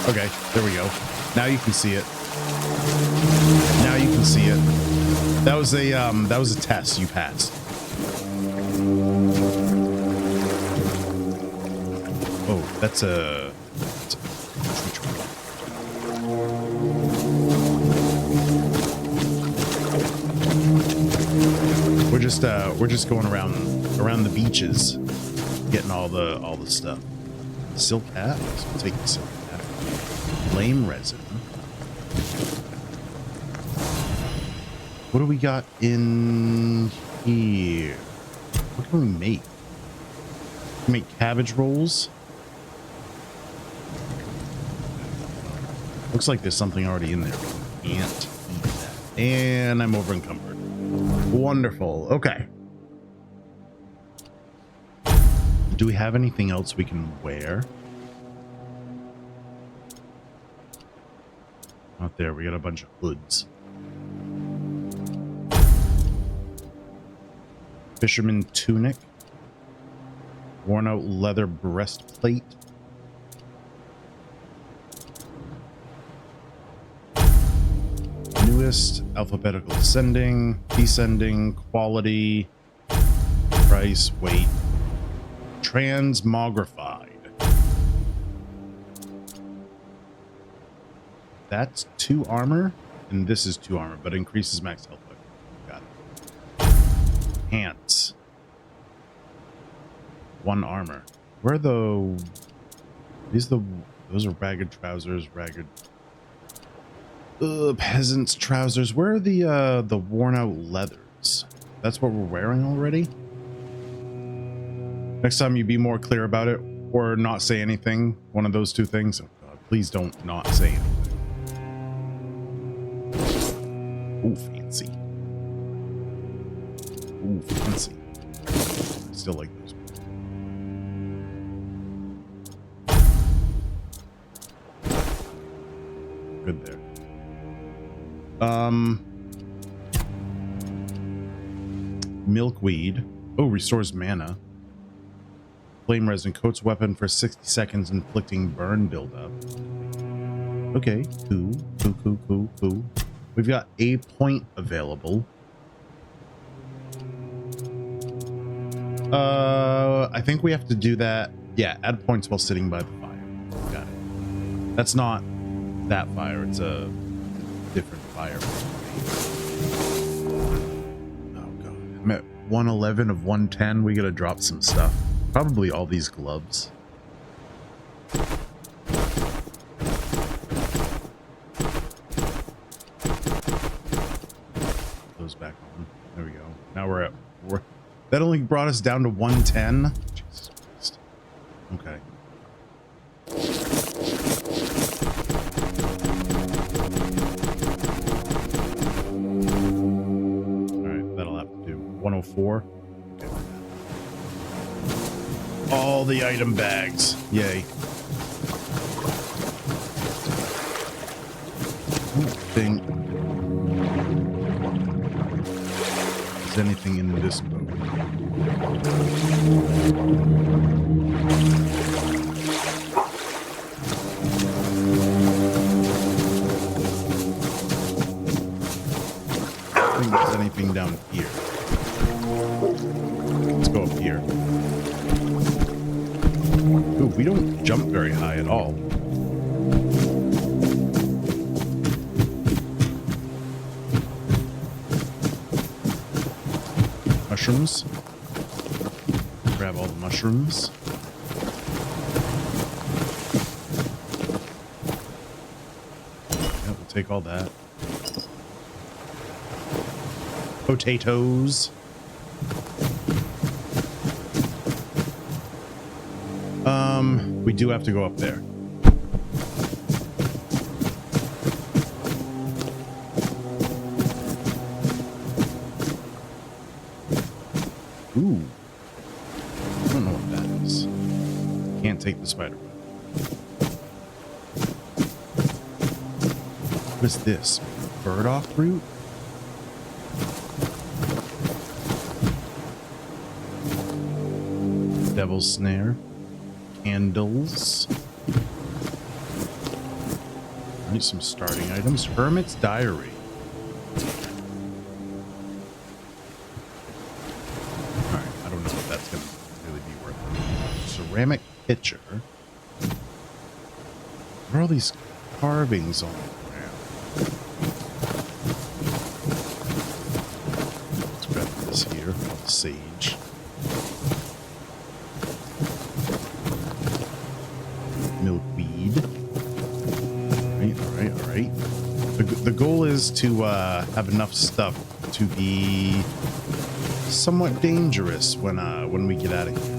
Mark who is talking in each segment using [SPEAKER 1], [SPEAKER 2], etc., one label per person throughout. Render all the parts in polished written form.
[SPEAKER 1] Okay, there we go. Now you can see it. Now you can see it. That was a test. You passed. Oh, that's a tree trunk. We're just going around the beaches, getting all the stuff. Silk hat. So we'll take the silk hat. Flame resin. What do we got in here? What can we make? We can make cabbage rolls. Looks like there's something already in there. Can't eat that. And I'm over encumbered. Wonderful. Okay. Do we have anything else we can wear? Out there, we got a bunch of hoods. Fisherman tunic. Worn out leather breastplate. Newest, alphabetical descending, quality, price, weight. Transmogrified. That's 2 armor, and this is 2 armor, but increases max health. Got it. Pants. 1 armor. Where are those are ragged trousers, ragged peasants trousers. Where are the worn out leathers? That's what we're wearing already? Next time you be more clear about it, or not say anything. One of those 2 things. Oh God, please don't not say anything. Ooh, fancy. Ooh, fancy. Still like those. Good there. Milkweed. Oh, restores mana. Flame resin coats weapon for 60 seconds, inflicting burn buildup. Okay, cool. We've got a point available. I think we have to do that. Yeah, add points while sitting by the fire. Got it. That's not that fire. It's a different fire. Oh God, I'm at 111 of 110. We gotta drop some stuff. Probably all these gloves. Those back on. There we go. Now we're that only brought us down to 110. Jesus Christ. Okay. All right, that'll have to do. 104. Okay. All the item bags. Yay. I don't think there's anything in this boat. I don't think there's anything down here. Let's go up here. Ooh, we don't jump very high at all. Mushrooms. Grab all the mushrooms. Yeah, we'll take all that. Potatoes. We do have to go up there. Ooh. I don't know what that is. Can't take the spider web. What is this? Burdock root? Devil's snare. Candles. Need some starting items. Hermit's Diary. Alright, I don't know if that's going to really be worth it. Ceramic pitcher. What are all these carvings on the ground? Let's grab this here. Sage. Milkweed. All right. The goal is to have enough stuff to be somewhat dangerous when we get out of here.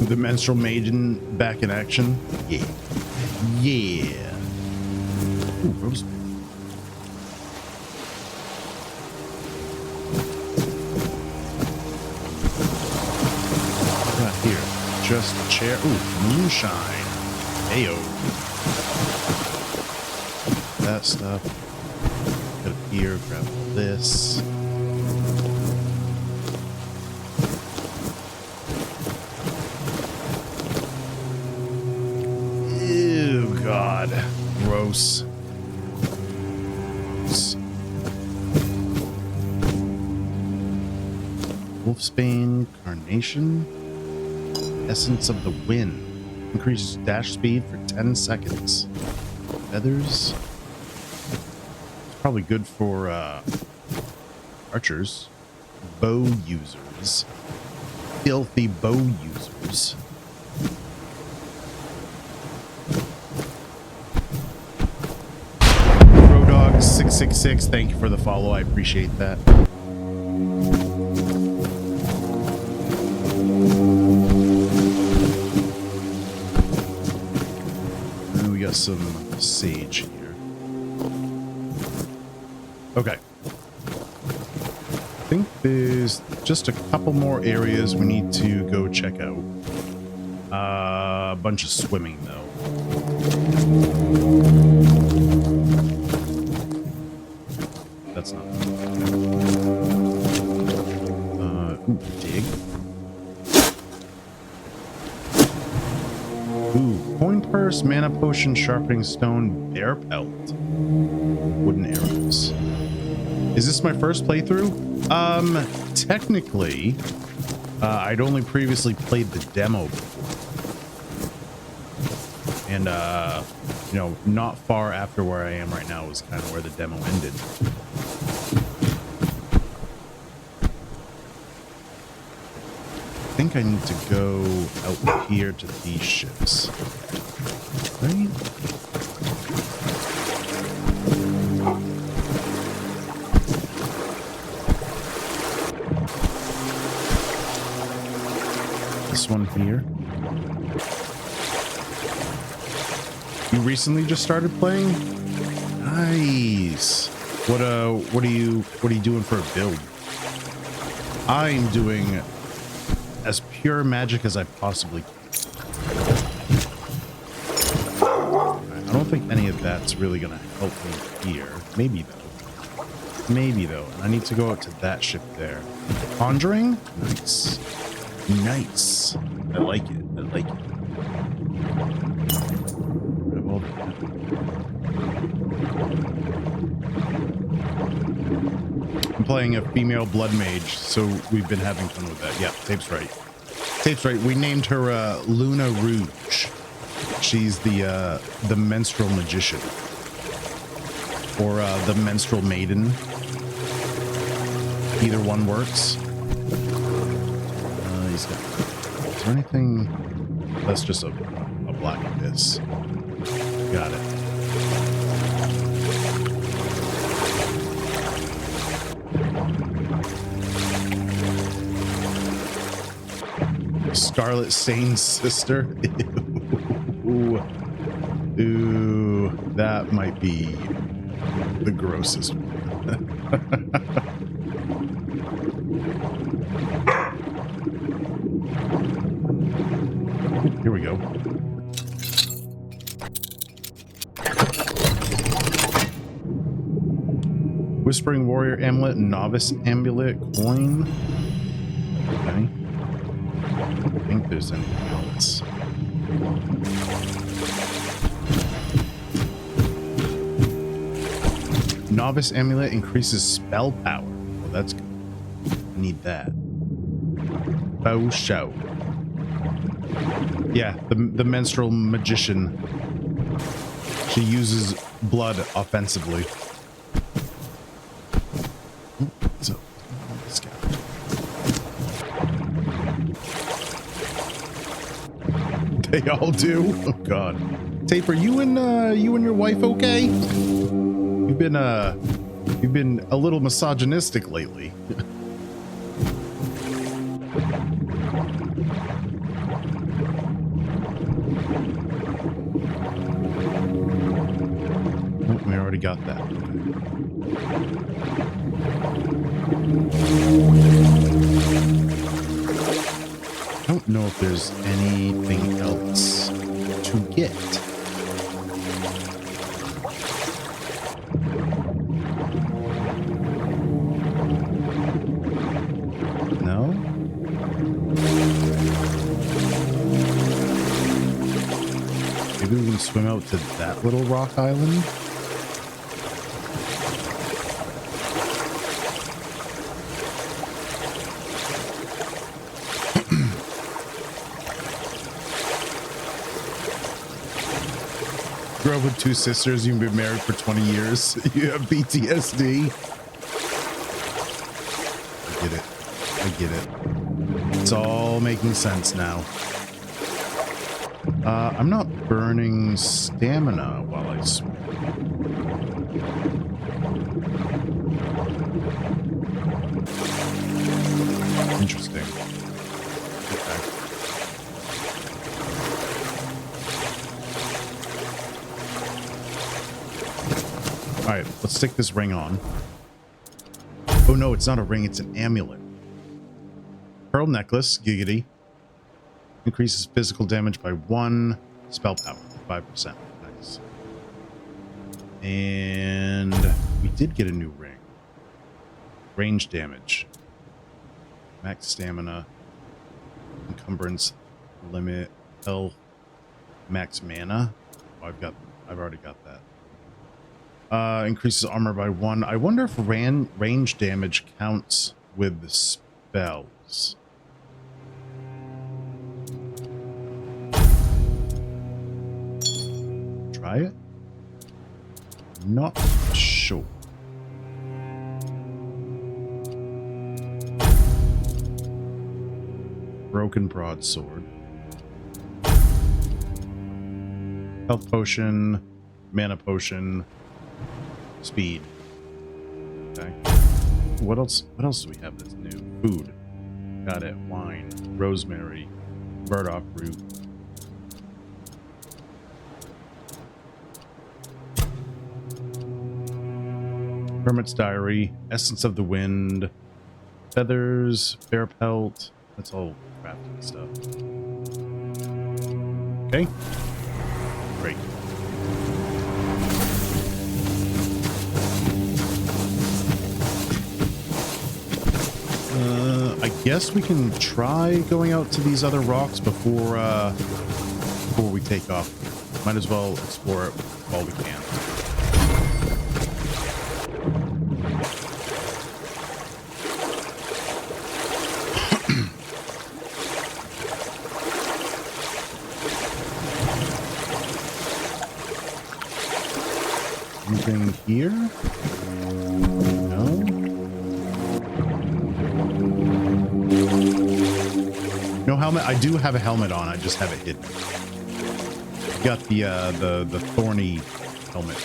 [SPEAKER 1] The Menstrual Maiden back in action. Yeah. Yeah. Ooh, rosemary. What we got here? Just a chair. Ooh, moonshine. Ayo. That stuff. Get up here, grab all this. Ew, God. Gross. Wolfsbane, Carnation, Essence of the Wind. Increases dash speed for 10 seconds. Feathers. Probably good for archers. Bow users. Filthy bow users. Rodog666, thank you for the follow. I appreciate that. And we got some sage here. Okay. I think there's just a couple more areas we need to go check out. A bunch of swimming, though. That's not. Ooh, dig. Ooh, coin purse, mana potion, sharpening stone, bear pelt, wooden arrows. Is this my first playthrough? Technically, I'd only previously played the demo before. And, you know, not far after where I am right now was kind of where the demo ended. I think I need to go out here to these ships. Right? This one here. You recently just started playing? Nice. What are you doing for a build? I'm doing as pure magic as I possibly can. I don't think any of that's really gonna help me here. Maybe though. Maybe though. I need to go out to that ship there. Conjuring? Nice. Nice. I like it. I like it. I'm playing a female blood mage, so we've been having fun with that. Yeah, Tape's right. Tape's right. We named her Luna Rouge. She's the menstrual magician. Or the menstrual maiden. Either one works. He's got... Is there anything... That's just a black abyss. Got it. Scarlet Sane's sister. Ooh. Ooh, that might be the grossest one. Here we go. Whispering Warrior Amulet, Novice Amulet, coin. Okay. I don't think there's anything else. Novice amulet increases spell power. Well, that's good. I need that. Bow show. Yeah, the menstrual magician. She uses blood offensively. So, they all do. Oh God, Tape, are you and your wife okay? You've been a little misogynistic lately. Oh, we already got that. I don't know if there's anything else to get. No? Maybe we can swim out to that little rock island? Grew up with two sisters, you've been married for 20 years, you have PTSD. I get it. It's all making sense now. I'm not burning stamina while I swim. Interesting. Okay. Alright, let's stick this ring on. Oh no, it's not a ring, it's an amulet. Pearl necklace, giggity. Increases physical damage by 1, spell power 5%. Nice. And we did get a new ring. Range damage. Max stamina. Encumbrance limit. Health. Max mana. Oh, I've already got that. Increases armor by 1. I wonder if range damage counts with the spells. Try it? Not sure. Broken broadsword. Health potion, mana potion, speed. Okay. What else do we have that's new? Food. Got it. Wine, rosemary, burdock root. Hermit's Diary, Essence of the Wind, Feathers, Bear Pelt. That's all crafting stuff. Okay. Great. I guess we can try going out to these other rocks before we take off. Might as well explore it while we can. Anything here? No? No helmet? I do have a helmet on, I just have it hidden. I got the thorny helmet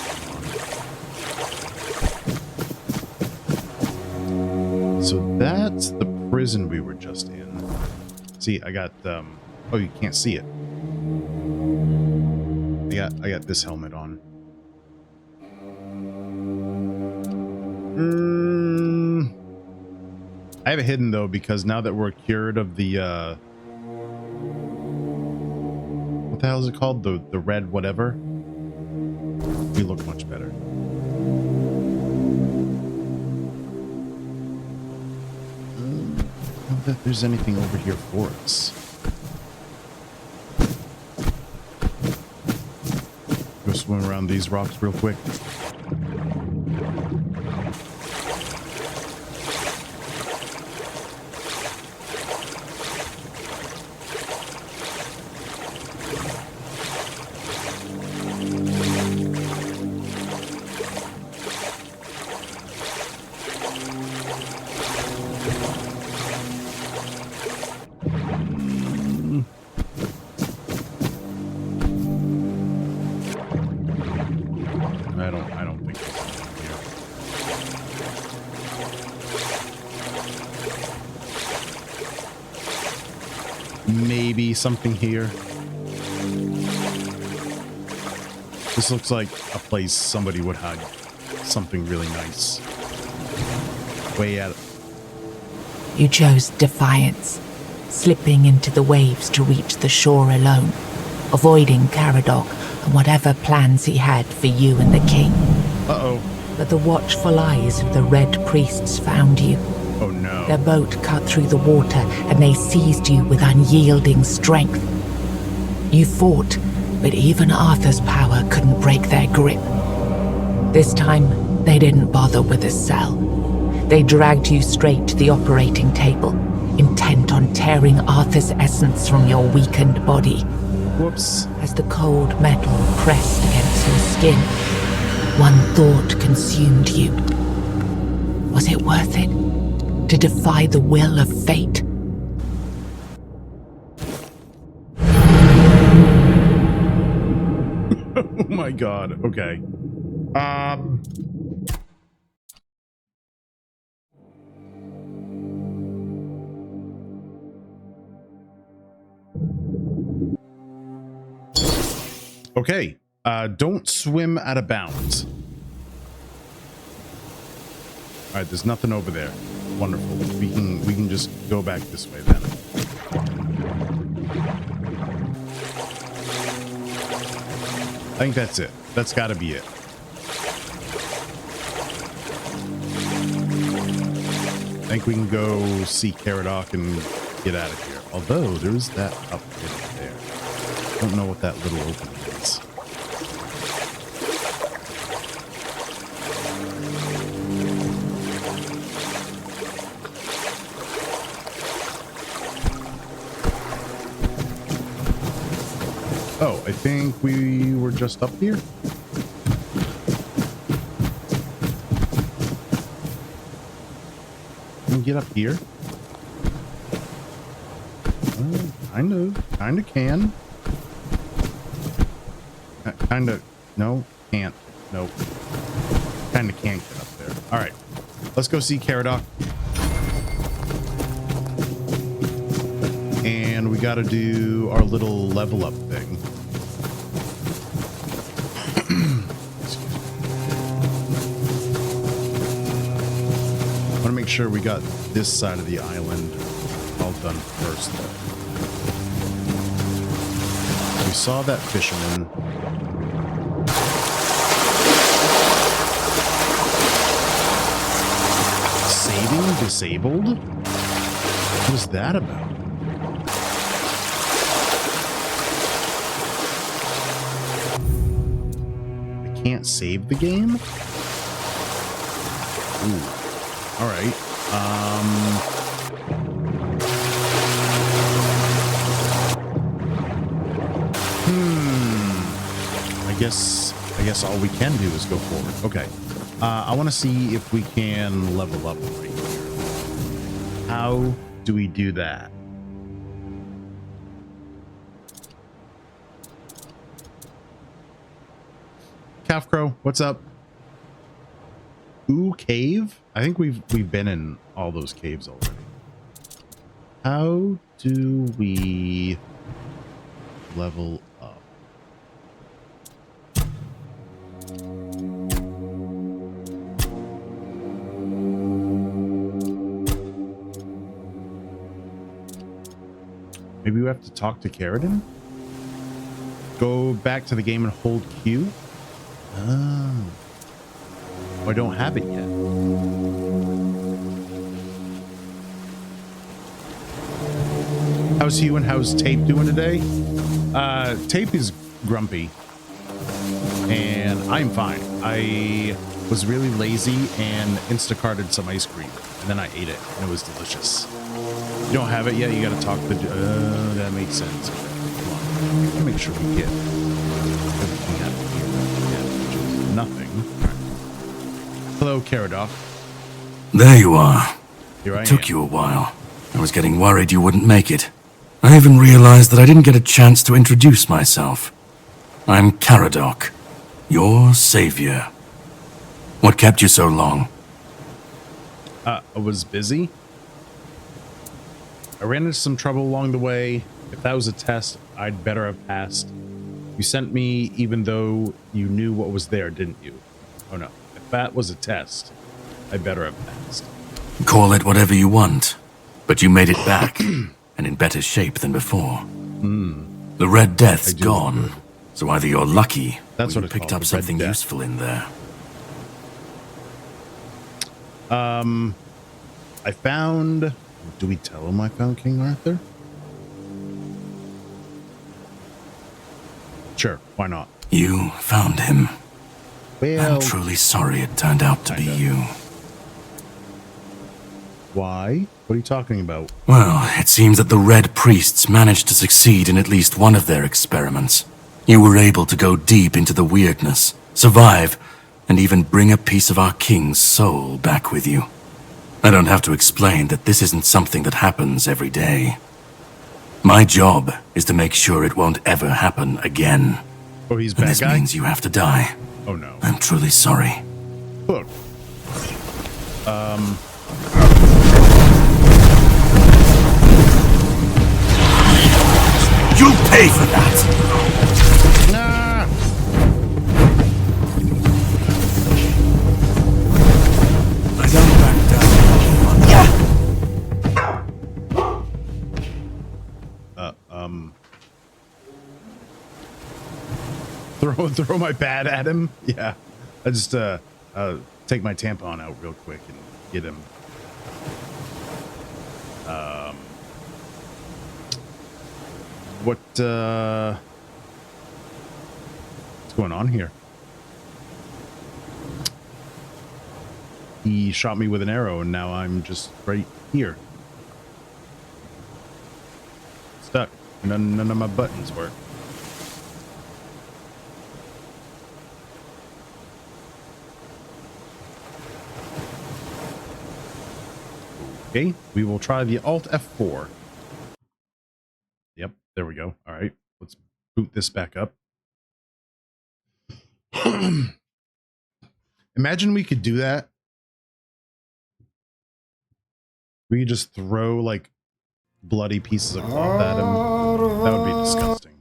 [SPEAKER 1] on. So that's the prison we were just in. See, I got oh, you can't see it. I got this helmet on. I have it hidden though because now that we're cured of the what the hell is it called? The red whatever. We look much better. I don't know that there's anything over here for us. Go swim around these rocks real quick. maybe something here. This looks like a place somebody would hide something really nice. Way out.
[SPEAKER 2] You chose defiance, slipping into the waves to reach the shore alone, avoiding Caradoc and whatever plans he had for you and the king.
[SPEAKER 1] Uh-oh.
[SPEAKER 2] But the watchful eyes of the Red Priests found you.
[SPEAKER 1] Oh no.
[SPEAKER 2] Their boat cut through the water and they seized you with unyielding strength. You fought, but even Arthur's power couldn't break their grip. This time, they didn't bother with a cell. They dragged you straight to the operating table, intent on tearing Arthur's essence from your weakened body.
[SPEAKER 1] Whoops.
[SPEAKER 2] As the cold metal pressed against your skin, one thought consumed you. Was it worth it? To defy the will of fate?
[SPEAKER 1] Oh my god. Okay. Okay. Don't swim out of bounds. All right, there's nothing over there. Wonderful. We can just go back this way then. I think that's it. That's got to be it. I think we can go see Caradoc and get out of here. Although there's that up there. Don't know what that little opening is. Oh, I think we were just up here. Can we get up here? Kind of can. Kind of, no, can't. Nope. Kind of can't get up there. All right, let's go see Caradoc. And we got to do our little level up thing. I want to make sure we got this side of the island all done first, though. We saw that fisherman. Saving disabled? What was that about? I can't save the game? Ooh. All right. I guess all we can do is go forward. Okay. I want to see if we can level up right here. How do we do that? Calf Crow, what's up? Ooh, cave? I think we've been in all those caves already. How do we level up? Maybe we have to talk to Carradine? Go back to the game and hold Q? Oh. I don't have it yet. How's Hugh and how's Tape doing today? Tape is grumpy. And I'm fine. I was really lazy and Instacarted some ice cream. And then I ate it. And it was delicious. You don't have it yet? You gotta talk to... that makes sense. Okay, come on. Let's make sure we get everything out of here. Yeah, which is nothing. All right. Hello, Caradoc.
[SPEAKER 3] There you are.
[SPEAKER 1] Here I am.
[SPEAKER 3] It took you a while. I was getting worried you wouldn't make it. I even realized that I didn't get a chance to introduce myself. I'm Caradoc, your savior. What kept you so long?
[SPEAKER 1] I was busy. I ran into some trouble along the way. If that was a test, I'd better have passed. You sent me even though you knew what was there, didn't you? Oh no. If that was a test, I better have passed.
[SPEAKER 3] Call it whatever you want, but you made it back, and in better shape than before. The Red Death's gone, so either you're lucky
[SPEAKER 1] That's
[SPEAKER 3] or
[SPEAKER 1] what
[SPEAKER 3] you
[SPEAKER 1] it's
[SPEAKER 3] picked
[SPEAKER 1] called,
[SPEAKER 3] up
[SPEAKER 1] the Red
[SPEAKER 3] something
[SPEAKER 1] Death.
[SPEAKER 3] useful in there.
[SPEAKER 1] I found... Do we tell him I found King Arthur? Sure, why not?
[SPEAKER 3] You found him.
[SPEAKER 1] Well,
[SPEAKER 3] I'm truly sorry it turned out to be you.
[SPEAKER 1] why? What are you talking about?
[SPEAKER 3] Well, it seems that the Red Priests managed to succeed in at least one of their experiments. You were able to go deep into the weirdness, survive, and even bring a piece of our king's soul back with you. I don't have to explain that this isn't something that happens every day. My job is to make sure it won't ever happen again.
[SPEAKER 1] Oh, he's
[SPEAKER 3] And
[SPEAKER 1] bad
[SPEAKER 3] this
[SPEAKER 1] guy?
[SPEAKER 3] means you have to die.
[SPEAKER 1] Oh no.
[SPEAKER 3] I'm truly sorry.
[SPEAKER 1] Look.
[SPEAKER 3] You'll pay for that!
[SPEAKER 1] Nah.
[SPEAKER 3] I don't back down.
[SPEAKER 1] Throw my bat at him? Yeah. I just take my tampon out real quick and get him. What's going on here? He shot me with an arrow and now I'm just right here. Stuck. None of my buttons work. Okay, we will try the Alt F4. Yep, there we go. All right, let's boot this back up. Imagine we could do that. We could just throw like bloody pieces of cloth at him. That would be disgusting.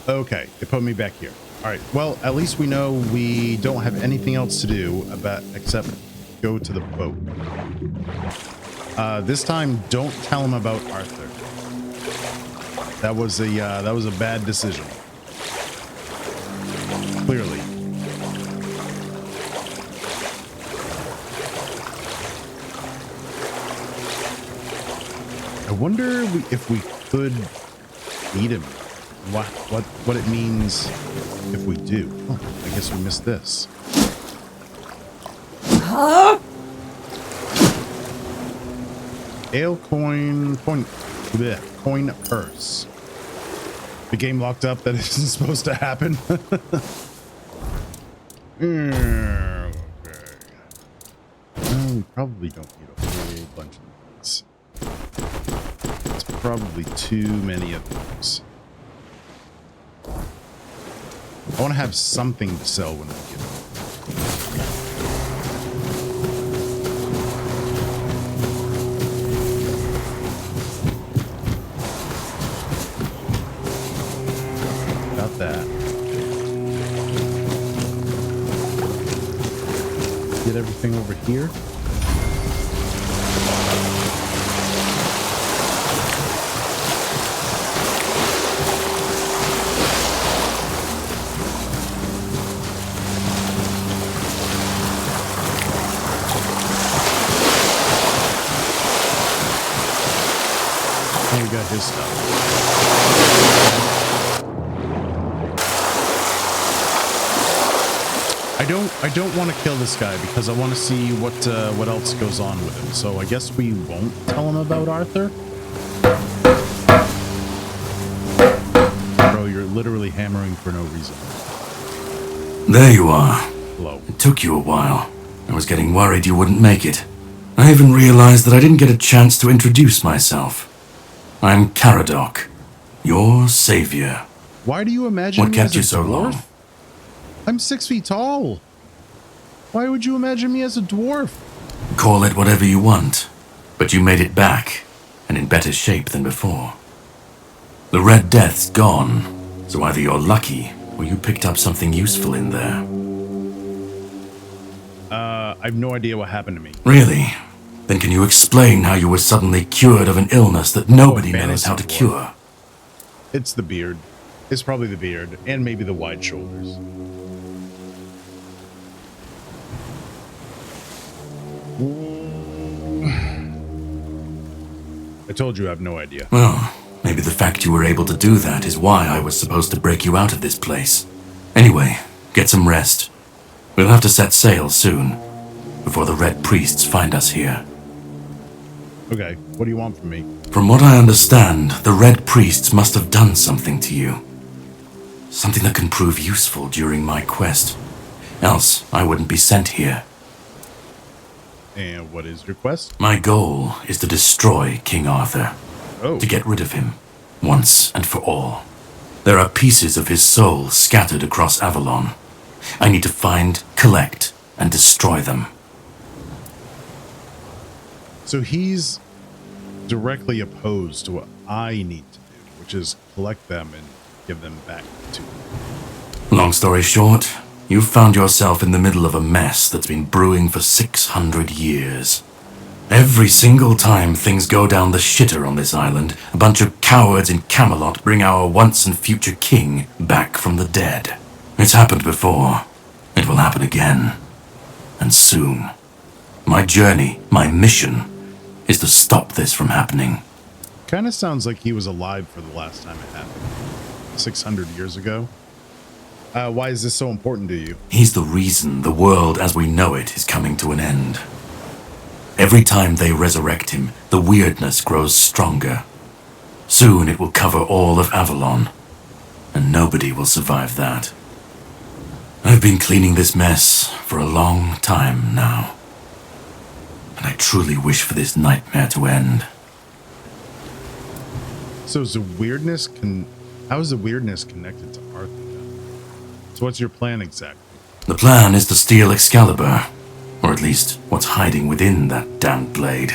[SPEAKER 1] Okay, they put me back here. All right, well, at least we know we don't have anything else to do except go to the boat. This time, don't tell him about Arthur. That was a bad decision. Clearly. I wonder if we could eat him. What it means if we do. Oh, I guess we missed this. Ale coin purse. The game locked up. That isn't supposed to happen. Okay. Well, we probably don't need a whole bunch of these. It's probably too many of these. I want to have something to sell when we get home. Got that. Get everything over here. And we got his stuff. I don't want to kill this guy because I want to see what else goes on with him. So I guess we won't tell him about Arthur. Bro, you're literally hammering for no reason.
[SPEAKER 3] There you are.
[SPEAKER 1] Hello.
[SPEAKER 3] It took you a while. I was getting worried you wouldn't make it. I even realized that I didn't get a chance to introduce myself. I'm Caradoc, your savior.
[SPEAKER 1] Why do you imagine
[SPEAKER 3] What
[SPEAKER 1] me
[SPEAKER 3] kept
[SPEAKER 1] as
[SPEAKER 3] you
[SPEAKER 1] a
[SPEAKER 3] so long?
[SPEAKER 1] dwarf? I'm 6 feet tall. Why would you imagine me as a dwarf?
[SPEAKER 3] Call it whatever you want, but you made it back, and in better shape than before. The Red Death's gone, so either you're lucky, or you picked up something useful in there.
[SPEAKER 1] I have no idea what happened to me.
[SPEAKER 3] Really? Then can you explain how you were suddenly cured of an illness that nobody knows how to cure?
[SPEAKER 1] It's the beard. It's probably the beard, and maybe the wide shoulders. I told you I have no idea.
[SPEAKER 3] Well, maybe the fact you were able to do that is why I was supposed to break you out of this place. Anyway, get some rest. We'll have to set sail soon, before the Red Priests find us here.
[SPEAKER 1] Okay, what do you want from me?
[SPEAKER 3] From what I understand, the Red Priests must have done something to you. Something that can prove useful during my quest. Else, I wouldn't be sent here.
[SPEAKER 1] And what is your quest?
[SPEAKER 3] My goal is to destroy King Arthur.
[SPEAKER 1] Oh.
[SPEAKER 3] To get rid of him, once and for all. There are pieces of his soul scattered across Avalon. I need to find, collect, and destroy them.
[SPEAKER 1] So he's directly opposed to what I need to do, which is collect them and give them back to me.
[SPEAKER 3] Long story short, you've found yourself in the middle of a mess that's been brewing for 600 years. Every single time things go down the shitter on this island, a bunch of cowards in Camelot bring our once and future king back from the dead. It's happened before. It will happen again. And soon. My journey, my mission, is to stop this from happening.
[SPEAKER 1] Kind of sounds like he was alive for the last time it happened. 600 years ago. Why is this so important to you?
[SPEAKER 3] He's the reason the world as we know it is coming to an end. Every time they resurrect him, the weirdness grows stronger. Soon it will cover all of Avalon, and nobody will survive that. I've been cleaning this mess for a long time now, and I truly wish for this nightmare to end.
[SPEAKER 1] So is the weirdness how is the weirdness connected to Arthur then? So what's your plan exactly?
[SPEAKER 3] The plan is to steal Excalibur, or at least what's hiding within that damned blade.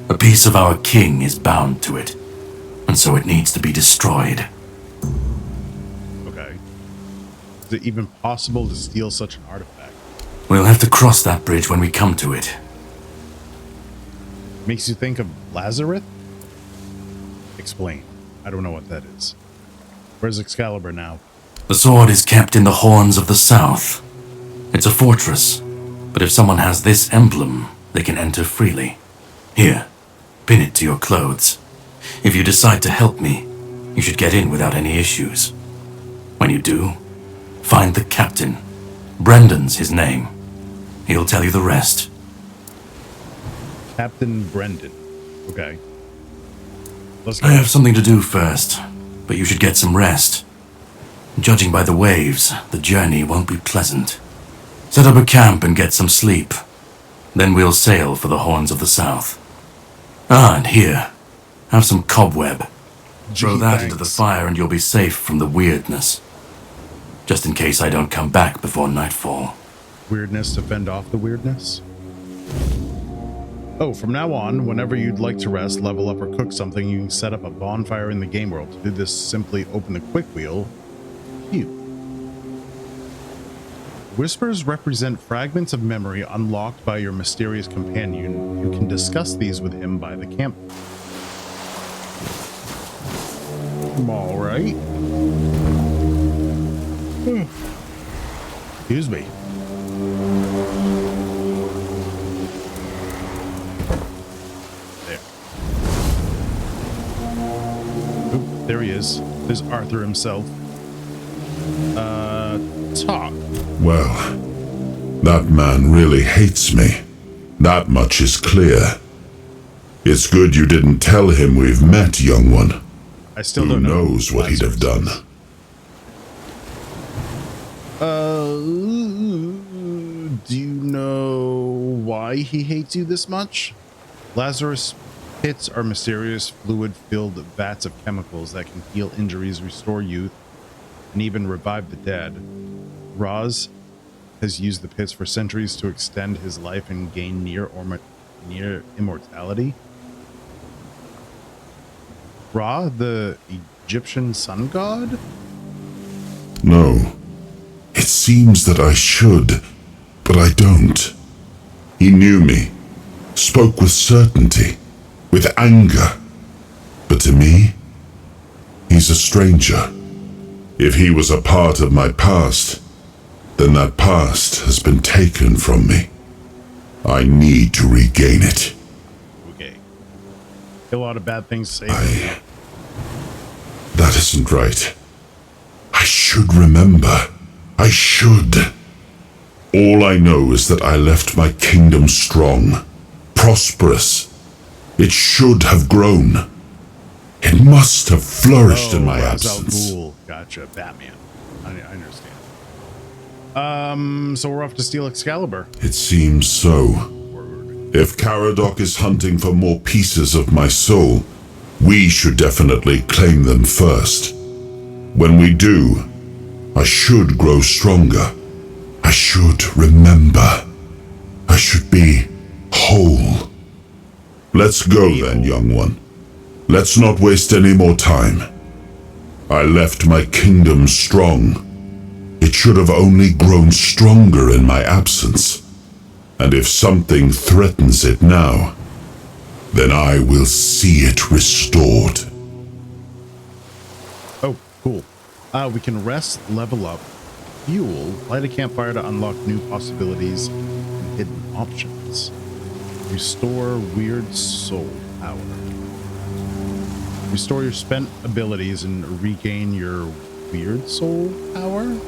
[SPEAKER 3] A piece of our king is bound to it, and so it needs to be destroyed.
[SPEAKER 1] Okay. Is it even possible to steal such an artifact?
[SPEAKER 3] We'll have to cross that bridge when we come to it.
[SPEAKER 1] Makes you think of Lazarus? Explain. I don't know what that is. Where's Excalibur now?
[SPEAKER 3] The sword is kept in the Horns of the South. It's a fortress, but if someone has this emblem, they can enter freely. Here, pin it to your clothes. If you decide to help me, you should get in without any issues. When you do, find the captain. Brendan's his name. He'll tell you the rest.
[SPEAKER 1] Captain Brendan. Okay. Let's go.
[SPEAKER 3] I have something to do first, but you should get some rest. Judging by the waves, the journey won't be pleasant. Set up a camp and get some sleep. Then we'll sail for the Horns of the South. Ah, and here, have some cobweb. Throw that into the fire and you'll be safe from the weirdness. Just in case I don't come back before nightfall.
[SPEAKER 1] Weirdness to fend off the weirdness? Oh, from now on, whenever you'd like to rest, level up, or cook something, you can set up a bonfire in the game world. To do this, simply open the quick wheel. Q. Whispers represent fragments of memory unlocked by your mysterious companion. You can discuss these with him by the camp. All right. Excuse me. There. Oop, there he is. There's Arthur himself. Talk.
[SPEAKER 4] Well, that man really hates me. That much is clear. It's good you didn't tell him we've met, young one.
[SPEAKER 1] I still
[SPEAKER 4] Who
[SPEAKER 1] don't know.
[SPEAKER 4] knows what he'd have done?
[SPEAKER 1] Do you know why he hates you this much? Lazarus pits are mysterious fluid-filled vats of chemicals that can heal injuries, restore youth, and even revive the dead. Roz has used the pits for centuries to extend his life and gain near immortality. Ra, the Egyptian sun god?
[SPEAKER 4] No. It seems that I should, but I don't. He knew me, spoke with certainty, with anger. But to me, he's a stranger. If he was a part of my past, then that past has been taken from me. I need to regain it.
[SPEAKER 1] Okay. A lot of bad things to say.
[SPEAKER 4] That isn't right. I should remember. I should. All I know is that I left my kingdom strong, prosperous. It should have grown. It must have flourished in my absence.
[SPEAKER 1] Cool. Gotcha. Batman. I understand. So we're off to steal Excalibur.
[SPEAKER 4] It seems so. If Caradoc is hunting for more pieces of my soul, we should definitely claim them first. When we do, I should grow stronger. I should remember. I should be whole. Let's go then, young one. Let's not waste any more time. I left my kingdom strong. It should have only grown stronger in my absence. And if something threatens it now, then I will see it restored.
[SPEAKER 1] Oh, cool. We can rest, level up, fuel, light a campfire to unlock new possibilities and hidden options. Restore weird soul power. Restore your spent abilities and regain your weird soul power? I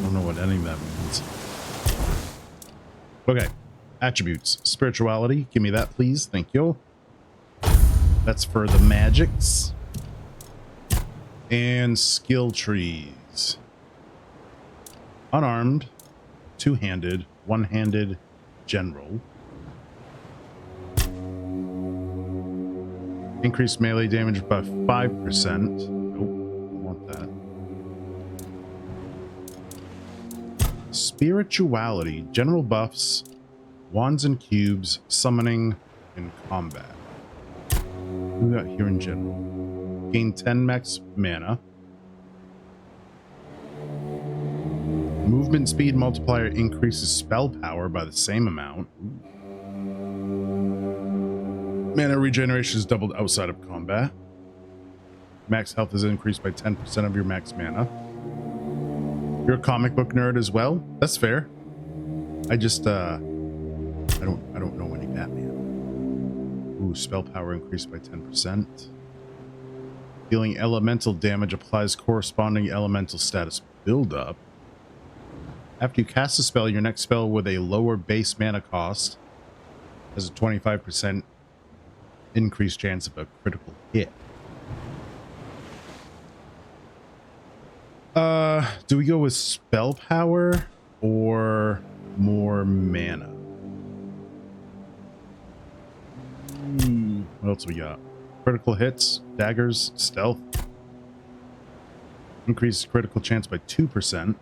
[SPEAKER 1] don't know what any of that means. Okay. Attributes. Spirituality. Give me that, please. Thank you. That's for the magics. And skill trees. Unarmed. Two-handed. One-handed. General. Increased melee damage by 5%. Nope. Don't want that. Spirituality. General buffs. Wands and cubes. Summoning. And combat. What we got here in general? Gain 10 max mana. Movement speed multiplier increases spell power by the same amount. Mana regeneration is doubled outside of combat. Max health is increased by 10% of your max mana. You're a comic book nerd as well. That's fair. I just I don't know any Batman. Ooh, spell power increased by 10%. Dealing elemental damage applies corresponding elemental status buildup. After you cast a spell, your next spell with a lower base mana cost has a 25% increased chance of a critical hit. Do we go with spell power or more mana? What else we got? Critical hits, daggers, stealth. Increases critical chance by 2%.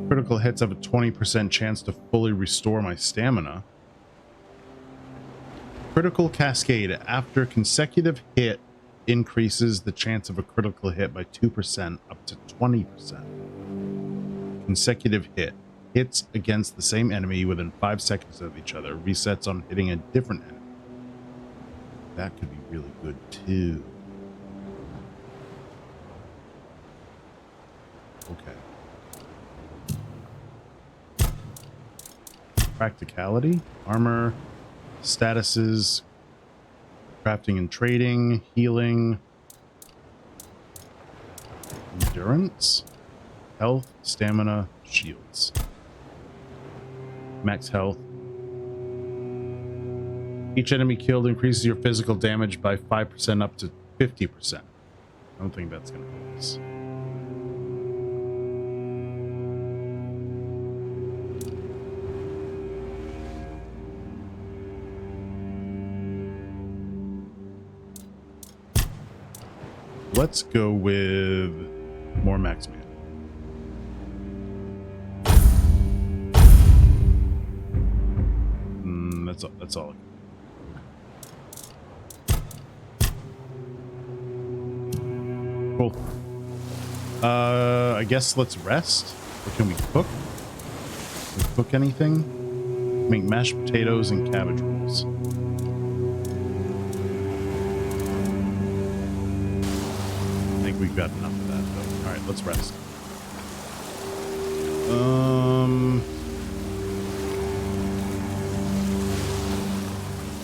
[SPEAKER 1] Critical hits have a 20% chance to fully restore my stamina. Critical cascade. After consecutive hit, increases the chance of a critical hit by 2% up to 20%. Consecutive hit. Hits against the same enemy within 5 seconds of each other. Resets on hitting a different enemy. That could be really good too. Okay. Practicality, armor, statuses, crafting and trading, healing, endurance, health, stamina, shields. Max health. Each enemy killed increases your physical damage by 5% up to 50%. I don't think that's going to help us. let's go with more max man. That's all. Cool. I guess let's rest. Or can we cook? Can we cook anything? Make mashed potatoes and cabbage rolls. I think we've got enough of that though. All right, let's rest.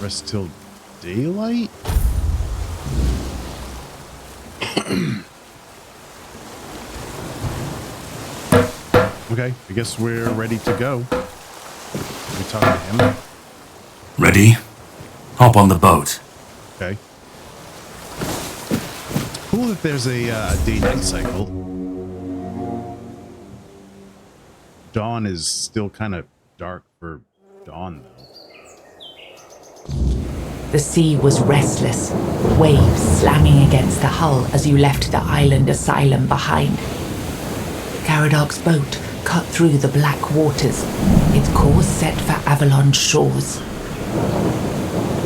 [SPEAKER 1] Rest till daylight? Okay, I guess we're ready to go. We talk to him.
[SPEAKER 3] Ready? Hop on the boat.
[SPEAKER 1] Okay. Cool that there's a day-night cycle. Dawn is still kind of dark for dawn, though.
[SPEAKER 2] The sea was restless, waves slamming against the hull as you left the island asylum behind. Caradoc's boat cut through the black waters, its course set for Avalon's shores.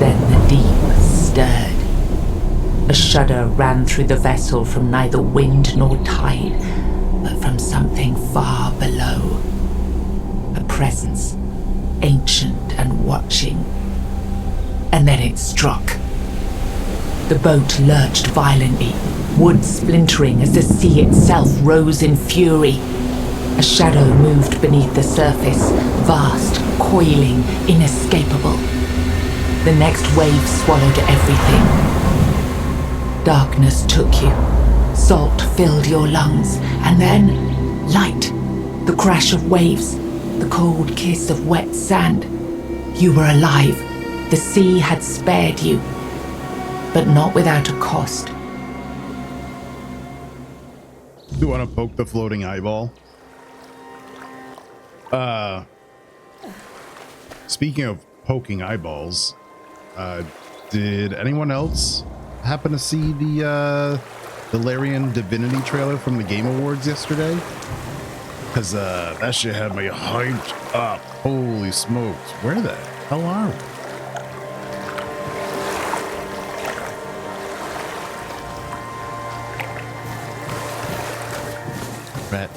[SPEAKER 2] Then the deep stirred. A shudder ran through the vessel from neither wind nor tide, but from something far below. A presence, ancient and watching. And then it struck. The boat lurched violently, wood splintering as the sea itself rose in fury. A shadow moved beneath the surface, vast, coiling, inescapable. The next wave swallowed everything. Darkness took you. Salt filled your lungs, and then light. The crash of waves, the cold kiss of wet sand. You were alive. The sea had spared you, but not without a cost.
[SPEAKER 1] Do you want to poke the floating eyeball? Speaking of poking eyeballs, did anyone else happen to see the Larian Divinity trailer from the Game Awards yesterday? Because that shit had me hyped up. Holy smokes. Where the hell are we?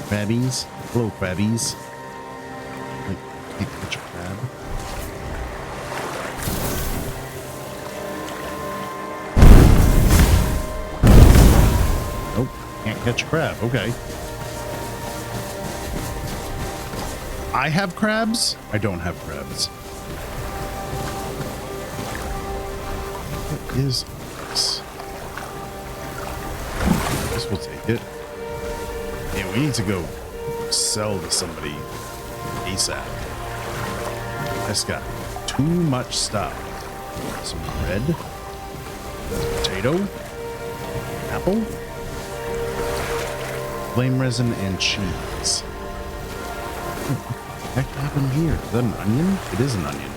[SPEAKER 1] Crabbies. Hello, crabbies. Wait, can't catch a crab. Nope, can't catch a crab. Okay. I have crabs? I don't have crabs. What is this? I guess we'll take it. Yeah, we need to go sell to somebody ASAP. I just got too much stuff. Some bread, potato, apple, flame resin, and cheese. What the heck happened here? Is that an onion? It is an onion.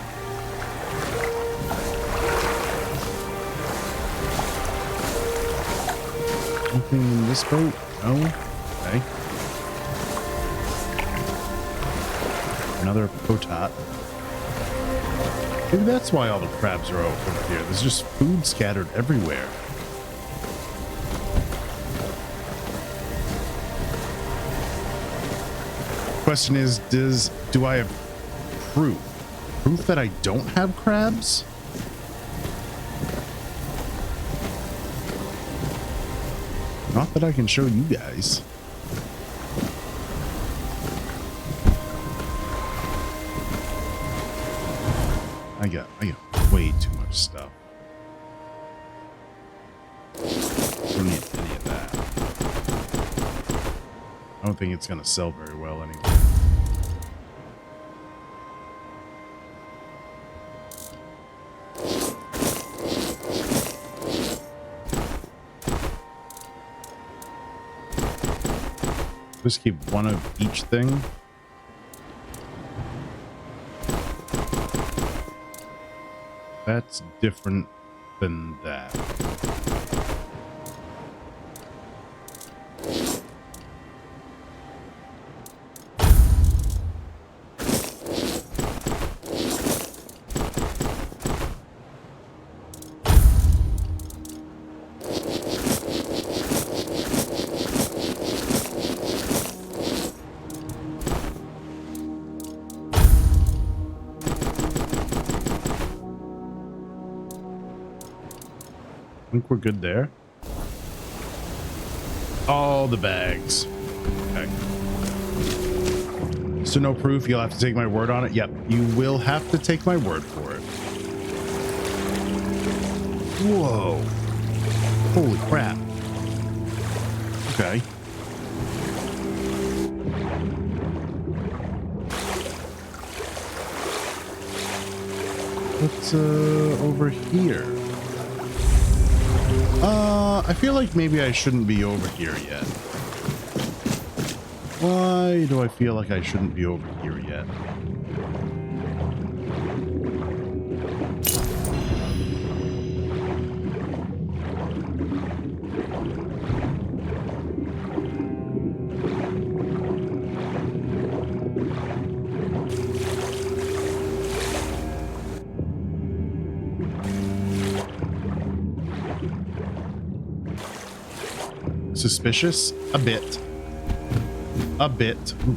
[SPEAKER 1] Anything in this boat? No? Okay. Another potat. Maybe that's why all the crabs are over here. There's just food scattered everywhere. Question is, do I have proof? Proof that I don't have crabs? Not that I can show you guys. I got way too much stuff. Don't need any of that. I don't think it's gonna sell very well anyway. Just keep one of each thing. That's different than that. think we're good there. All the bags. Okay. So no proof, you'll have to take my word on it? Yep, you will have to take my word for it. Whoa. Holy crap. Okay. What's over here? I feel like maybe I shouldn't be over here yet. Why do I feel like I shouldn't be over here yet? Suspicious? A bit. A bit. Ooh.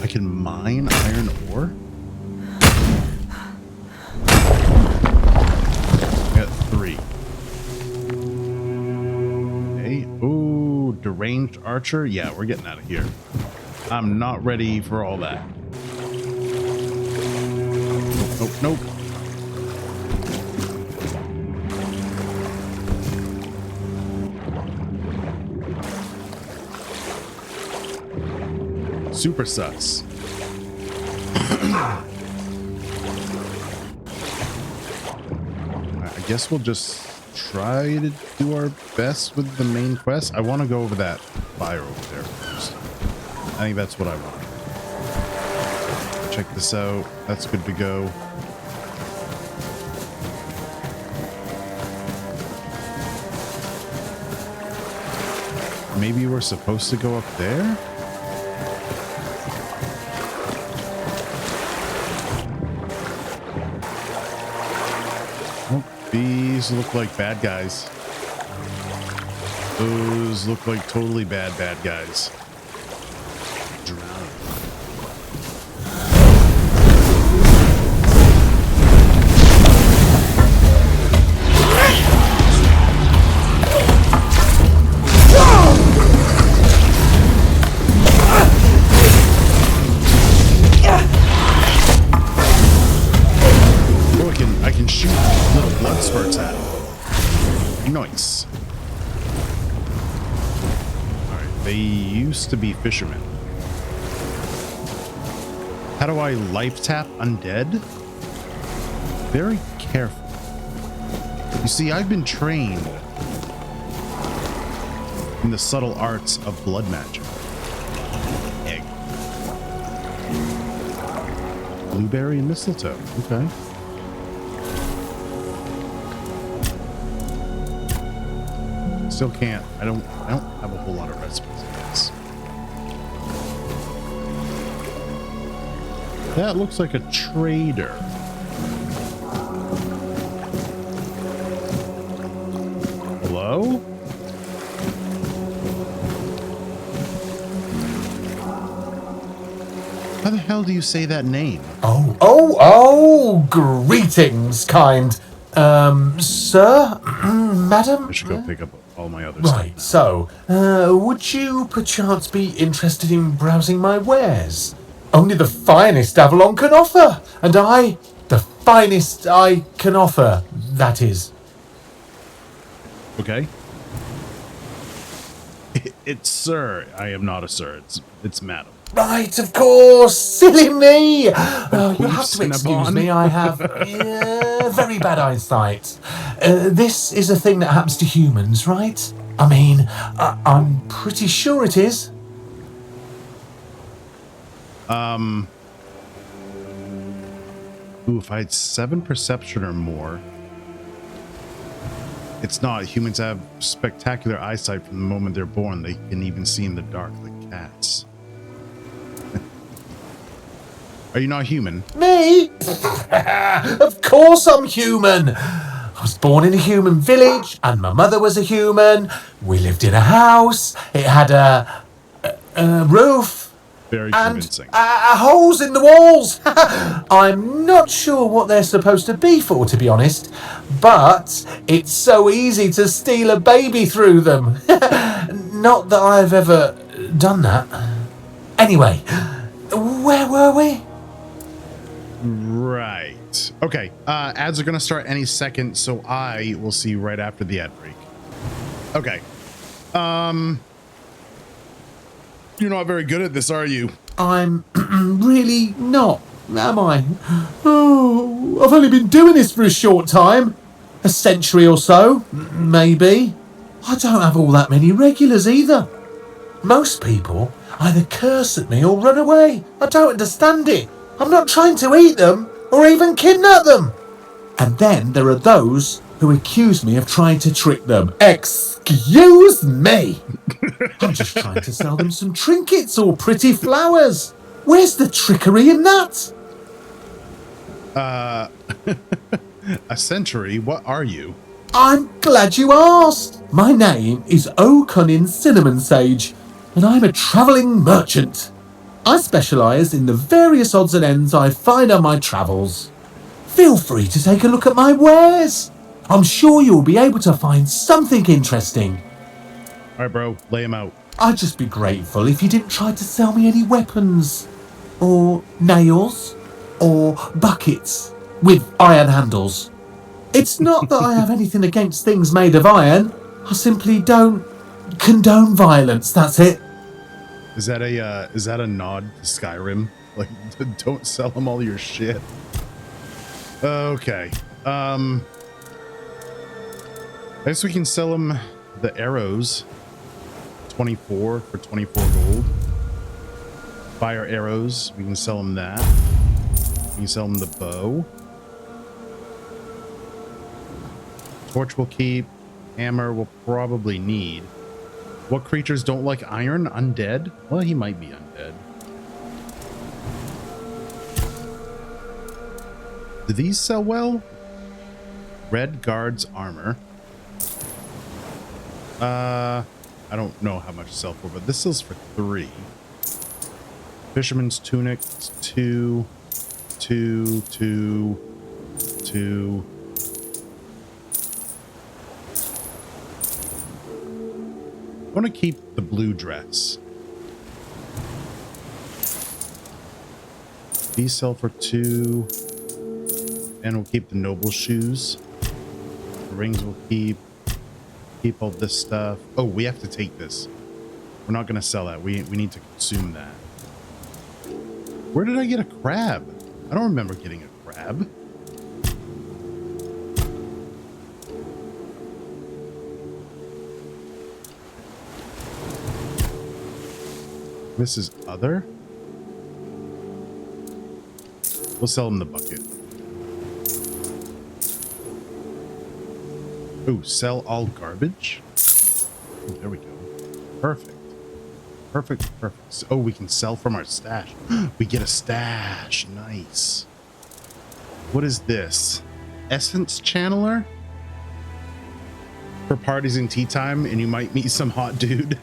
[SPEAKER 1] I can mine iron ore? Got 3. Okay. Ooh, deranged archer? Yeah, we're getting out of here. I'm not ready for all that. Nope, nope, nope. Super sus. I guess we'll just try to do our best with the main quest. I want to go over that fire over there first. I think that's what I want. Check this out. That's good to go. Maybe we're supposed to go up there? These look like bad guys. Those look like totally bad guys. Drown. Oh, I can shoot little blood spurts at them. Nice. Alright, they used to be fishermen. How do I life tap undead? Very careful. You see, I've been trained in the subtle arts of blood magic. Egg. Blueberry and mistletoe. Okay. Still can't. I don't have a whole lot of recipes, I guess. That looks like a trader. Hello? How the hell do you say that name?
[SPEAKER 5] Oh, greetings, kind, sir, madam?
[SPEAKER 1] I should go pick up all my other
[SPEAKER 5] Right,
[SPEAKER 1] stuff.
[SPEAKER 5] so, would you perchance be interested in browsing my wares? Only the finest Avalon can offer, and the finest I can offer, that is.
[SPEAKER 1] Okay. It's sir. I am not a sir. It's madam.
[SPEAKER 5] Right, of course, silly me! You have to excuse
[SPEAKER 1] Cinnabon.
[SPEAKER 5] me, I have very bad eyesight. This is a thing that happens to humans, right? I mean, I'm pretty sure it is.
[SPEAKER 1] Ooh, if I had 7 perception or more. It's not. Humans have spectacular eyesight from the moment they're born. They can even see in the dark like cats. Are you not human?
[SPEAKER 5] Me? Of course I'm human. I was born in a human village, and my mother was a human. We lived in a house. It had a roof.
[SPEAKER 1] Very
[SPEAKER 5] and
[SPEAKER 1] convincing.
[SPEAKER 5] holes in the walls. I'm not sure what they're supposed to be for, to be honest, but it's so easy to steal a baby through them. Not that I've ever done that. Anyway, where were we?
[SPEAKER 1] Right. Okay. Ads are going to start any second, so I will see you right after the ad break. Okay. You're not very good at this, are you?
[SPEAKER 5] I'm really not, am I? Oh, I've only been doing this for a short time. A century or so, maybe. I don't have all that many regulars either. Most people either curse at me or run away. I don't understand it. I'm not trying to eat them or even kidnap them. And then there are those who accuse me of trying to trick them. Excuse me! I'm just trying to sell them some trinkets or pretty flowers. Where's the trickery in that?
[SPEAKER 1] A century? What are you?
[SPEAKER 5] I'm glad you asked. My name is O'Cunnin Cinnamon Sage, and I'm a travelling merchant. I specialise in the various odds and ends I find on my travels. Feel free to take a look at my wares. I'm sure you'll be able to find something interesting.
[SPEAKER 1] All right, bro. Lay him out.
[SPEAKER 5] I'd just be grateful if you didn't try to sell me any weapons, or nails, or buckets with iron handles. It's not that I have anything against things made of iron. I simply don't condone violence, that's it.
[SPEAKER 1] Is that a nod to Skyrim? Like, don't sell him all your shit. Okay. I guess we can sell him the arrows. 24 for 24 gold. Fire arrows. We can sell him that. We can sell him the bow. Torch will keep. Hammer will probably need. What creatures don't like iron? Undead? Well, he might be undead. Do these sell well? Red guards armor. I don't know how much to sell for, but this sells for 3. Fisherman's tunic, 2, 2, 2, 2. I want to keep the blue dress. These sell for 2. And we'll keep the noble shoes. The rings will keep. Keep all this stuff. Oh, we have to take this. We're not going to sell that. We need to consume that. Where did I get a crab? I don't remember getting a crab. This is other. We'll sell him the bucket. Ooh, sell all garbage. Ooh, there we go. Perfect. Perfect, perfect. Oh, we can sell from our stash. We get a stash. Nice. What is this? Essence channeler? For parties and tea time, and you might meet some hot dude.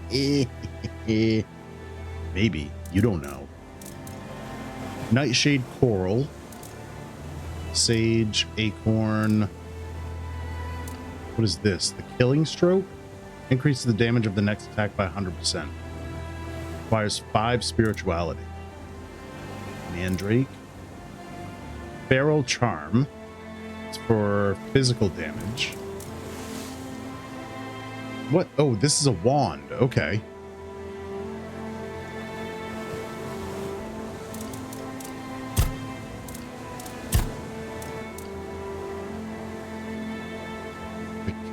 [SPEAKER 1] Maybe. You don't know. Nightshade coral. Sage, acorn. What is this? The killing stroke? Increases the damage of the next attack by 100%. Requires 5 spirituality. Mandrake. Feral charm. It's for physical damage. What? Oh, this is a wand. Okay.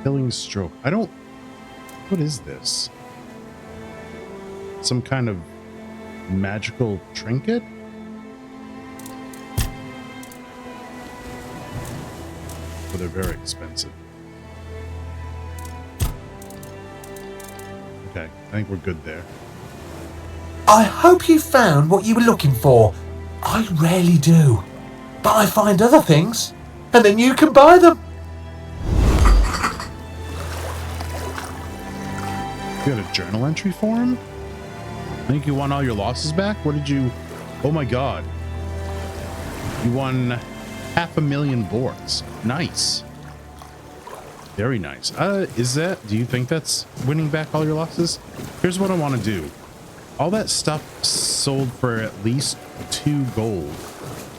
[SPEAKER 1] Killing stroke. I don't... What is this? Some kind of magical trinket? But they're very expensive. Okay, I think we're good there.
[SPEAKER 5] I hope you found what you were looking for. I rarely do. But I find other things, and then you can buy them.
[SPEAKER 1] You got a journal entry for him? I think you won all your losses back. What did you? Oh my god. You won 500,000 vorts. Nice. Very nice. Do you think that's winning back all your losses? Here's what I want to do. All that stuff sold for at least 2 gold.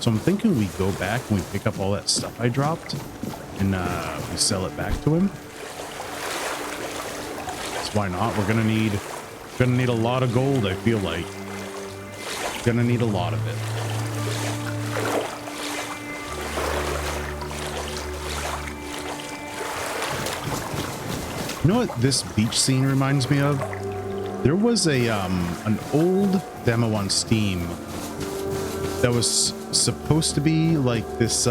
[SPEAKER 1] So I'm thinking we go back and we pick up all that stuff I dropped and we sell it back to him. So why not? We're gonna need a lot of gold, I feel like. Gonna need a lot of it. You know what this beach scene reminds me of? There was an old demo on Steam that was supposed to be like this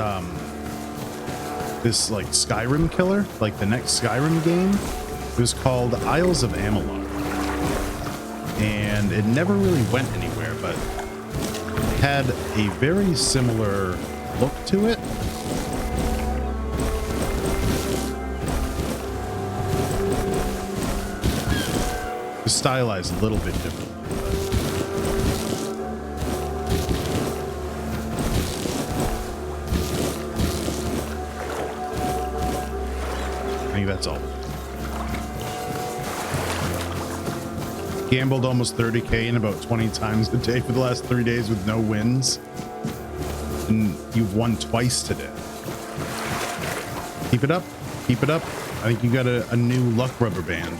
[SPEAKER 1] like Skyrim killer, like the next Skyrim game. It was called Isles of Avalon, and it never really went anywhere, but it had a very similar look to it. Stylized a little bit differently. I think that's all. Gambled almost 30k in about 20 times a day for the last 3 days with no wins. And you've won twice today. Keep it up. Keep it up. I think you got a new luck rubber band.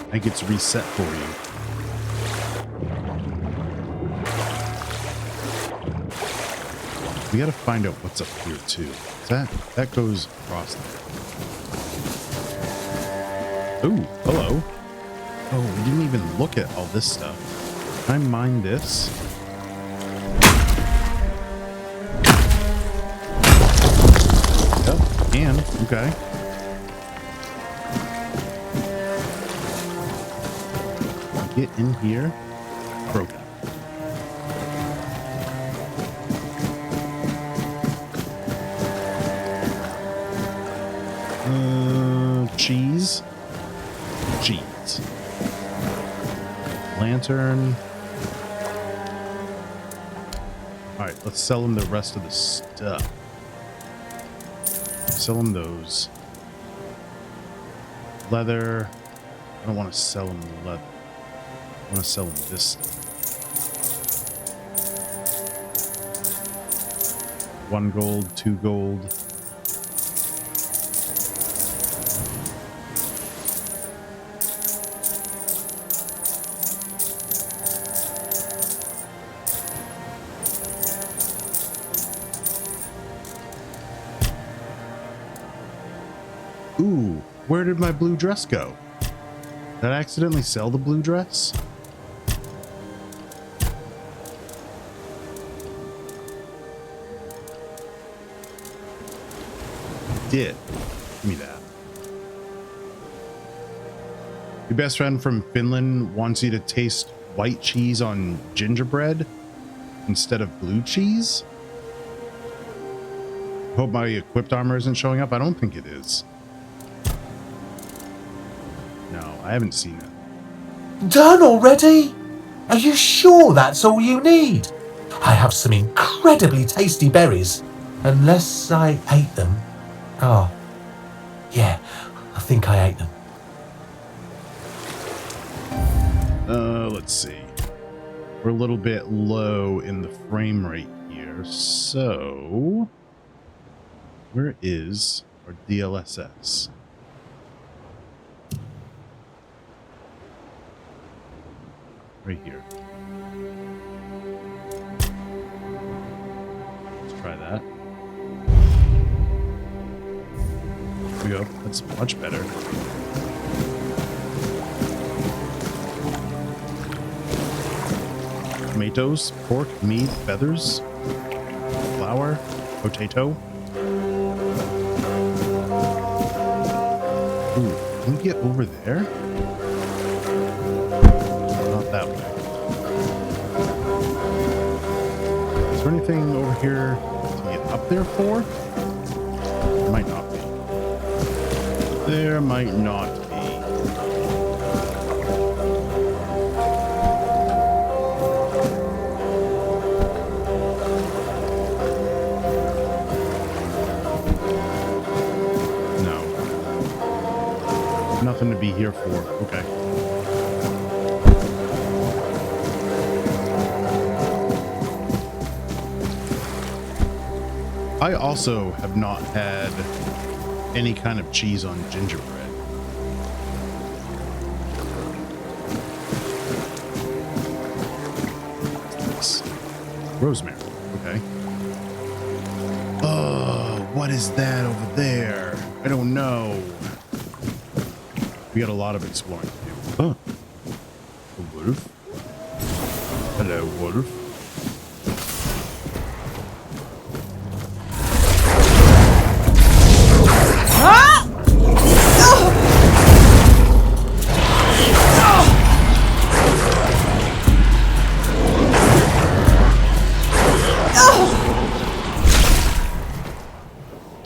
[SPEAKER 1] I think it's reset for you. We gotta find out what's up here too. That goes across there. Ooh, hello. Oh, we didn't even look at all this stuff. Can I mine this? Yep, can. Okay. Get in here. Broken. Cheese. Cheese. Lantern. Alright, let's sell them the rest of the stuff. Sell them those. Leather. I don't want to sell them leather. I want to sell them this stuff. 1 gold, 2 gold. Ooh, where did my blue dress go? Did I accidentally sell the blue dress? Did. Give me that. Your best friend from Finland wants you to taste white cheese on gingerbread instead of blue cheese? Hope my equipped armor isn't showing up. I don't think it is. No, I haven't seen it.
[SPEAKER 5] Done already? Are you sure that's all you need? I have some incredibly tasty berries. Unless I ate them. Oh, yeah, I think I ate them.
[SPEAKER 1] Let's see. We're a little bit low in the frame rate here, so where is our DLSS? Right here. Let's try that. There we go. That's much better. Tomatoes, pork, meat, feathers, flour, potato. Ooh, can we get over there? Not that way. Is there anything over here to get up there for? There might not be. There might not be. or 4. Okay. I also have not had any kind of cheese on gingerbread. Rosemary. Okay. Oh, what is that over there? I don't know. We got a lot of exploring to do. Oh, a wolf. Hello, wolf.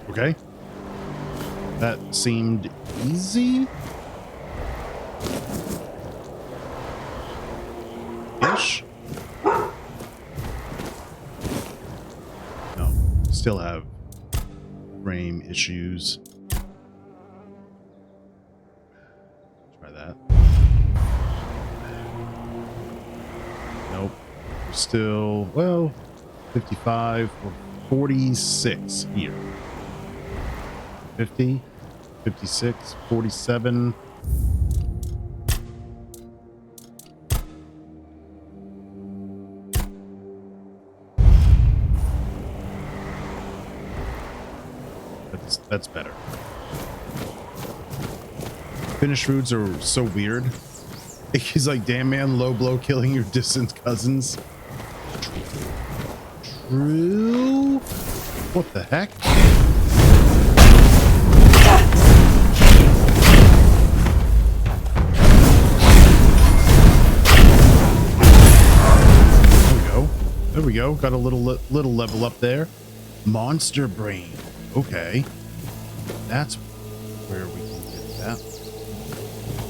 [SPEAKER 1] Okay. That seemed easy. Ish. No, still have frame issues. Try that. Nope. We're still, well, 55 or 46 here. 50, 56, 47. That's better. Finished foods are so weird. He's like, damn man, low blow killing your distant cousins. True? What the heck? There we go. Got a little level up there. Monster brain. Okay. That's where we can get that.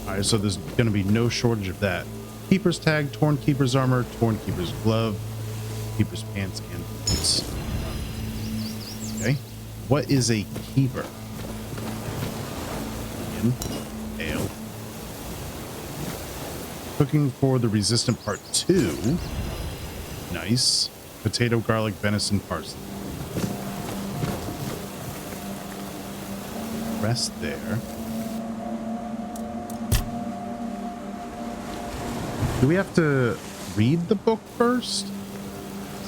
[SPEAKER 1] All right, so there's going to be no shortage of that. Keeper's tag, torn keeper's armor, torn keeper's glove, keeper's pants, and boots. Okay. What is a keeper? Ale. Cooking for the resistant part 2. Nice. Potato, garlic, venison, parsley. Rest there. Do we have to read the book first? Is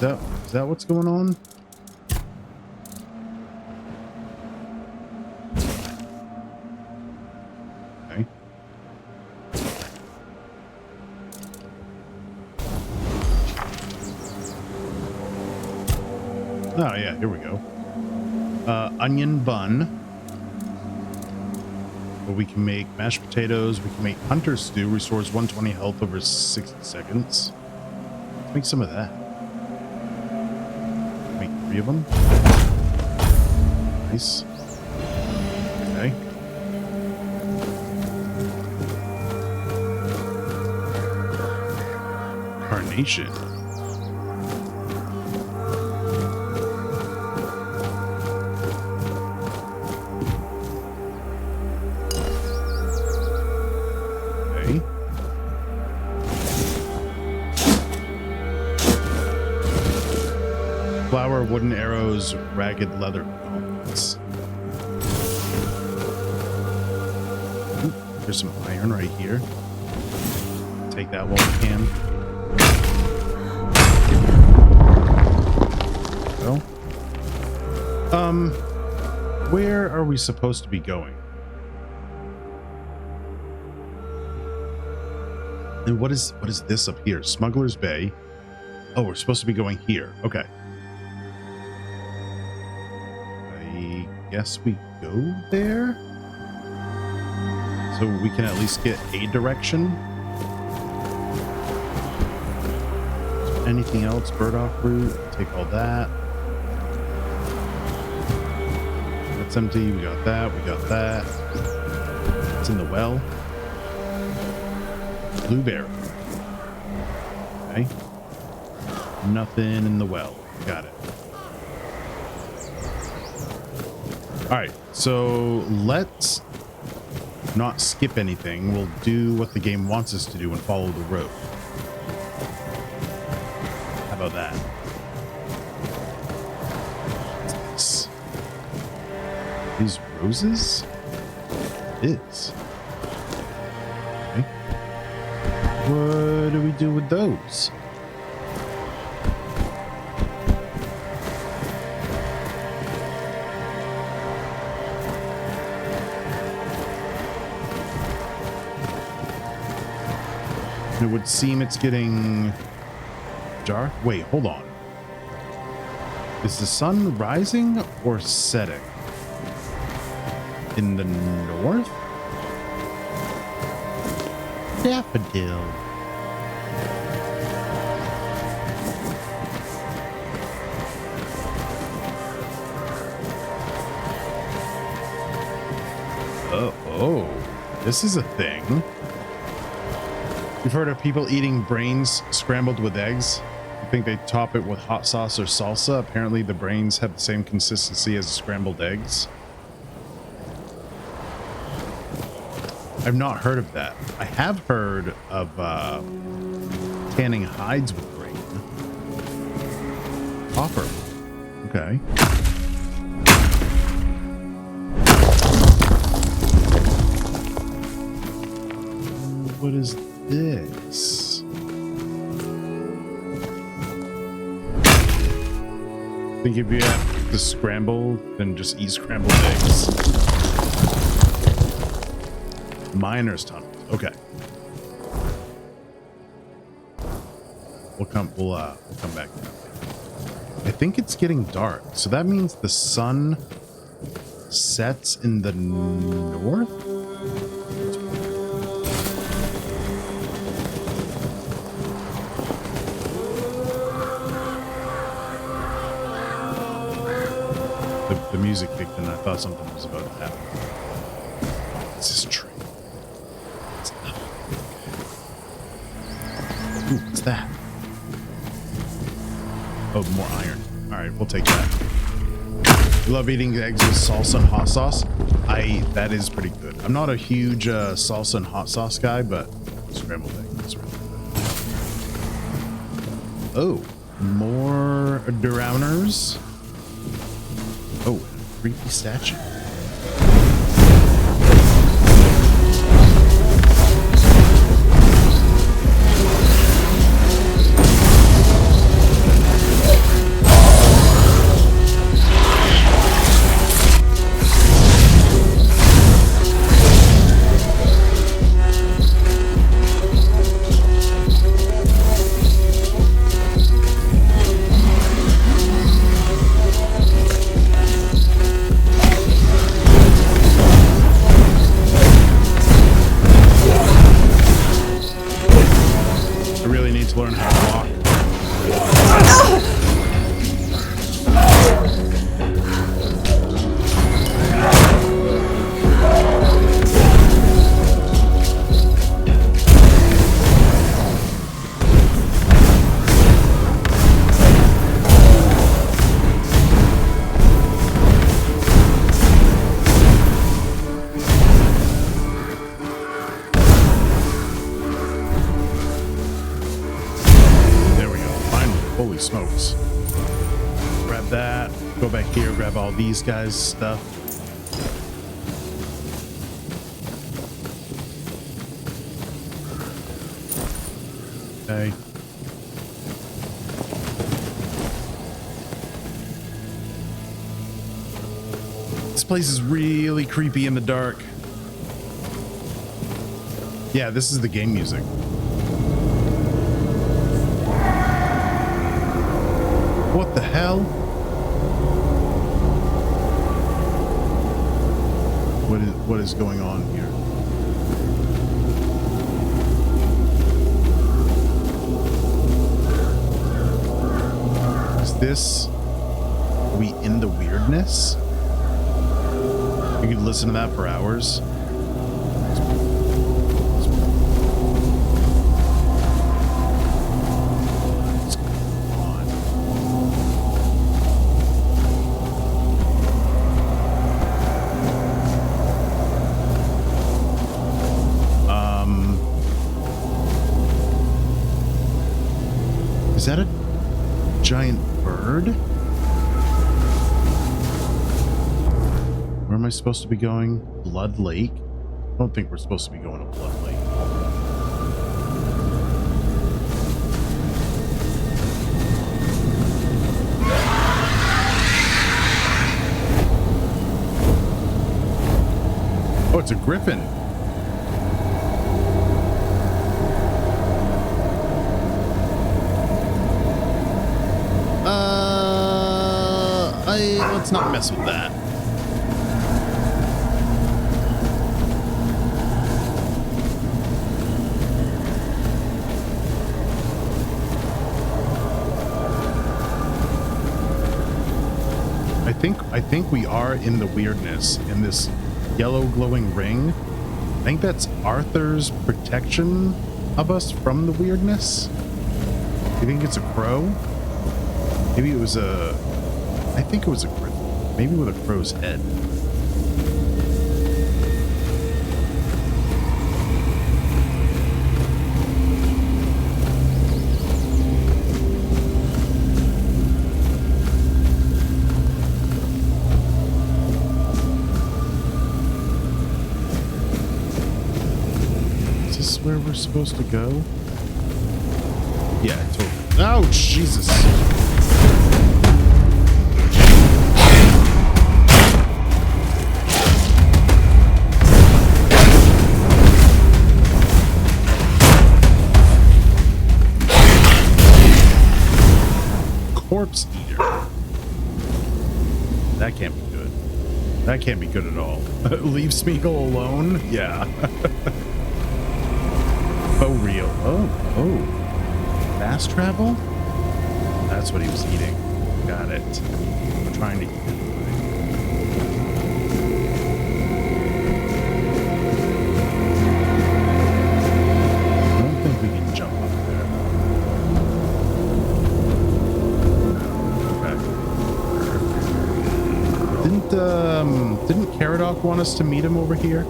[SPEAKER 1] that what's going on? Okay. Oh yeah, here we go. Onion bun. But we can make mashed potatoes. We can make hunter stew. Restores 120 health over 60 seconds. Let's make some of that. Make 3 of them. Nice. Okay. Carnation. Flower, wooden arrows, ragged leather bones. Ooh, there's some iron right here. Take that while we can. Well, where are we supposed to be going? And what is this up here? Smuggler's Bay. Oh, we're supposed to be going here. Okay. Guess we go there so we can at least get a direction. Anything else? Burdock root. Take all that. That's empty. We got that. We got that. It's in the well. Blueberry. Okay. Nothing in the well. Got it. All right, so let's not skip anything. We'll do what the game wants us to do and follow the road. How about that? What's this? These roses? It is. Okay. What do we do with those? It would seem it's getting dark. Wait, hold on. Is the sun rising or setting? In the north? Daffodil. Oh, this is a thing. You've heard of people eating brains scrambled with eggs? You think they top it with hot sauce or salsa? Apparently the brains have the same consistency as scrambled eggs. I've not heard of that. I have heard of tanning hides with brain. Copper. Okay. What is this? Think if you have to scramble, then just eat scrambled eggs. Miner's tunnel. Okay. We'll come back now. I think it's getting dark, so that means the sun sets in the north. The music kicked in. I thought something was about to happen. It's this tree. It's nothing. Ooh, what's that? Oh, more iron. All right, we'll take that. You love eating eggs with salsa and hot sauce? That is pretty good. I'm not a huge salsa and hot sauce guy, but scrambled egg is really good. Oh, more drowners. Oh, and a creepy statue. Learn how to walk. Holy smokes. Grab that. Go back here, grab all these guys' stuff. Okay. This place is really creepy in the dark. Yeah, this is the game music. What the hell? What is going on here? Is this... Are we in the weirdness? You could listen to that for hours. Is that a giant bird? Where am I supposed to be going? Blood Lake? I don't think we're supposed to be going to Blood Lake. Oh, it's a griffin. Let's not mess with that. I think we are in the weirdness in this yellow glowing ring. I think that's Arthur's protection of us from the weirdness. You think it's a crow? Maybe it was a... I think it was a griffin. Maybe with a crow's head. Is this where we're supposed to go? Yeah, totally. Oh, Jesus. Corpse eater. That can't be good. That can't be good at all. Leave Smeagol alone? Yeah. Oh, real. Oh. Fast travel? That's what he was eating. Got it. We're trying to eat it. I don't think we can jump up there. Okay. Didn't Caradoc want us to meet him over here?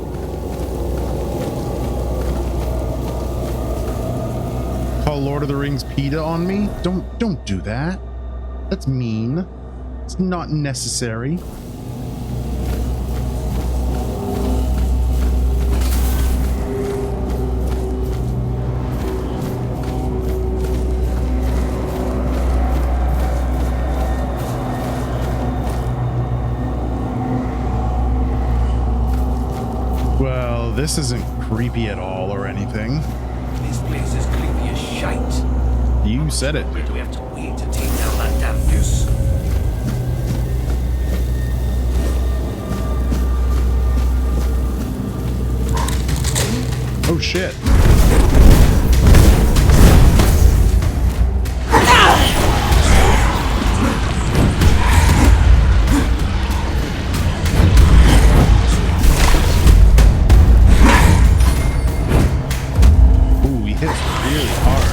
[SPEAKER 1] Call Lord of the Rings PETA on me? Don't do that. That's mean. It's not necessary. Well, this isn't creepy at all or anything.
[SPEAKER 6] This place is creepy as shite.
[SPEAKER 1] You said it.
[SPEAKER 6] Where do we have to wait to take down that damn noose?
[SPEAKER 1] Oh shit. Ooh, he hits really hard.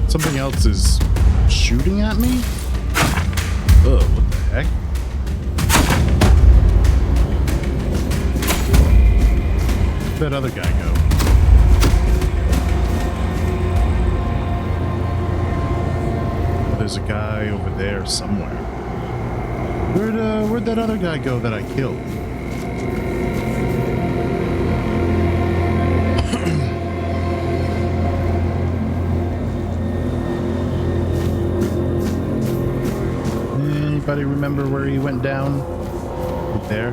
[SPEAKER 1] Something else is shooting at me? Ugh, what the heck? Where'd that other guy go? there's a guy over there somewhere. Where'd that other guy go that I killed? Anybody remember where he went down? Right there.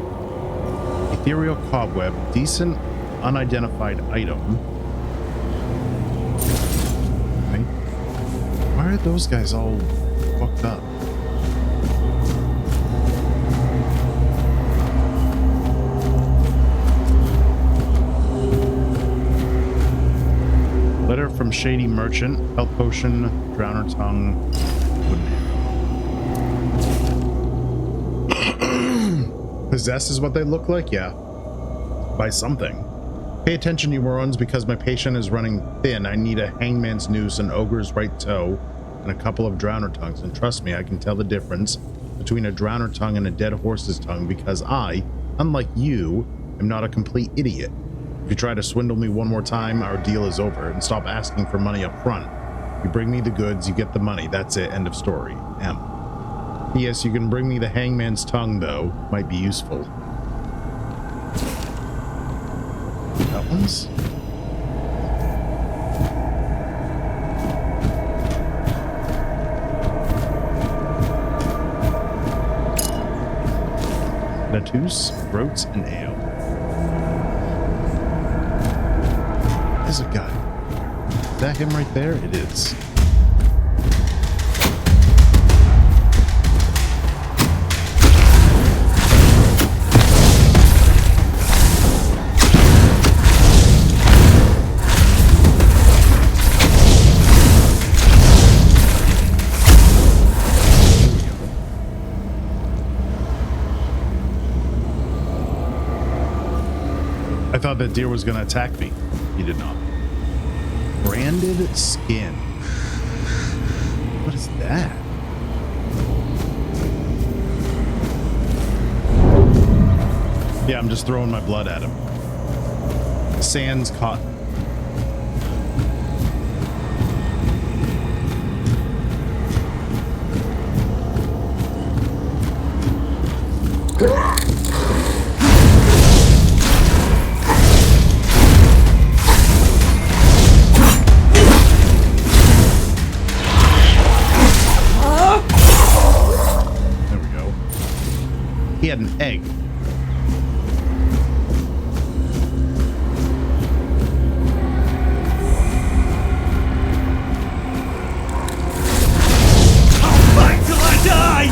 [SPEAKER 1] Ethereal cobweb, decent unidentified item. Okay. Why are those guys all fucked up? Letter from Shady Merchant, health potion, drowner tongue, wooden arrow. Possessed is what they look like? Yeah. By something. Pay attention, you morons, because my patient is running thin. I need a hangman's noose, an ogre's right toe, and a couple of drowner tongues. And trust me, I can tell the difference between a drowner tongue and a dead horse's tongue because I, unlike you, am not a complete idiot. If you try to swindle me one more time, our deal is over, and stop asking for money up front. You bring me the goods, you get the money. That's it. End of story. M. P.S. You can bring me the hangman's tongue, though. Might be useful. That one's? Natus, groats, and ale. There's a guy. Is that him right there? It is. I thought that deer was going to attack me. He did not. Branded skin. What is that? Yeah, I'm just throwing my blood at him. Sans cotton. He had an egg.
[SPEAKER 6] I'll fight till I die!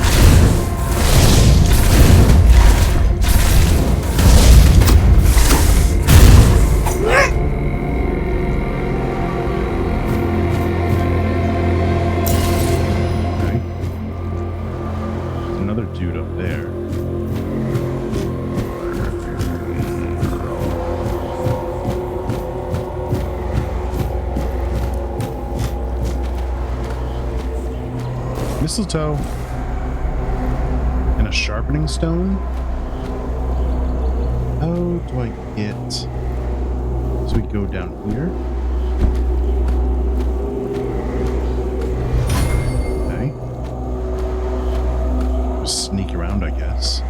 [SPEAKER 1] Okay. There's another dude up there. Mistletoe and a sharpening stone. How do I get? So we go down here. Okay. Just sneak around, I guess.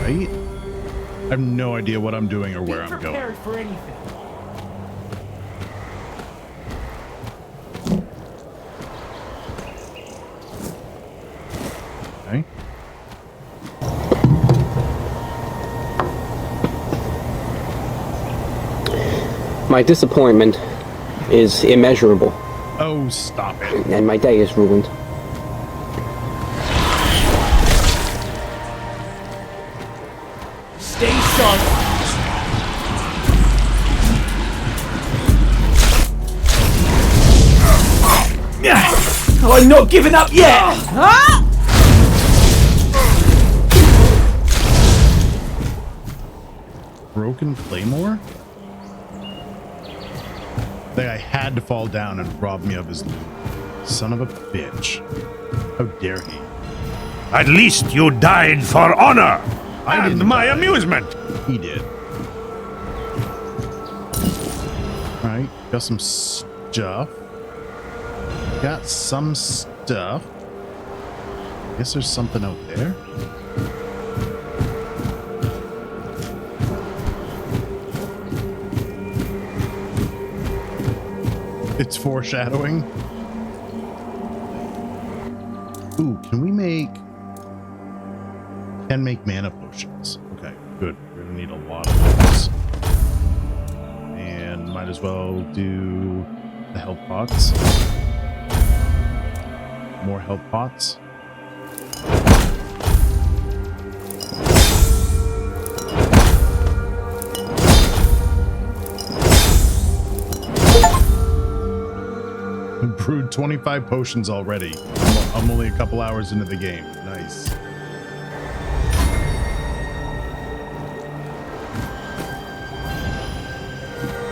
[SPEAKER 1] I have no idea what I'm doing or where I'm going.
[SPEAKER 7] For anything.
[SPEAKER 1] Okay.
[SPEAKER 8] My disappointment is immeasurable,
[SPEAKER 1] Oh, stop it.
[SPEAKER 8] and my day is ruined.
[SPEAKER 7] Stay sharp. Oh, I'm not giving up yet! Huh?
[SPEAKER 1] broken claymore? That guy had to fall down and rob me of his loot. Son of a bitch. How dare he?
[SPEAKER 6] At least you died for honor
[SPEAKER 1] I
[SPEAKER 6] and
[SPEAKER 1] didn't
[SPEAKER 6] my
[SPEAKER 1] die.
[SPEAKER 6] amusement.
[SPEAKER 1] He did. Alright, got some stuff. Got some stuff. Guess there's something out there. It's foreshadowing. Ooh, can we make... Can make mana potions. Okay, good. We're gonna need a lot of those. And might as well do the health pots. More health pots. I brewed 25 potions already. I'm only a couple hours into the game. Nice.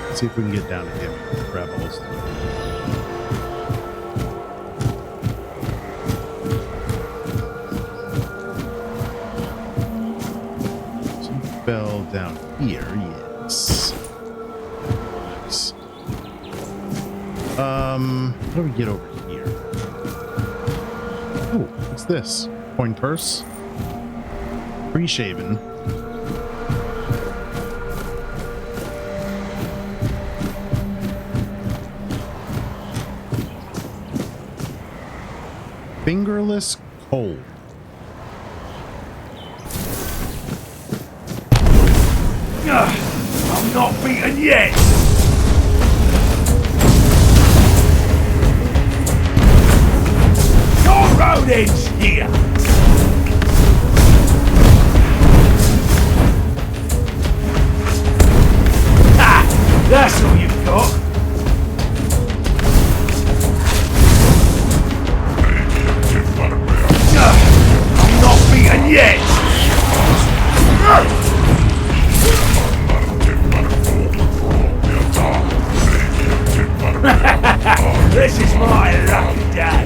[SPEAKER 1] Let's see if we can get down to him and grab all this. So he fell down here, yes. Nice. How do we get over here? Oh, what's this? Coin purse? Pre-shaven. Fingerless coal.
[SPEAKER 6] I'm not beaten yet. Your road ends here. Ha! That's all you've got. I'm not beaten yet! This is my lucky day!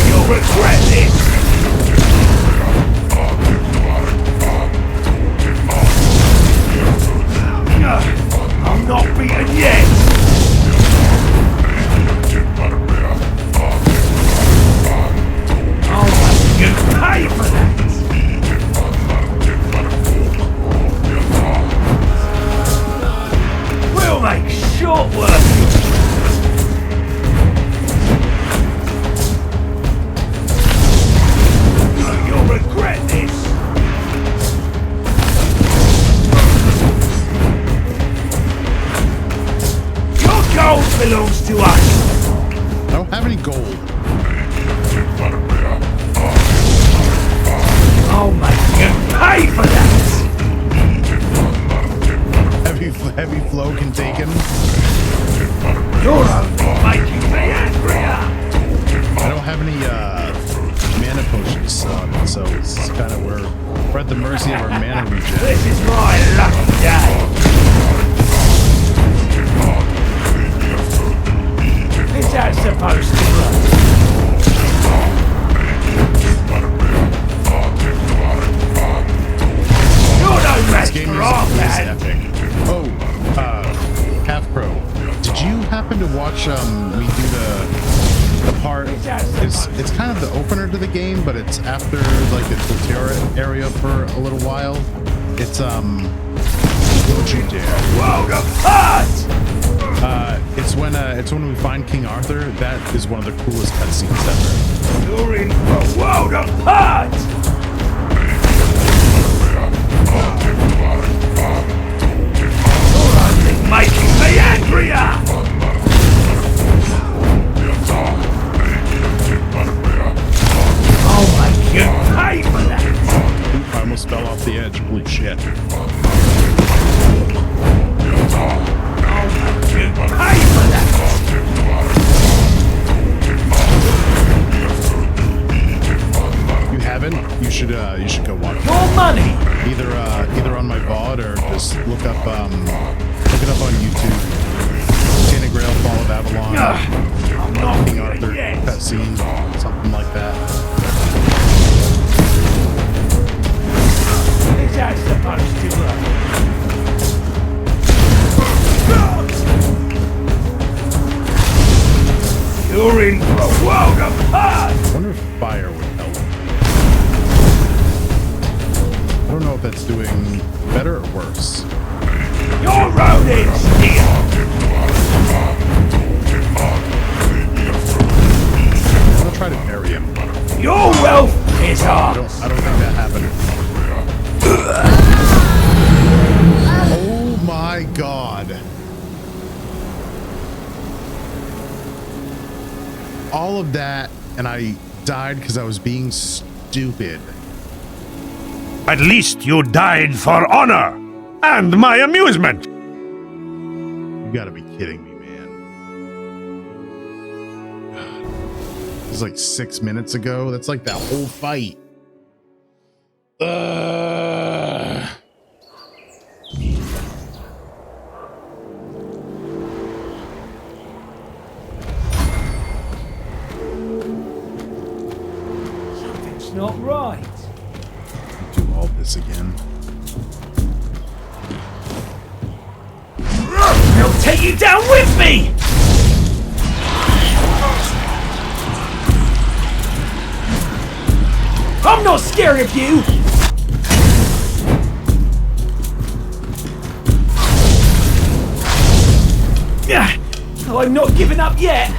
[SPEAKER 6] You'll regret this! I'm not beaten yet! You pay for that! We'll make short work of you. You'll regret this! Your gold belongs to us!
[SPEAKER 1] I don't have any gold.
[SPEAKER 6] I'll make you pay for that!
[SPEAKER 1] Heavy flow can take him.
[SPEAKER 6] You're only making me angrier!
[SPEAKER 1] I don't have any mana potions slotted, so it's kind of we're at the mercy of our mana regen.
[SPEAKER 6] This is my lucky day! Is that supposed to work?
[SPEAKER 1] This game is epic. Oh, Half Pro. Did you happen to watch we do the part? It's kind of the opener to the game, but it's after like the Torterra area for a little while. It's Don't You Dare.
[SPEAKER 6] World apart!
[SPEAKER 1] It's when we find King Arthur. That is one of the coolest cutscenes ever.
[SPEAKER 6] You're in for world apart! Making me angrier! I'll make you pay for that!
[SPEAKER 1] Oop, I almost fell off the edge. Holy shit.
[SPEAKER 6] I'll make you pay for that!
[SPEAKER 1] You haven't? You should
[SPEAKER 7] You're in for a world of hurt!
[SPEAKER 1] I wonder if fire would help. I don't know if that's doing better or worse.
[SPEAKER 7] Your road ends here!
[SPEAKER 1] I'm gonna try to parry him.
[SPEAKER 7] Your wealth is ours!
[SPEAKER 1] I don't think that happened. Oh my god. All of that, and I died because I was being stupid.
[SPEAKER 6] At least you died for honor and my amusement.
[SPEAKER 1] You gotta be kidding me, man. It was like 6 minutes ago. That's like that whole fight.
[SPEAKER 7] Something's not right.
[SPEAKER 1] Do all this again.
[SPEAKER 7] I'll take you down with me! I'm not scared of you! I'm not giving up yet!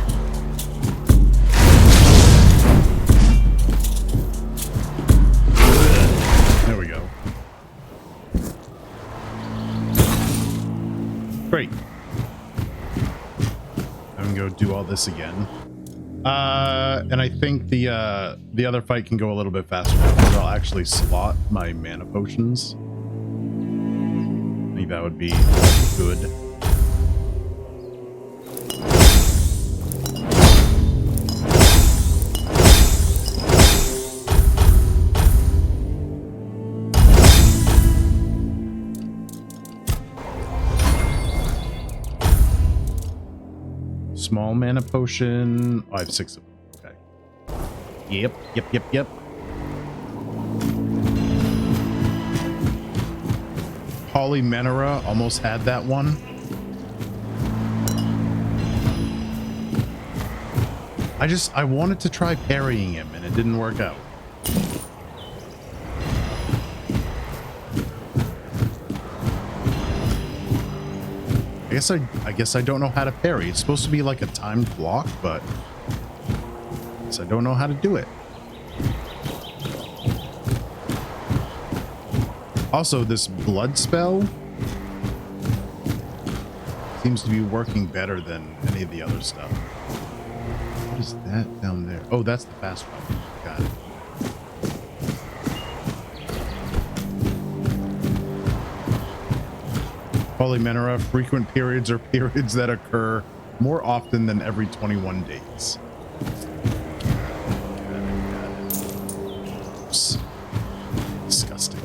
[SPEAKER 1] There we go. Great. I'm gonna go do all this again. And I think the other fight can go a little bit faster because I'll actually slot my mana potions. I think that would be good. Small mana potion. Oh, I have 6 of them. Okay. Yep. Polymenera almost had that one. I wanted to try parrying him and it didn't work out. I guess I don't know how to parry. It's supposed to be like a timed block, but I guess I don't know how to do it. Also, this blood spell seems to be working better than any of the other stuff. What is that down there? Oh, that's the fast one. Got it. Polymenera, frequent periods are periods that occur more often than every 21 days. Oops. Disgusting.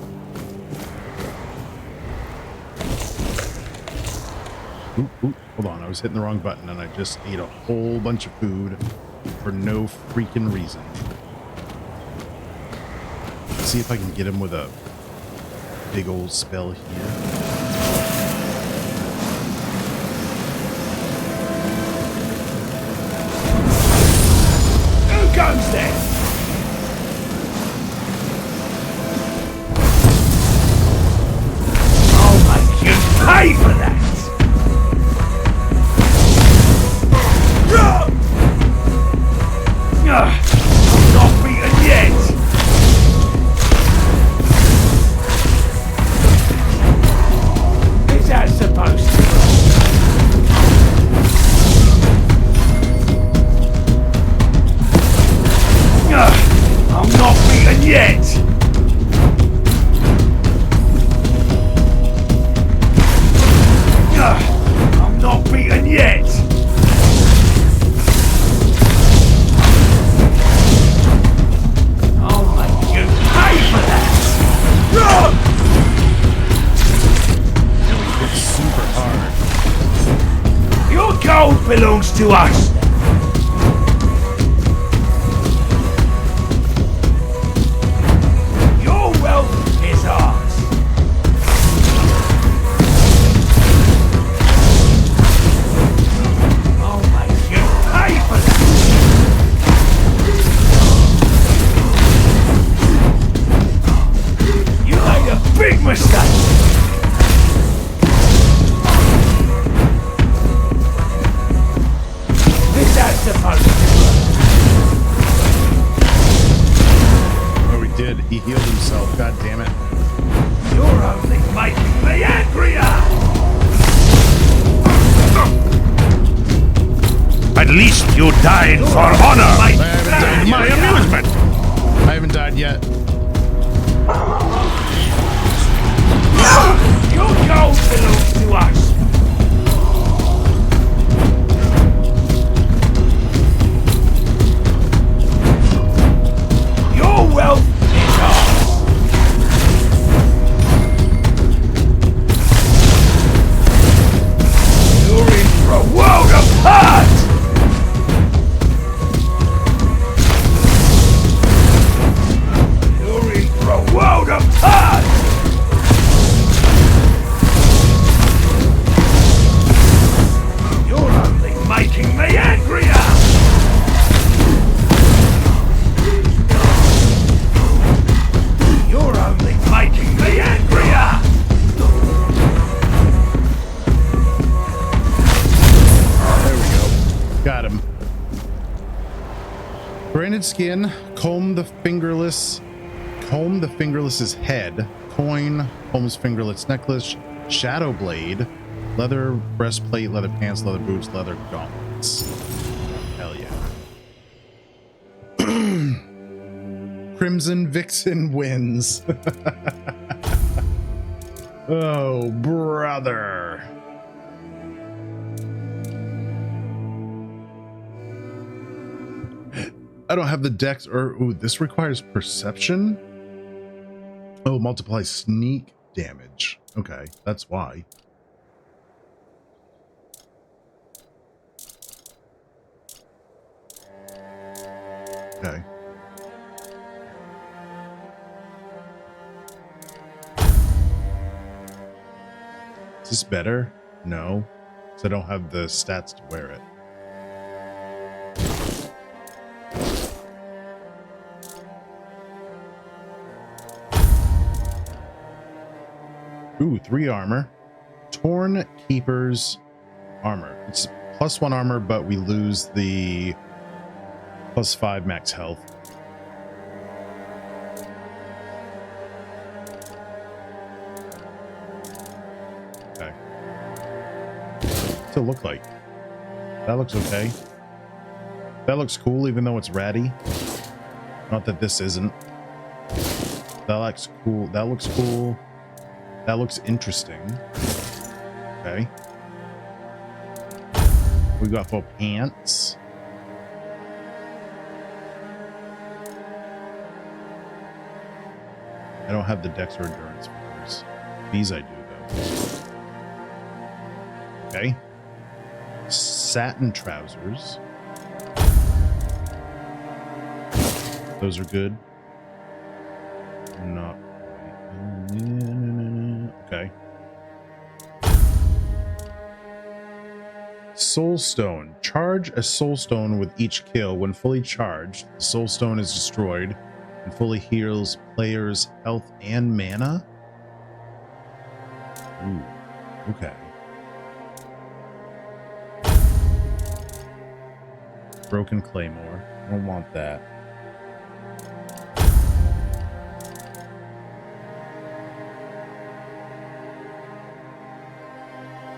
[SPEAKER 1] Oop, hold on, I was hitting the wrong button and I just ate a whole bunch of food for no freaking reason. Let's see if I can get him with a big old spell here.
[SPEAKER 7] Goes there! I'll make you pay for that! I'm not beaten yet! Is that supposed to be? I'm not beaten yet! I'm not beaten yet! I'll make you pay for that!
[SPEAKER 1] It's super hard.
[SPEAKER 7] Your gold belongs to us! is that supposed to
[SPEAKER 1] Oh, he did. He healed himself. God damn it.
[SPEAKER 7] work? You're only making me angrier!
[SPEAKER 6] At least you died for honor
[SPEAKER 1] I haven't died
[SPEAKER 6] and my
[SPEAKER 1] yet.
[SPEAKER 6] amusement.
[SPEAKER 1] I haven't died yet.
[SPEAKER 7] Your gold belongs to us! Your wealth is ours! You're in for a world apart! You're in for a world apart! You're only making me angrier! You're only making me angrier!
[SPEAKER 1] There we go. Got him. Branded skin, comb the fingerless's head, coin, Holmes fingerless necklace, shadow blade, leather breastplate, leather pants, leather boots, leather gauntlets. Hell yeah. Crimson Vixen wins. Oh, brother. I don't have the dex or ooh, this requires perception. Oh, multiplies sneak damage. Okay, that's why. Okay. Is this better? No, because I don't have the stats to wear it. Ooh, 3 armor. Torn Keeper's armor. It's +1 armor, but we lose the +5 max health. Okay. What's it look like? That looks okay. That looks cool, even though it's ratty. Not that this isn't. That looks cool. That looks cool. That looks interesting. Okay. We got for pants. I don't have the dex or endurance for those. These I do though. Okay. Satin trousers. Those are good. Not okay. Soul Stone. Charge a Soul Stone with each kill. When fully charged, the Soul Stone is destroyed and fully heals players' health and mana. Ooh, okay. Broken Claymore. I don't want that.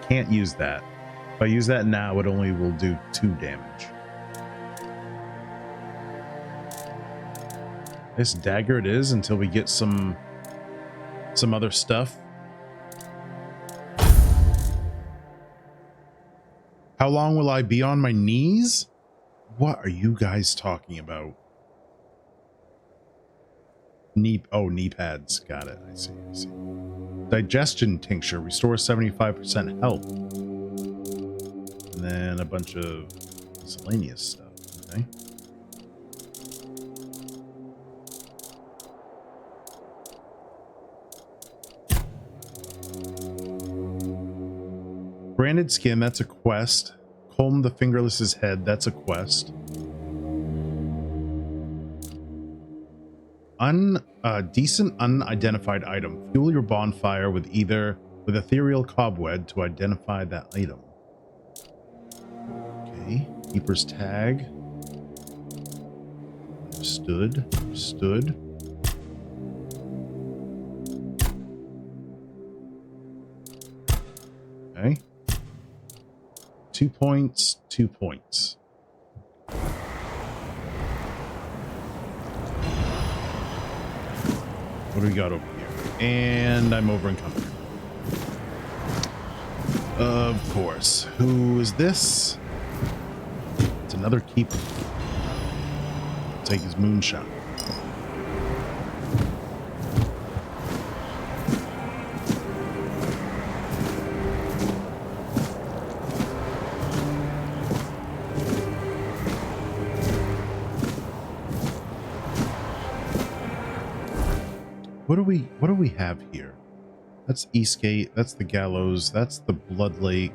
[SPEAKER 1] Can't use that. If I use that now, it only will do 2 damage. This dagger it is until we get some other stuff. How long will I be on my knees? What are you guys talking about? Knee pads. Got it. I see. Digestion tincture restores 75% health. And then a bunch of miscellaneous stuff. Okay. Branded skin, that's a quest. Comb the fingerless's head, that's a quest. Decent unidentified item. Fuel your bonfire with ethereal cobweb to identify that item. Okay. Keeper's tag. Stood. Okay. 2 points, 2 points. What do we got over here? And I'm over encumbered. Of course. Who is this? It's another keeper. Take his moonshot. What do we have here? That's Eastgate, that's the Gallows, that's the Blood Lake.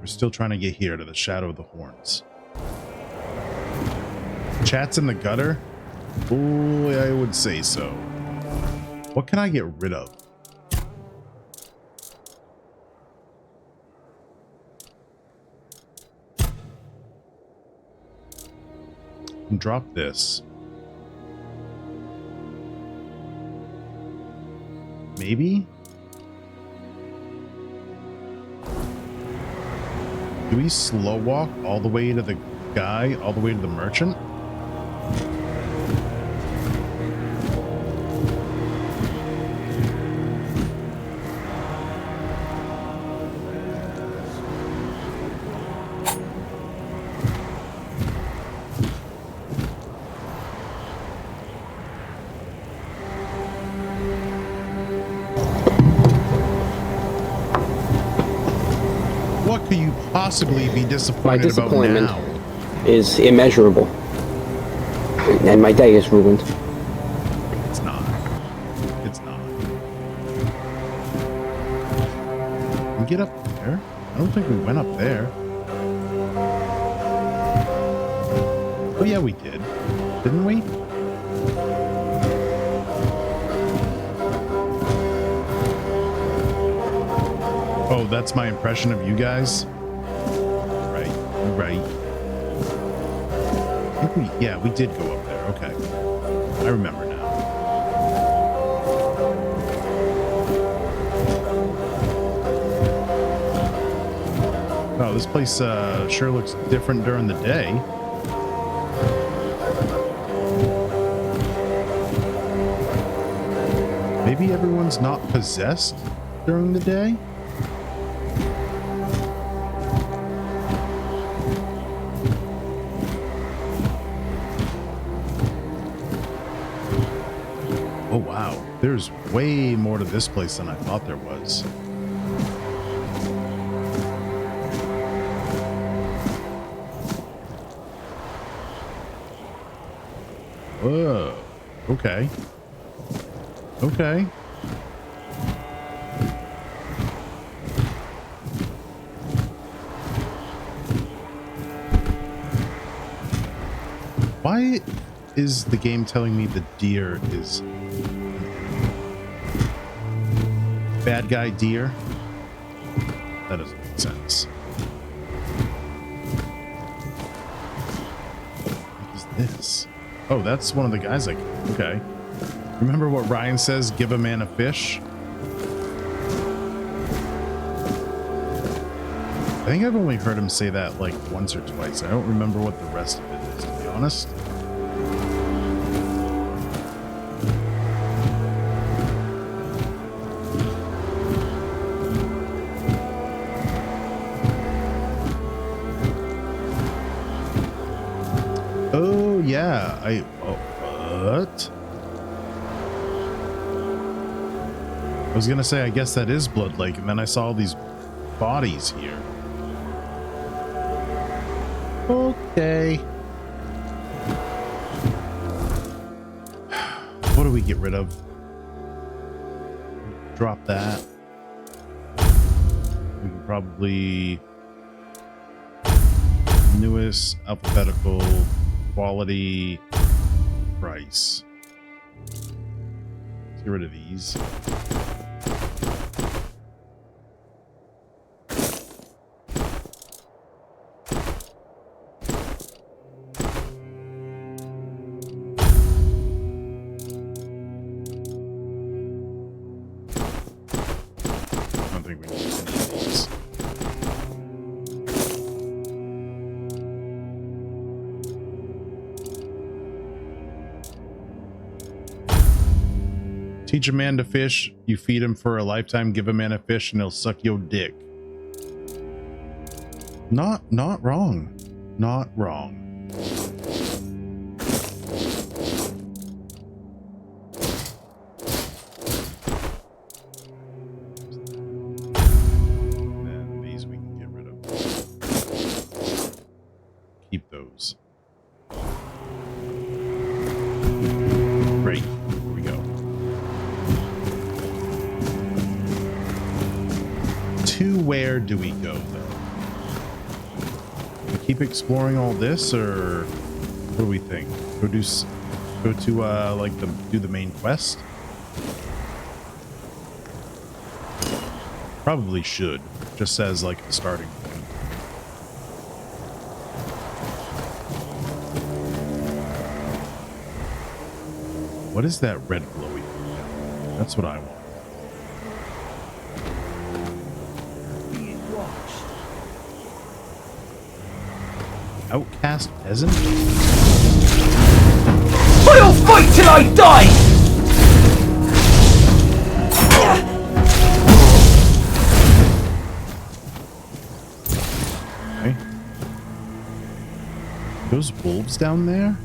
[SPEAKER 1] We're still trying to get here to the Shadow of the Horns. Chat's in the gutter? Oh, I would say so. What can I get rid of? Drop this. Maybe? Do we slow walk all the way to the guy, all the way to the merchant? What could you possibly be
[SPEAKER 8] My
[SPEAKER 1] disappointed about
[SPEAKER 8] disappointment
[SPEAKER 1] now?
[SPEAKER 8] is immeasurable. And my day is ruined.
[SPEAKER 1] It's not. It's not. Can we get up there? I don't think we went up there. Oh yeah, we did. Didn't we? Oh, that's my impression of you guys? Right. I think we did go up there. Okay. I remember now. Oh, this place sure looks different during the day. Maybe everyone's not possessed during the day? Oh wow, there's way more to this place than I thought there was. Whoa, okay. Okay. Why is the game telling me the deer is bad guy deer? That doesn't make sense. What is this? Oh, that's one of the guys like, okay. Remember what Ryan says, give a man a fish? I think I've only heard him say that like once or twice. I don't remember what the rest of it is, to be honest. Oh, yeah. What? I was gonna say, I guess that is Blood Lake, and then I saw all these bodies here. Okay. What do we get rid of? Drop that. We can probably... Newest, alphabetical, quality, price. Let's get rid of these. Teach a man to fish, you feed him for a lifetime, give a man a fish and he'll suck your dick. Not wrong. Not wrong. And these we can get rid of. Keep those. Great. Here we go. To where do we go, though? We keep exploring all this, or what do we think? Go to like do the main quest? Probably should. Just as like the starting point. What is that red glowy thing? That's what I want. Outcast peasant?
[SPEAKER 7] I'll fight till I die!
[SPEAKER 1] Okay. Those wolves down there?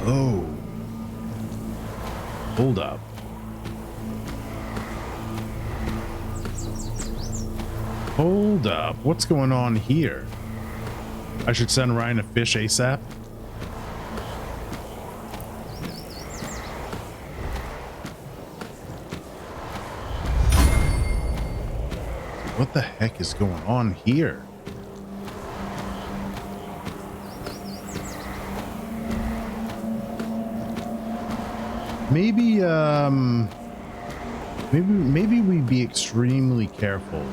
[SPEAKER 1] Oh. Hold up. Hold up. What's going on here? I should send Ryan a fish ASAP. What the heck is going on here? Maybe, maybe we be extremely careful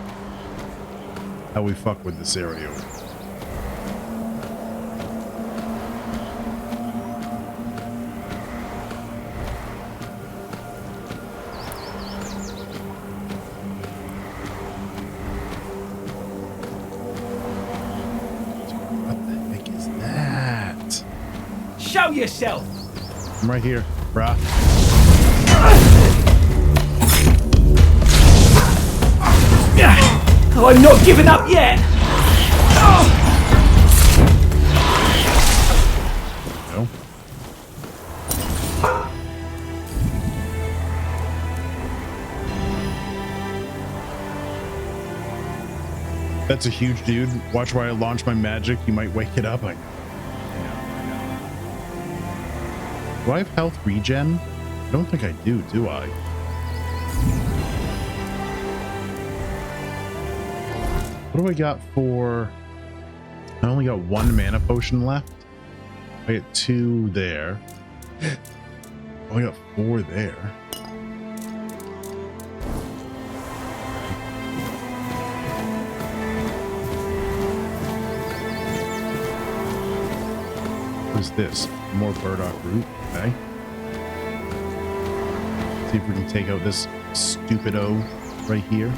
[SPEAKER 1] how we fuck with this area. What the heck is that?
[SPEAKER 7] Show yourself!
[SPEAKER 1] I'm right here, brah.
[SPEAKER 7] Oh, I'm not giving up yet!
[SPEAKER 1] No. That's a huge dude. Watch where I launch my magic. You might wake it up. I know. Do I have health regen? I don't think I do I? What do I got for... I only got 1 mana potion left. I got 2 there. Oh, I got 4 there. What is this? More burdock root. Okay. See if we can take out this stupido right here.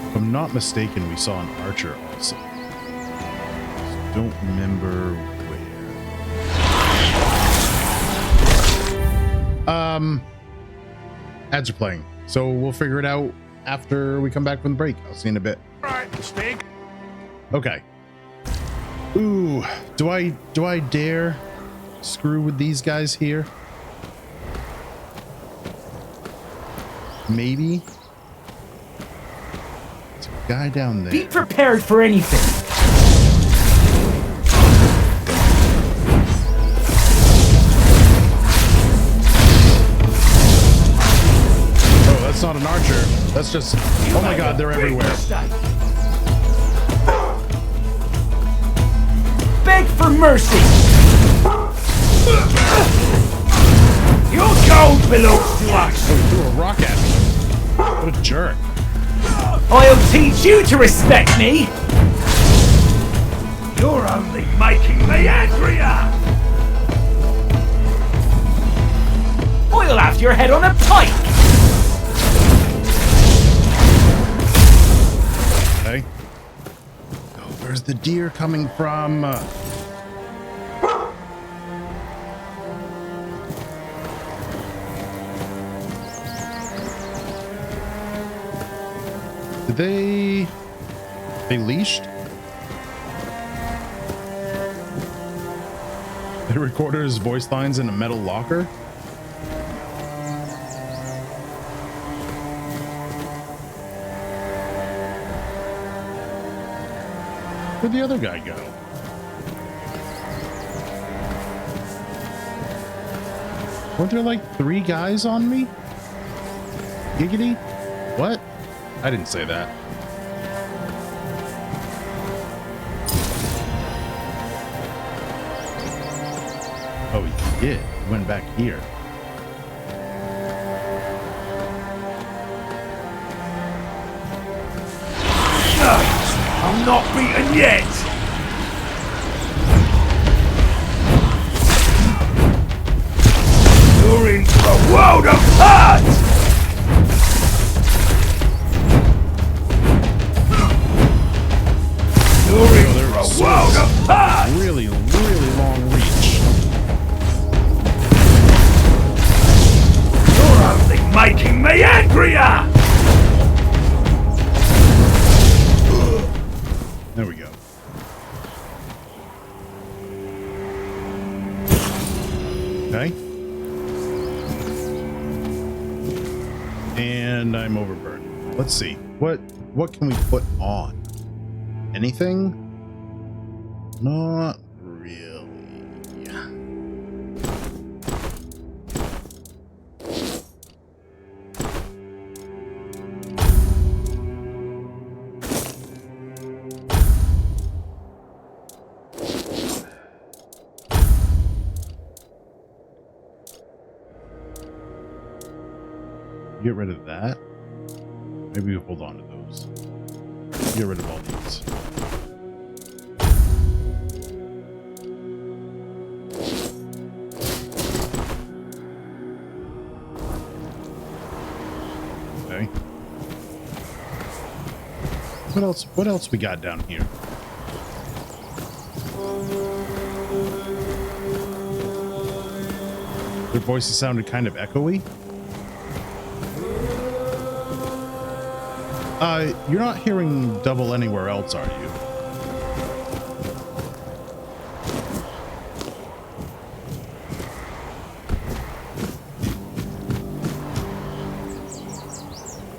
[SPEAKER 1] If I'm not mistaken, we saw an archer also. Just don't remember where. Ads are playing, so we'll figure it out after we come back from the break. I'll see you in a bit.
[SPEAKER 6] Right, mistake.
[SPEAKER 1] Okay. Ooh, do I dare screw with these guys here? Maybe. There's a guy down there.
[SPEAKER 7] Be prepared for anything!
[SPEAKER 1] Oh, that's not an archer. That's just... Oh my god, they're everywhere.
[SPEAKER 7] Beg for mercy! Your gold belongs to us!
[SPEAKER 1] Oh, he threw a rock at me. What a jerk.
[SPEAKER 7] I'll teach you to respect me! You're only making me angrier! I'll have your head on a pike!
[SPEAKER 1] Okay. Oh, where's the deer coming from? Did they leashed? They recorded his voice lines in a metal locker? Where'd the other guy go? Weren't there like 3 guys on me? Giggity? What? I didn't say that. Oh, he did. He went back here.
[SPEAKER 6] I'm not beaten yet! You're in for a world of hurt! You're in for a world of hurt!
[SPEAKER 1] Really, really long reach.
[SPEAKER 6] You're only making me angrier!
[SPEAKER 1] There we go. Okay. And I'm overburdened. Let's see. What can we put on? Anything? Not really. Get rid of that. Maybe we hold on to those. Get rid of all these. Okay. What else we got down here? Their voices sounded kind of echoey. You're not hearing double anywhere else, are you?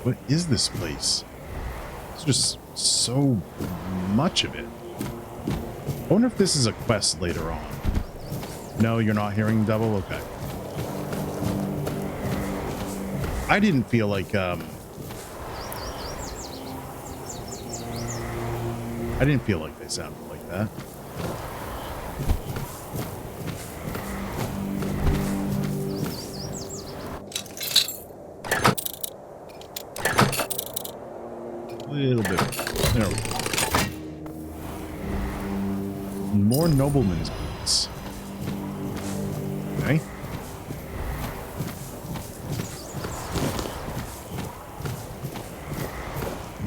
[SPEAKER 1] What is this place? It's just so much of it. I wonder if this is a quest later on. No, you're not hearing double? Okay. I didn't feel like, I didn't feel like they sounded like that. A little bit. There we go. More nobleman's boots. Okay.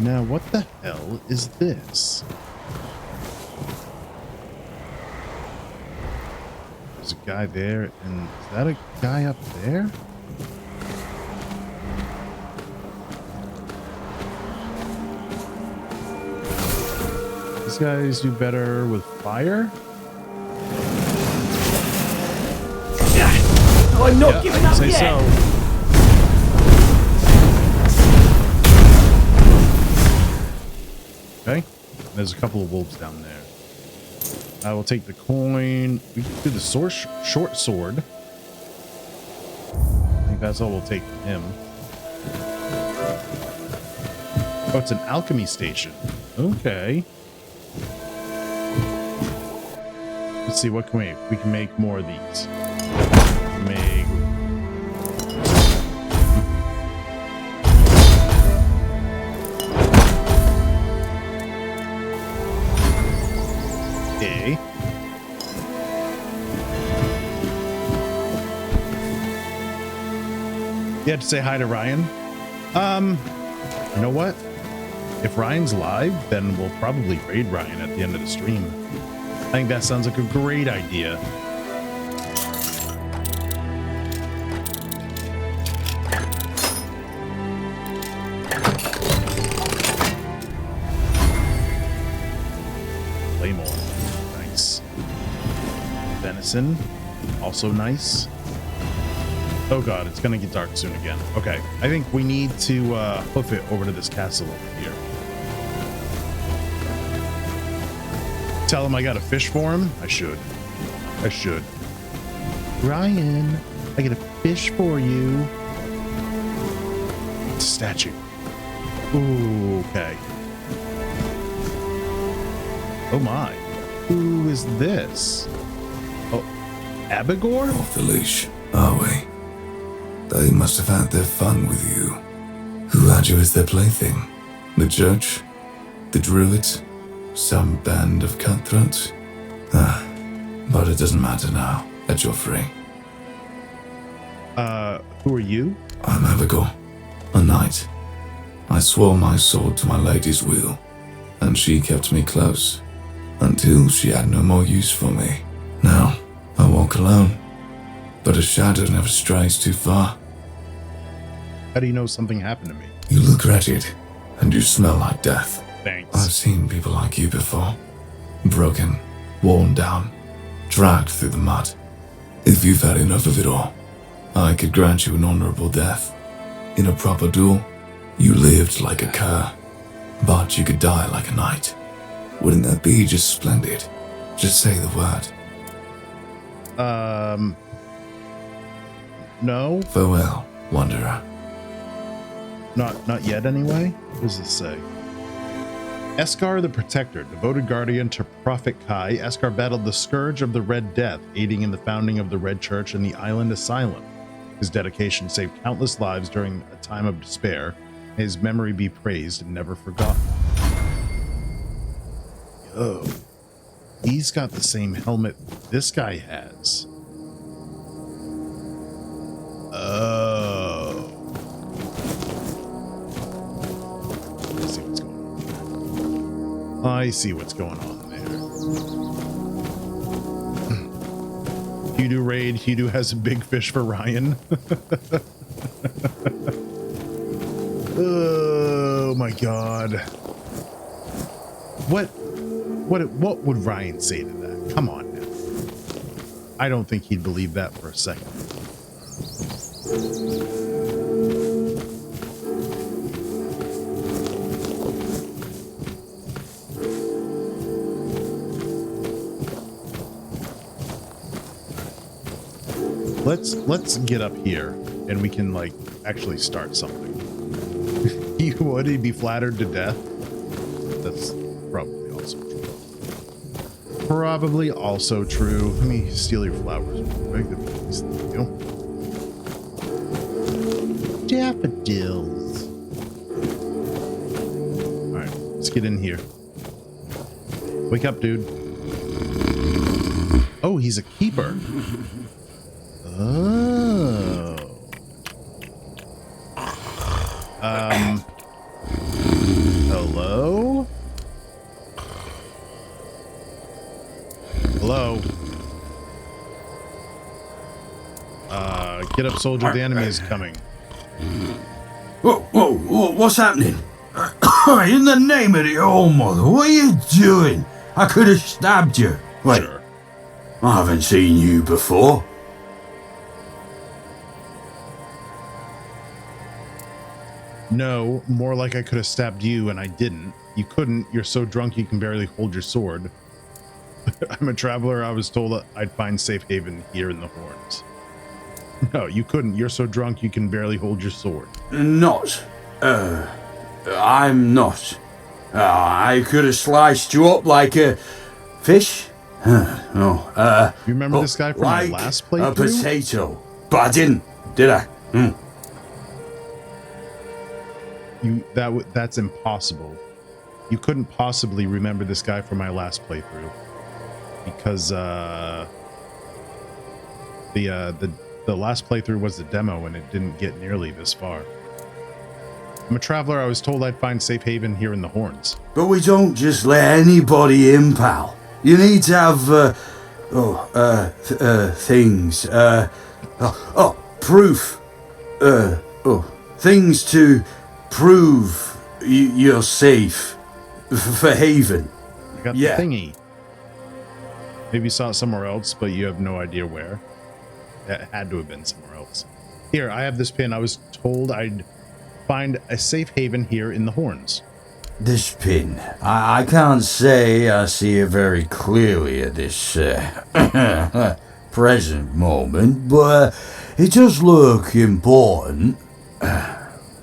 [SPEAKER 1] Now, what the hell is this? There's a guy there, and is that a guy up there? These guys do better with fire?
[SPEAKER 7] I'm not giving up
[SPEAKER 1] Say
[SPEAKER 7] yet!
[SPEAKER 1] so. Okay, there's a couple of wolves down there. I will take the coin. We can do the short sword. I think that's all we'll take from him. Oh, it's an alchemy station. Okay. Let's see, what can we make? We can make more of these. Make... Okay. You had to say hi to Ryan. You know what? If Ryan's live, then we'll probably raid Ryan at the end of the stream. I think that sounds like a great idea. Claymore. Nice. Venison. Also nice. Oh god, it's gonna get dark soon again. Okay, I think we need to hoof it over to this castle over here. Tell him I got a fish for him? I should. Ryan, I got a fish for you. It's a statue. Ooh, okay. Oh my. Who is this? Oh, Abigor?
[SPEAKER 9] Off the leash, are we? They must have had their fun with you. Who had you as their plaything? The church? The druids? Some band of cutthroats? But it doesn't matter now that you're free.
[SPEAKER 1] Who are you?
[SPEAKER 9] I'm Avigor, a knight. I swore my sword to my lady's wheel, and she kept me close, until she had no more use for me. Now, I walk alone, but a shadow never strays too far.
[SPEAKER 1] How do you know something happened to me?
[SPEAKER 9] You look wretched, and you smell like death.
[SPEAKER 1] Thanks.
[SPEAKER 9] I've seen people like you before. Broken, worn down, dragged through the mud. If you've had enough of it all, I could grant you an honorable death. In a proper duel, you lived like a cur, but you could die like a knight. Wouldn't that be just splendid? Just say the word.
[SPEAKER 1] No.
[SPEAKER 9] Farewell, wanderer.
[SPEAKER 1] Not yet anyway? What does this say? Eskar the Protector, devoted guardian to Prophet Kai, Eskar battled the Scourge of the Red Death, aiding in the founding of the Red Church and the Island Asylum. His dedication saved countless lives during a time of despair. His memory be praised and never forgotten. Yo, he's got the same helmet this guy has. Oh. I see what's going on there. Hughdoo raid. Hughdoo has a big fish for Ryan. Oh my god. What would Ryan say to that? Come on now. I don't think he'd believe that for a second. Let's get up here and we can like actually start something. Would he be flattered to death? That's probably also true. Probably also true. Let me steal your flowers. Daffodils. All right, let's get in here. Wake up, dude. Oh, he's a keeper. Oh. Hello? Hello? Get up, soldier. The enemy is coming.
[SPEAKER 10] Whoa, what's happening? In the name of the All Mother, what are you doing? I could have stabbed you. Wait,
[SPEAKER 1] Sure.
[SPEAKER 10] I haven't seen you before.
[SPEAKER 1] No, more like I could have stabbed you and I didn't. You couldn't. You're so drunk you can barely hold your sword. I'm a traveler. I was told that I'd find safe haven here in the Horns. No, you couldn't. You're so drunk you can barely hold your sword.
[SPEAKER 10] I'm not. I could have sliced you up like a fish.
[SPEAKER 1] You remember this guy from my
[SPEAKER 10] like
[SPEAKER 1] last
[SPEAKER 10] a
[SPEAKER 1] playthrough?
[SPEAKER 10] potato. But I didn't, did I?
[SPEAKER 1] That's impossible. You couldn't possibly remember this guy from my last playthrough because the The last playthrough was the demo and it didn't get nearly this far. I'm a traveler. I was told I'd find safe haven here in the Horns.
[SPEAKER 10] But we don't just let anybody in, pal. You need to have, things, proof. Things to prove you're safe for haven.
[SPEAKER 1] I got the thingy. Maybe you saw it somewhere else, but you have no idea where. It had to have been somewhere else. Here, I have this pin. I was told I'd find a safe haven here in the Horns.
[SPEAKER 10] This pin, I can't say I see it very clearly at this present moment, but it does look important.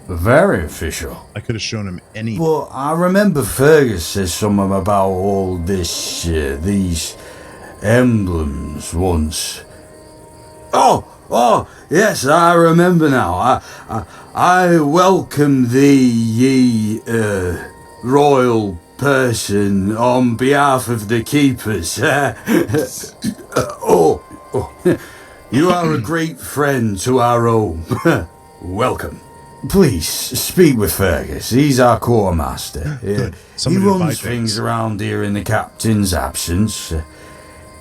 [SPEAKER 10] Very official.
[SPEAKER 1] I could have shown him anything.
[SPEAKER 10] But I remember Fergus said something about all this, these emblems once. Oh, yes, I remember now. I welcome thee, ye, royal person, on behalf of the keepers. You are a great friend to our home. Welcome. Please, speak with Fergus. He's our quartermaster. He runs things around here in the captain's absence.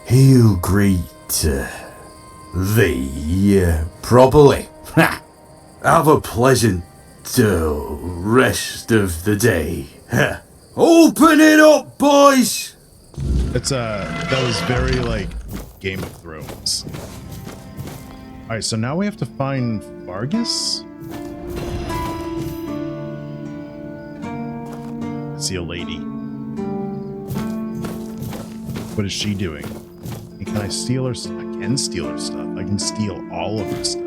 [SPEAKER 10] He'll greet thee properly. Have a pleasant rest of the day. Open it up, boys!
[SPEAKER 1] That was very, like, Game of Thrones. Alright, so now we have to find Vargas? I see a lady. What is she doing? And can I steal her stuff? I can steal her stuff. I can steal all of her stuff.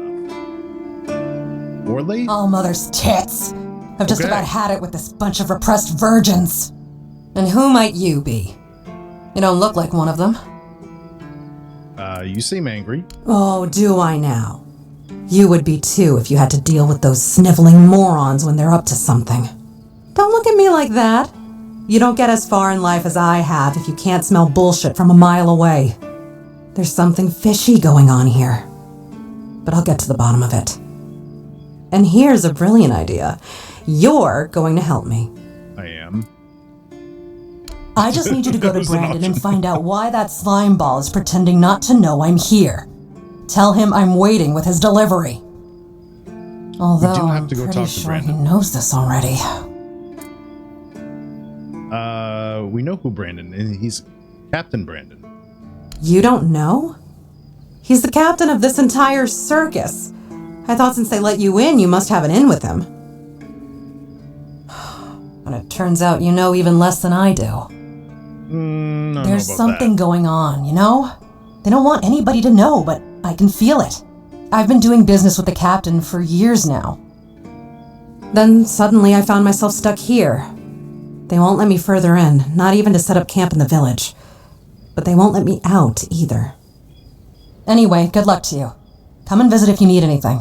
[SPEAKER 1] Orly?
[SPEAKER 11] All mother's tits. I've just about had it with this bunch of repressed virgins. And who might you be? You don't look like one of them.
[SPEAKER 1] You seem angry.
[SPEAKER 11] Oh, do I now? You would be too if you had to deal with those sniveling morons when they're up to something. Don't look at me like that. You don't get as far in life as I have if you can't smell bullshit from a mile away. There's something fishy going on here. But I'll get to the bottom of it. And here's a brilliant idea. You're going to help me.
[SPEAKER 1] I am.
[SPEAKER 11] I just need you to go to Brandon and find out why that slime ball is pretending not to know I'm here. Tell him I'm waiting with his delivery. Although I'm pretty sure he knows this already.
[SPEAKER 1] We know who Brandon is. He's Captain Brandon.
[SPEAKER 11] You don't know? He's the captain of this entire circus. I thought since they let you in, you must have an in with him. But it turns out you know even less than I do. There's something going on, you know? They don't want anybody to know, but I can feel it. I've been doing business with the captain for years now. Then suddenly I found myself stuck here. They won't let me further in, not even to set up camp in the village. But they won't let me out either. Anyway, good luck to you. Come and visit if you need anything.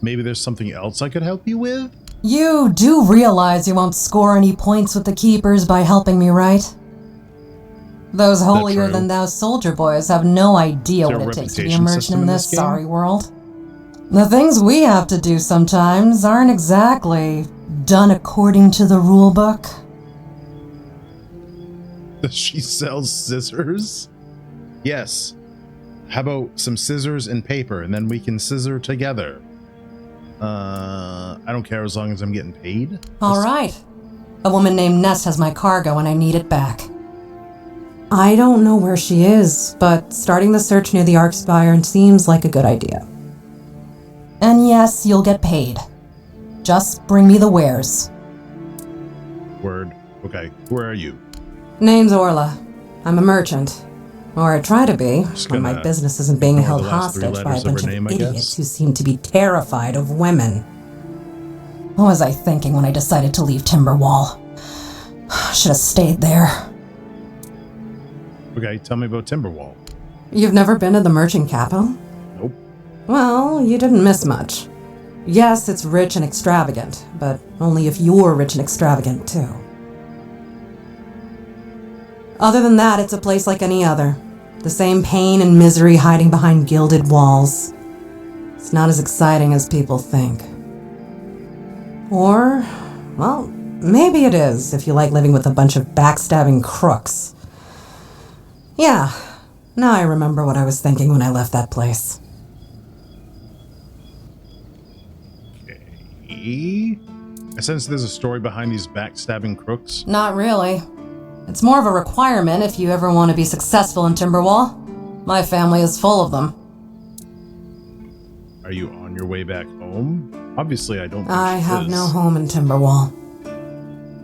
[SPEAKER 1] Maybe there's something else I could help you with?
[SPEAKER 11] You do realize you won't score any points with the keepers by helping me, right? Those holier-than-thou soldier boys have no idea what it takes to be immersed in this sorry world. The things we have to do sometimes aren't exactly done according to the rule book.
[SPEAKER 1] Does she sell scissors? Yes. How about some scissors and paper, and then we can scissor together? I don't care as long as I'm getting paid.
[SPEAKER 11] All right. A woman named Ness has my cargo and I need it back. I don't know where she is, but starting the search near the Arc Spire seems like a good idea. And yes, you'll get paid. Just bring me the wares.
[SPEAKER 1] Word. Okay, where are you?
[SPEAKER 11] Name's Orla. I'm a merchant. Or I try to be, when my business isn't being held hostage by a bunch of idiots who seem to be terrified of women. What was I thinking when I decided to leave Timberwall? Should have stayed there.
[SPEAKER 1] Okay, tell me about Timberwall.
[SPEAKER 11] You've never been to the merchant capital?
[SPEAKER 1] Nope.
[SPEAKER 11] Well, you didn't miss much. Yes, it's rich and extravagant, but only if you're rich and extravagant too. Other than that, it's a place like any other. The same pain and misery hiding behind gilded walls. It's not as exciting as people think. Or, well, maybe it is if you like living with a bunch of backstabbing crooks. Yeah, now I remember what I was thinking when I left that place.
[SPEAKER 1] Okay. I sense there's a story behind these backstabbing crooks.
[SPEAKER 11] Not really. It's more of a requirement if you ever want to be successful in Timberwall. My family is full of them.
[SPEAKER 1] Are you on your way back home? Obviously, I don't think
[SPEAKER 11] I
[SPEAKER 1] she
[SPEAKER 11] have
[SPEAKER 1] is.
[SPEAKER 11] no home in Timberwall.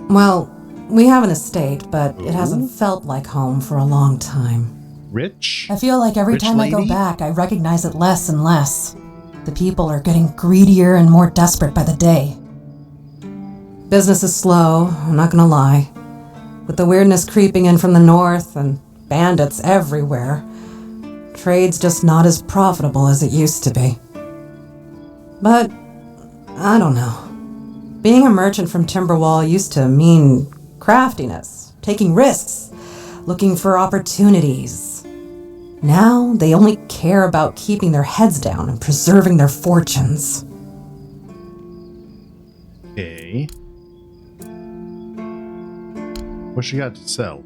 [SPEAKER 11] Well, we have an estate, but it hasn't felt like home for a long time.
[SPEAKER 1] Rich?
[SPEAKER 11] I feel like every
[SPEAKER 1] Rich
[SPEAKER 11] time I go
[SPEAKER 1] lady?
[SPEAKER 11] back, I recognize it less and less. The people are getting greedier and more desperate by the day. Business is slow, I'm not gonna lie. With the weirdness creeping in from the north and bandits everywhere, trade's just not as profitable as it used to be. But, I don't know. Being a merchant from Timberwall used to mean craftiness, taking risks, looking for opportunities. Now, they only care about keeping their heads down and preserving their fortunes.
[SPEAKER 1] Okay. What you got to sell?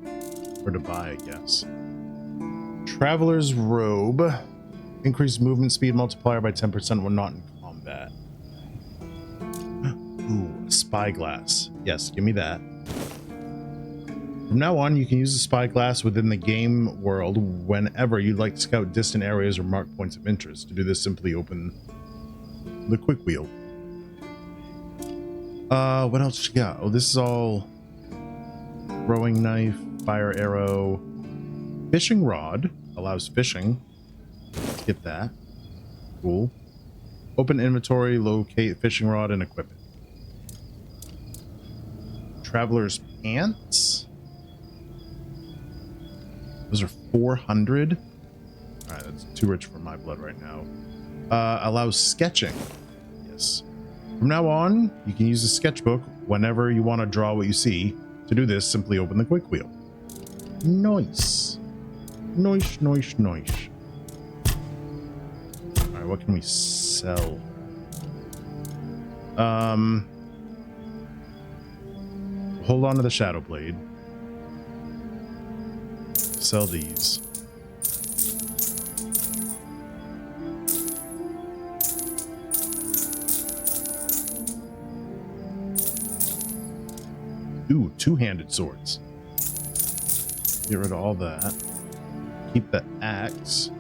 [SPEAKER 1] Or to buy, I guess. Traveler's Robe. Increased movement speed multiplier by 10% when not in combat. Ooh, a spyglass. Yes, give me that. From now on, you can use the spyglass within the game world whenever you'd like to scout distant areas or mark points of interest. To do this, simply open the quick wheel. What else you got? Oh, this is all throwing knife, fire arrow, fishing rod allows fishing. Skip that. Cool. Open inventory, locate fishing rod, and equip it. Traveler's pants. Those are 400. All right, that's too rich for my blood right now. Allows sketching. Yes. From now on, you can use a sketchbook whenever you want to draw what you see. To do this, simply open the quick wheel. Nice. Nice, nice, nice. All right, what can we sell? Hold on to the Shadow Blade. Sell these. Ooh, two-handed swords. Get rid of all that. Keep the axe.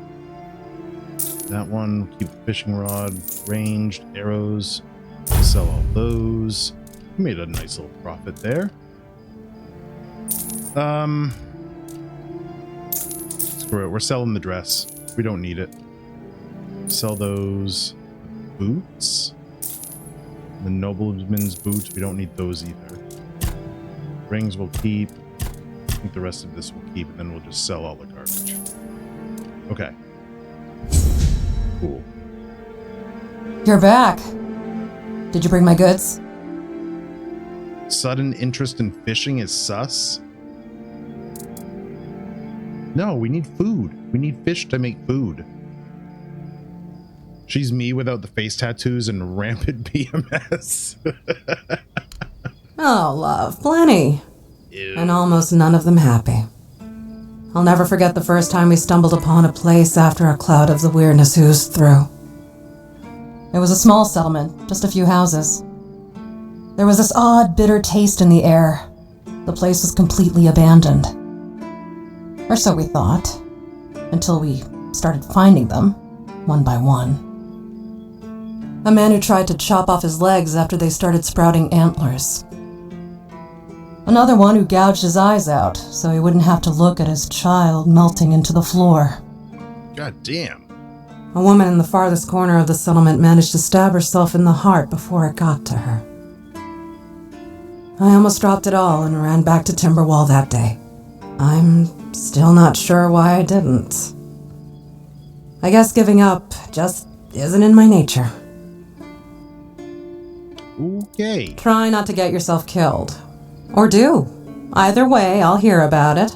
[SPEAKER 1] That one. Keep the fishing rod. Ranged arrows. Sell all those. We made a nice little profit there. Screw it. We're selling the dress. We don't need it. Sell those boots. The nobleman's boots. We don't need those either. Rings we'll keep. I think the rest of this we'll keep, and then we'll just sell all the garbage. Okay. Cool.
[SPEAKER 11] You're back. Did you bring my goods?
[SPEAKER 1] Sudden interest in fishing is sus? No, we need food. We need fish to make food. She's me without the face tattoos and rampant PMS.
[SPEAKER 11] Oh, love, plenty.
[SPEAKER 1] Ew.
[SPEAKER 11] And almost none of them happy. I'll never forget the first time we stumbled upon a place after a cloud of the weirdness oozed through. It was a small settlement, just a few houses. There was this odd, bitter taste in the air. The place was completely abandoned. Or so we thought, until we started finding them, one by one. A man who tried to chop off his legs after they started sprouting antlers. Another one who gouged his eyes out so he wouldn't have to look at his child melting into the floor.
[SPEAKER 1] God damn.
[SPEAKER 11] A woman in the farthest corner of the settlement managed to stab herself in the heart before it got to her. I almost dropped it all and ran back to Timberwall that day. I'm still not sure why I didn't. I guess giving up just isn't in my nature.
[SPEAKER 1] Okay.
[SPEAKER 11] Try not to get yourself killed. Or do. Either way, I'll hear about it.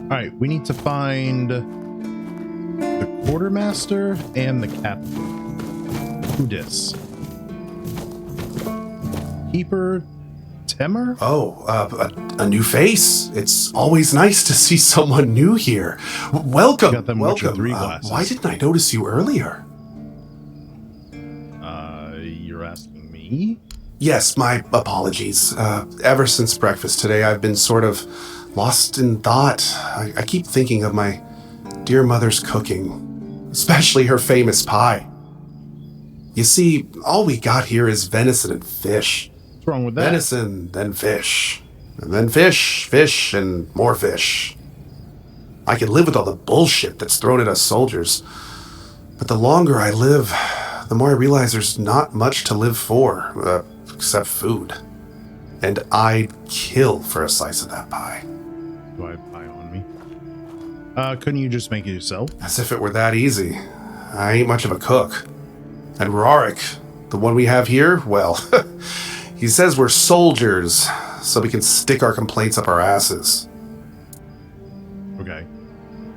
[SPEAKER 1] Alright, we need to find the quartermaster and the captain. Who dis? Keeper Temer?
[SPEAKER 12] Oh, a new face. It's always nice to see someone new here. Welcome.
[SPEAKER 1] Got them
[SPEAKER 12] welcome.
[SPEAKER 1] 3 glasses.
[SPEAKER 12] Why didn't I notice you earlier?
[SPEAKER 1] You're asking me?
[SPEAKER 12] Yes, my apologies. Ever since breakfast today, I've been sort of lost in thought. I keep thinking of my dear mother's cooking, especially her famous pie. You see, all we got here is venison and fish.
[SPEAKER 1] What's wrong with that?
[SPEAKER 12] Venison, then fish. And then fish, fish, and more fish. I can live with all the bullshit that's thrown at us soldiers. But the longer I live, the more I realize there's not much to live for, except food. And I'd kill for a slice of that pie.
[SPEAKER 1] Do I have pie on me? Couldn't you just make it yourself?
[SPEAKER 12] As if it were that easy. I ain't much of a cook. And Rorik, the one we have here, well, he says we're soldiers, so we can stick our complaints up our asses.
[SPEAKER 1] Okay.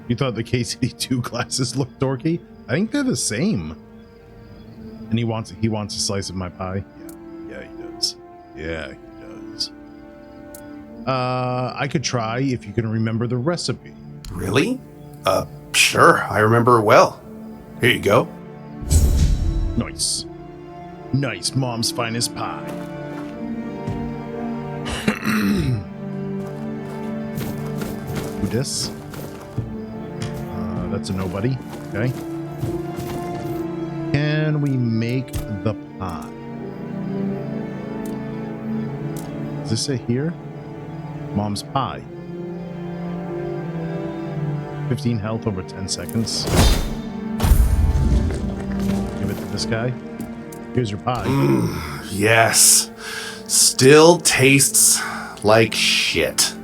[SPEAKER 1] You thought the KCD2 glasses looked dorky? I think they're the same. And he wants a slice of my pie? Yeah, he does. Yeah, he does. I could try if you can remember the recipe.
[SPEAKER 12] Really? Sure, I remember it well. Here you go.
[SPEAKER 1] Nice. Nice, mom's finest pie. Who dis? That's a nobody. Okay. Can we make the pie? Is this it here? Mom's pie. 15 health over 10 seconds. Give it to this guy. Here's your pie.
[SPEAKER 12] Yes. Still tastes like shit.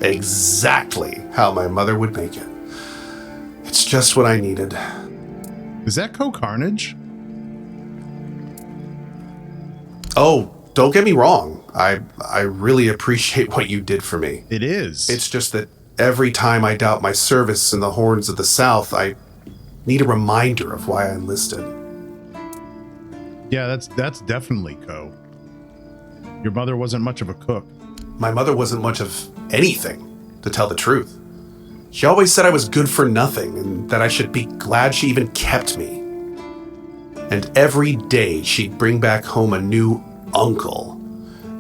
[SPEAKER 12] Exactly how my mother would make it. It's just what I needed.
[SPEAKER 1] Is that Co-Carnage?
[SPEAKER 12] Oh, don't get me wrong. I really appreciate what you did for me.
[SPEAKER 1] It is.
[SPEAKER 12] It's just that every time I doubt my service in the Horns of the South, I need a reminder of why I enlisted.
[SPEAKER 1] Yeah, that's definitely Co. Your mother wasn't much of a cook.
[SPEAKER 12] My mother wasn't much of anything, to tell the truth. She always said I was good for nothing and that I should be glad she even kept me. And every day she'd bring back home a new uncle.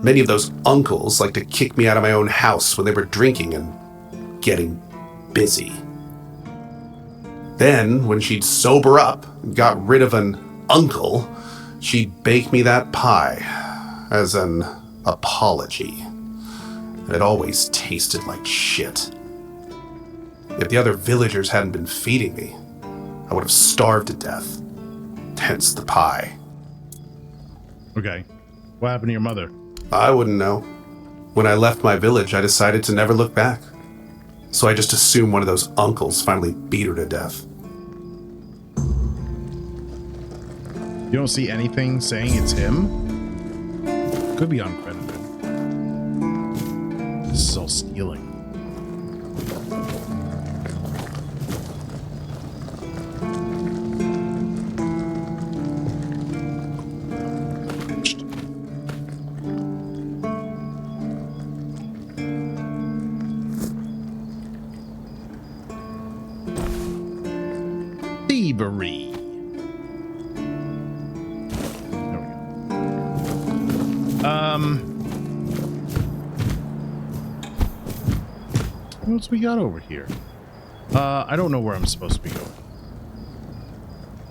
[SPEAKER 12] Many of those uncles liked to kick me out of my own house when they were drinking and getting busy. Then, when she'd sober up and got rid of an uncle, she'd bake me that pie as an apology. And it always tasted like shit. If the other villagers hadn't been feeding me, I would have starved to death. Hence the pie.
[SPEAKER 1] Okay. What happened to your mother?
[SPEAKER 12] I wouldn't know. When I left my village, I decided to never look back. So I just assumed one of those uncles finally beat her to death.
[SPEAKER 1] You don't see anything saying it's him? Could be uncredited. This is all stealing. Thievery. What else we got over here? I don't know where I'm supposed to be going.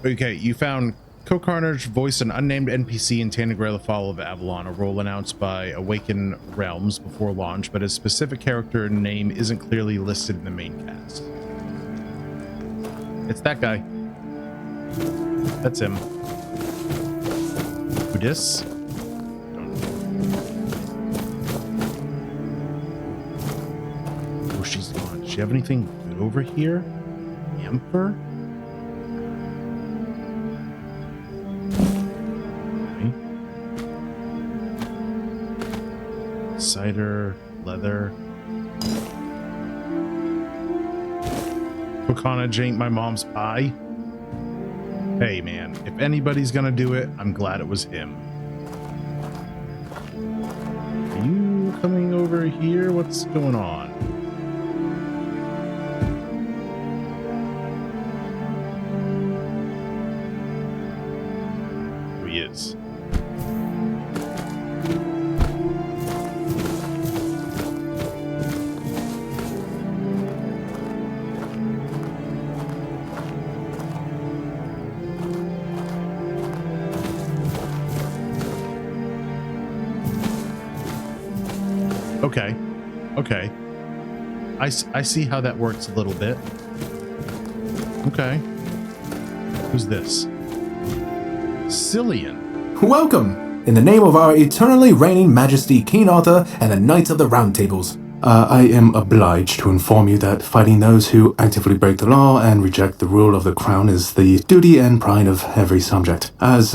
[SPEAKER 1] Okay, you found Co-Carnage voiced an unnamed NPC in Tainted Grail: The Fall of Avalon, a role announced by Awaken Realms before launch, but his specific character name isn't clearly listed in the main cast. It's that guy. That's him. Who dis? Oh, she's gone. Does she have anything good over here? Emperor? Okay. Cider, leather. Pecanage ain't my mom's pie. Hey, man, if anybody's gonna do it, I'm glad it was him. Are you coming over here? What's going on? Here he is. Okay. Okay. I see how that works a little bit. Okay. Who's this? Cillian.
[SPEAKER 13] Welcome! In the name of our eternally reigning majesty King Arthur and the Knights of the Round Tables. I am obliged to inform you that fighting those who actively break the law and reject the rule of the crown is the duty and pride of every subject. As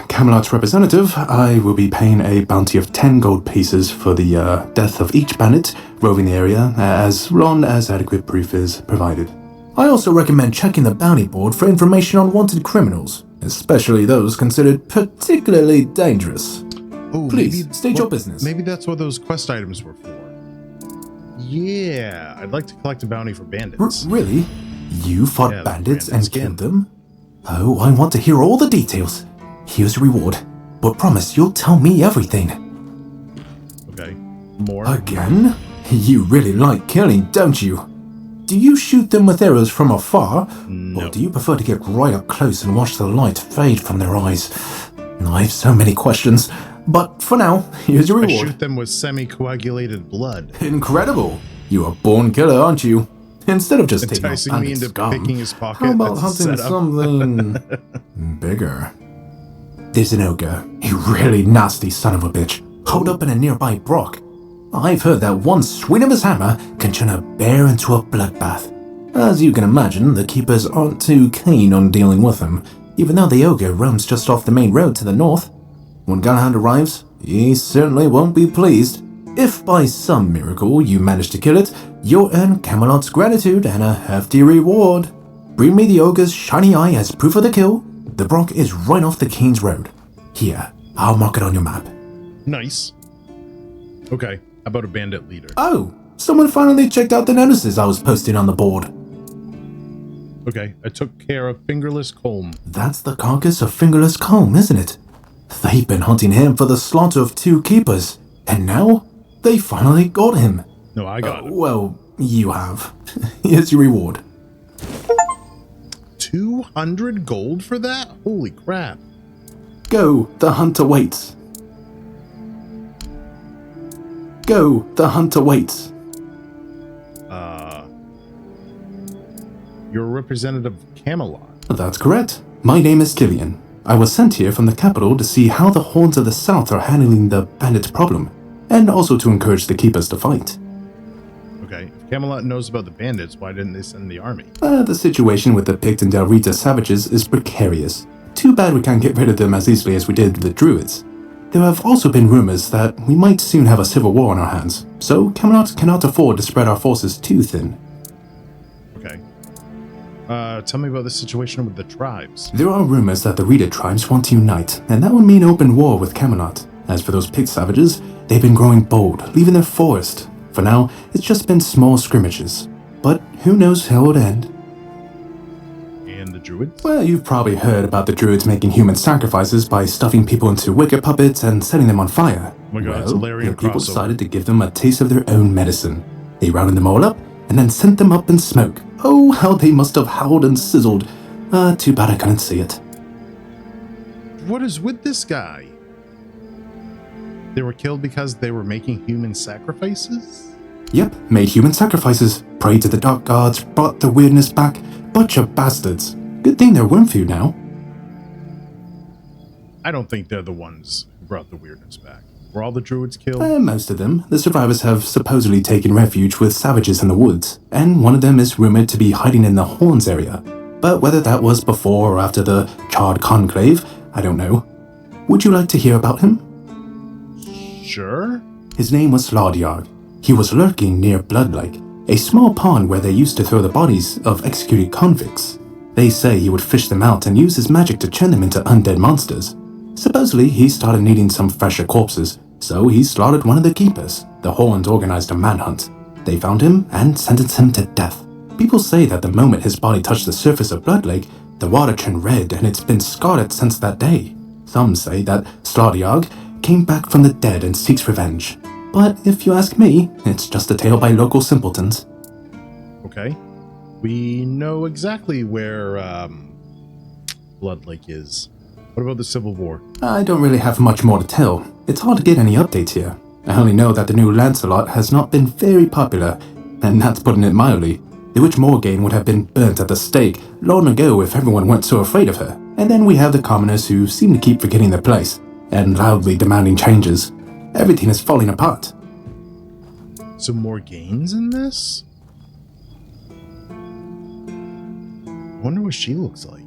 [SPEAKER 13] Camelot's representative, I will be paying a bounty of 10 gold pieces for the death of each bandit roving the area, as long as adequate proof is provided. I also recommend checking the bounty board for information on wanted criminals, especially those considered particularly dangerous.
[SPEAKER 1] Oh,
[SPEAKER 13] please, state your business.
[SPEAKER 1] Maybe that's what those quest items were for. Yeah, I'd like to collect a bounty for bandits.
[SPEAKER 13] Really? You fought bandits and killed them? Oh, I want to hear all the details. Here's your reward, but promise you'll tell me everything.
[SPEAKER 1] Okay, more?
[SPEAKER 13] Again? You really like killing, don't you? Do you shoot them with arrows from afar?
[SPEAKER 1] No.
[SPEAKER 13] Or do you prefer to get right up close and watch the light fade from their eyes? I have so many questions. But for now, here's your reward.
[SPEAKER 1] I shoot them with semi-coagulated blood.
[SPEAKER 13] Incredible! You're a born killer, aren't you? Instead of just
[SPEAKER 1] enticing
[SPEAKER 13] taking
[SPEAKER 1] me into picking his pocket.
[SPEAKER 13] How about hunting something bigger? There's an ogre, a really nasty son of a bitch, holed up in a nearby brook. I've heard that one swing of his hammer can turn a bear into a bloodbath. As you can imagine, the keepers aren't too keen on dealing with him, even though the ogre roams just off the main road to the north. When Galahad arrives, he certainly won't be pleased. If by some miracle you manage to kill it, you'll earn Camelot's gratitude and a hefty reward. Bring me the ogre's shiny eye as proof of the kill. The brook is right off the King's Road. Here, I'll mark it on your map.
[SPEAKER 1] Nice. Okay, how about a bandit leader?
[SPEAKER 13] Oh, someone finally checked out the notices I was posting on the board.
[SPEAKER 1] Okay, I took care of Fingerless Colm.
[SPEAKER 13] That's the carcass of Fingerless Colm, isn't it? They've been hunting him for the slaughter of 2 keepers, and now they finally got him.
[SPEAKER 1] No, I got him.
[SPEAKER 13] Well, you have. Here's your reward.
[SPEAKER 1] 200 gold for that? Holy crap.
[SPEAKER 13] Go, the hunter waits. Go, the hunter waits.
[SPEAKER 1] You're a representative of Camelot.
[SPEAKER 13] That's correct. My name is Cillian. I was sent here from the capital to see how the hordes of the south are handling the bandit problem, and also to encourage the keepers to fight.
[SPEAKER 1] Okay, if Camelot knows about the bandits, why didn't they send the army?
[SPEAKER 13] The situation with the Pict and Del Rita savages is precarious. Too bad we can't get rid of them as easily as we did the druids. There have also been rumors that we might soon have a civil war on our hands, so Camelot cannot afford to spread our forces too thin.
[SPEAKER 1] Okay. Tell me about the situation with the tribes.
[SPEAKER 13] There are rumors that the Rita tribes want to unite, and that would mean open war with Camelot. As for those Pict savages, they've been growing bold, leaving their forest. For now, it's just been small scrimmages. But who knows how it would end.
[SPEAKER 1] And the druids?
[SPEAKER 13] Well, you've probably heard about the druids making human sacrifices by stuffing people into wicker puppets and setting them on fire.
[SPEAKER 1] Oh my god, it's a Larian crossover.
[SPEAKER 13] People decided to give them a taste of their own medicine. They rounded them all up, and then sent them up in smoke. Oh, how they must have howled and sizzled. Too bad I couldn't see it.
[SPEAKER 1] What is with this guy? They were killed because they were making human sacrifices?
[SPEAKER 13] Yep, made human sacrifices, prayed to the dark gods, brought the weirdness back. Bunch of bastards. Good thing they're worm food now.
[SPEAKER 1] I don't think they're the ones who brought the weirdness back. Were all the druids killed?
[SPEAKER 13] Most of them. The survivors have supposedly taken refuge with savages in the woods, and one of them is rumored to be hiding in the Horns area. But whether that was before or after the Charred Conclave, I don't know. Would you like to hear about him?
[SPEAKER 1] Sure.
[SPEAKER 13] His name was Slaudyard. He was lurking near Bloodlake. a small pond where they used to throw the bodies of executed convicts. They say he would fish them out and use his magic to turn them into undead monsters. Supposedly, he started needing some fresher corpses, so he slaughtered one of the keepers. The Horns organized a manhunt. They found him and sentenced him to death. People say that the moment his body touched the surface of Blood Lake, the water turned red and it's been scarred since that day. Some say that Slaughterjag came back from the dead and seeks revenge. But if you ask me, it's just a tale by local simpletons.
[SPEAKER 1] Okay. We know exactly where Blood Lake is. What about the Civil War?
[SPEAKER 13] I don't really have much more to tell. It's hard to get any updates here. I only know that the new Lancelot has not been very popular, and that's putting it mildly. The Witch Morgaine would have been burnt at the stake long ago if everyone weren't so afraid of her. And then we have the commoners who seem to keep forgetting their place, and loudly demanding changes. Everything is falling apart.
[SPEAKER 1] Some more gains in this? I wonder what she looks like.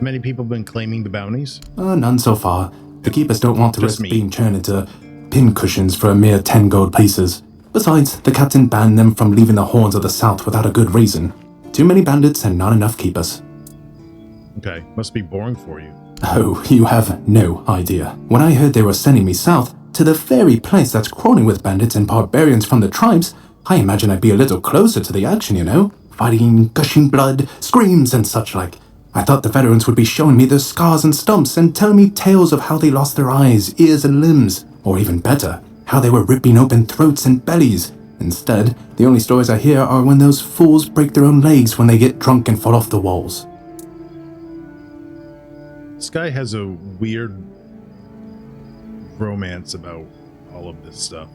[SPEAKER 1] Many people have been claiming the bounties?
[SPEAKER 13] None so far. The keepers don't want to risk being turned into pincushions for a mere 10 gold pieces. Besides, the captain banned them from leaving the Horns of the South without a good reason. Too many bandits and not enough keepers.
[SPEAKER 1] Okay, must be boring for you.
[SPEAKER 13] Oh, you have no idea. When I heard they were sending me south, to the very place that's crawling with bandits and barbarians from the tribes, I imagine I'd be a little closer to the action, you know? Fighting, gushing blood, screams and such like. I thought the veterans would be showing me their scars and stumps and telling me tales of how they lost their eyes, ears and limbs. Or even better, how they were ripping open throats and bellies. Instead, the only stories I hear are when those fools break their own legs when they get drunk and fall off the walls.
[SPEAKER 1] This guy has a weird romance about all of this stuff.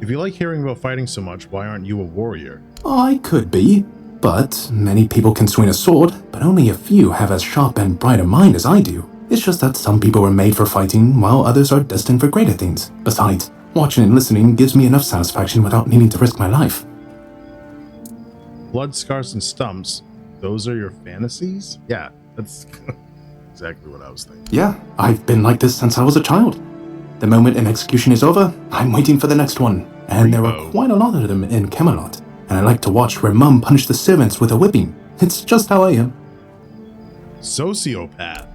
[SPEAKER 1] If you like hearing about fighting so much, why aren't you a warrior?
[SPEAKER 13] I could be, but many people can swing a sword, but only a few have as sharp and bright a mind as I do. It's just that some people were made for fighting, while others are destined for greater things. Besides, watching and listening gives me enough satisfaction without needing to risk my life.
[SPEAKER 1] Blood, scars, and stumps, those are your fantasies? Yeah, that's exactly what I was thinking.
[SPEAKER 13] Yeah, I've been like this since I was a child. The moment an execution is over, I'm waiting for the next one. And there are quite a lot of them in Camelot. And I like to watch where Mum punished the servants with a whipping. It's just how I am.
[SPEAKER 1] Sociopath.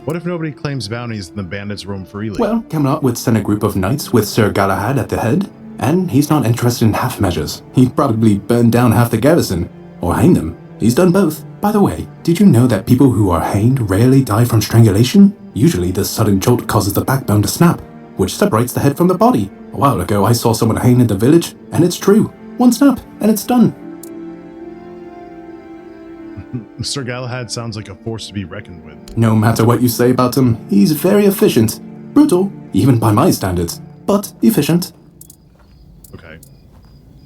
[SPEAKER 1] What if nobody claims bounties and the bandits roam freely?
[SPEAKER 13] Well, Camelot would send a group of knights with Sir Galahad at the head, and he's not interested in half measures. He'd probably burn down half the garrison, or hang them. He's done both. By the way, did you know that people who are hanged rarely die from strangulation? Usually the sudden jolt causes the backbone to snap, which separates the head from the body. A while ago I saw someone hanged in the village, and it's true. One snap, and it's done.
[SPEAKER 1] Sir Galahad sounds like a force to be reckoned with.
[SPEAKER 13] No matter what you say about him, he's very efficient. Brutal, even by my standards, but efficient.
[SPEAKER 1] Okay.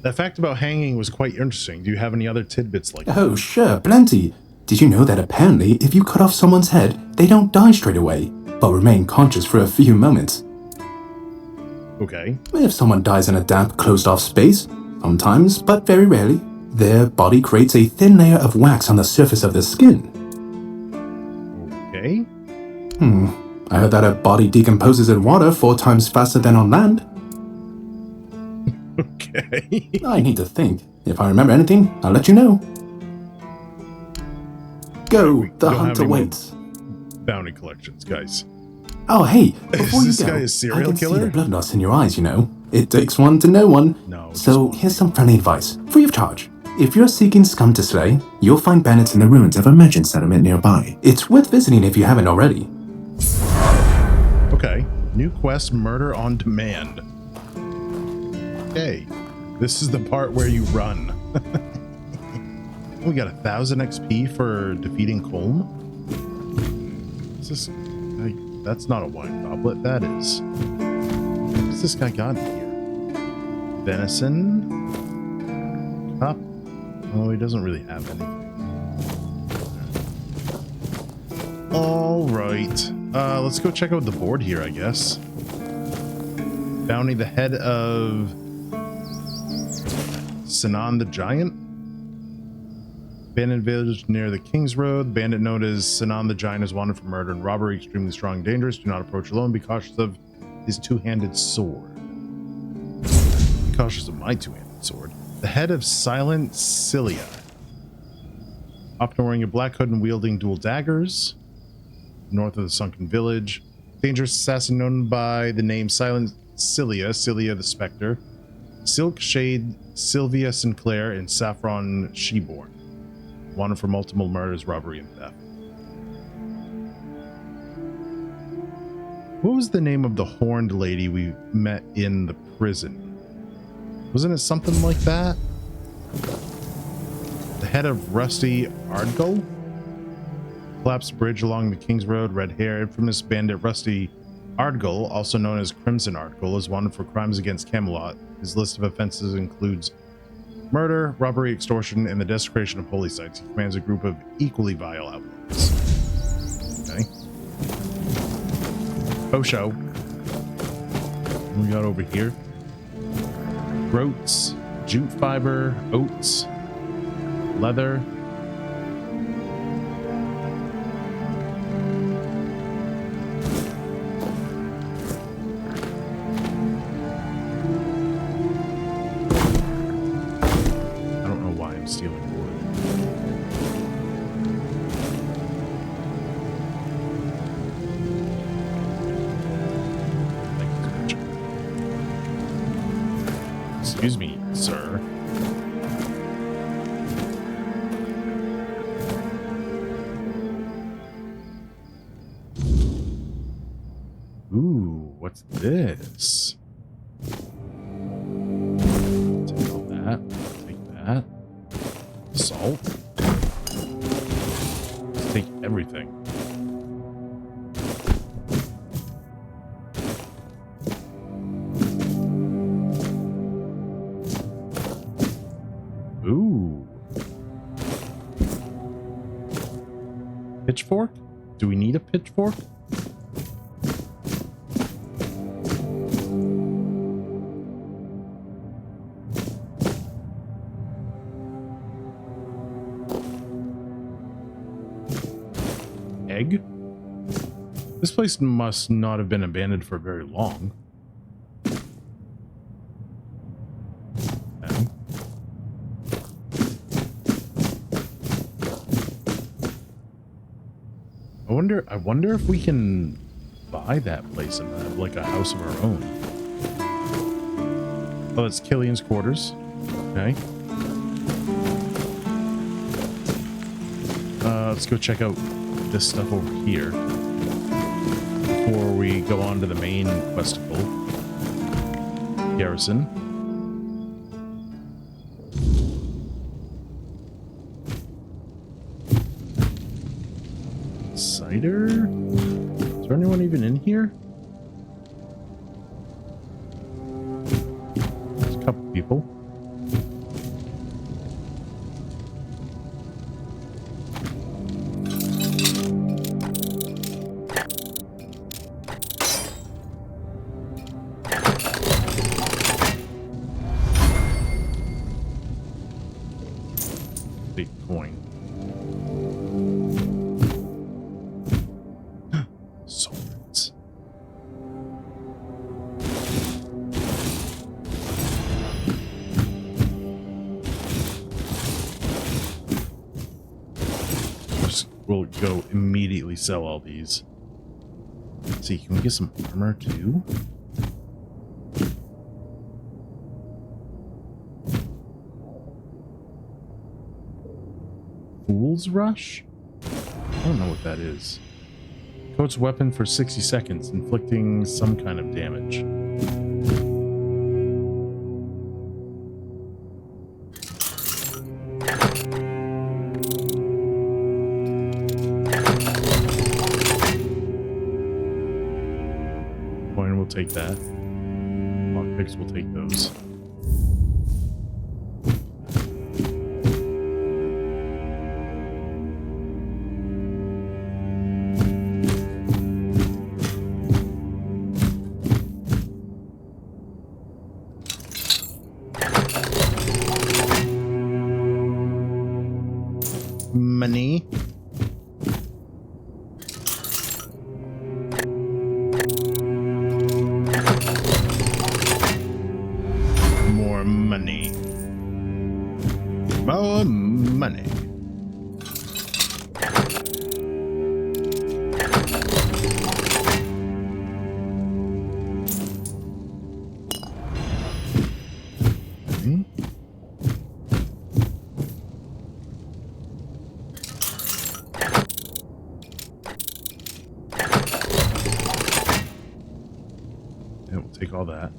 [SPEAKER 1] That fact about hanging was quite interesting. Do you have any other tidbits like that?
[SPEAKER 13] Oh, sure, plenty. Did you know that apparently if you cut off someone's head, they don't die straight away, but remain conscious for a few moments?
[SPEAKER 1] Okay.
[SPEAKER 13] If someone dies in a damp, closed-off space, sometimes, but very rarely, their body creates a thin layer of wax on the surface of their skin.
[SPEAKER 1] Okay.
[SPEAKER 13] I heard that a body decomposes in water 4 times faster than on land.
[SPEAKER 1] Okay.
[SPEAKER 13] I need to think. If I remember anything, I'll let you know. Go, the hunter waits.
[SPEAKER 1] Bounty collections, guys.
[SPEAKER 13] Oh, hey, before you
[SPEAKER 1] Is this
[SPEAKER 13] go,
[SPEAKER 1] guy a serial
[SPEAKER 13] I can
[SPEAKER 1] killer?
[SPEAKER 13] see the blood loss in your eyes, you know. It takes one to know one.
[SPEAKER 1] No.
[SPEAKER 13] So here's some friendly advice, free of charge. If you're seeking scum to slay, you'll find bandits in the ruins of a merchant settlement nearby. It's worth visiting if you haven't already.
[SPEAKER 1] Okay. New quest, Murder on Demand. Okay. This is the part where you run. We got 1,000 XP for defeating Colm. Is this... that's not a wine goblet. That is... What's this guy got here? Venison? Cup? Oh, he doesn't really have anything. Alright. Let's go check out the board here, I guess. Bounty the head of... Sinan the Giant? Abandoned village near the King's Road. Bandit known as Sinan the Giant is wanted for murder and robbery. Extremely strong and dangerous. Do not approach alone. Be cautious of his two-handed sword. cautious of my two-handed sword. The head of Silent Cilia. Often wearing a black hood and wielding dual daggers. North of the sunken village. Dangerous assassin known by the name Silent Cilia, Cilia the Spectre. Silk Shade, Sylvia Sinclair, and Saffron Sheborn. Wanted for multiple murders, robbery, and theft. What was the name of the horned lady we met in the prison? Wasn't it something like that? The head of Rusty Ardgull? Collapsed bridge along the King's Road, red hair. Infamous bandit Rusty Ardgull, also known as Crimson Ardgull, is wanted for crimes against Camelot. His list of offenses includes murder, robbery, extortion, and the desecration of holy sites. He commands a group of equally vile outlaws. Okay. Osho. What we got over here? Groats, jute fiber, oats, leather. I don't know why I'm stealing wood. Thank you so much. Excuse me, sir. Ooh, what's this? Take all that. Take that. Salt. Let's take everything. Ooh. Pitchfork? Do we need a pitchfork? Egg? This place must not have been abandoned for very long. Okay. I wonder if we can buy that place and have like a house of our own. Oh, that's Killian's quarters. Okay. Let's go check out this stuff over here before we go on to the main questicle. Garrison. Cider? Is there anyone even in here? There's a couple people. Big coin. Swords. We'll go immediately sell all these. Let's see, can we get some armor too? Fool's Rush? I don't know what that is. Coats weapon for 60 seconds, inflicting some kind of damage. Coin will take that. Lockpicks will take those. Money. More that.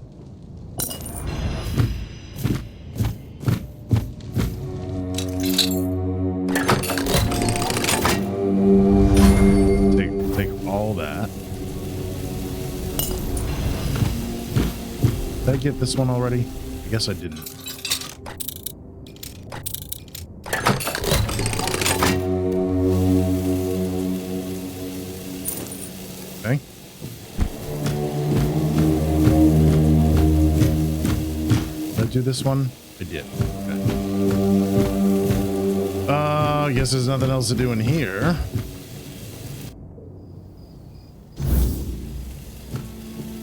[SPEAKER 1] Take all that. Did I get this one already? I guess I didn't. Okay. Did I do this one? I did. Okay. I guess there's nothing else to do in here.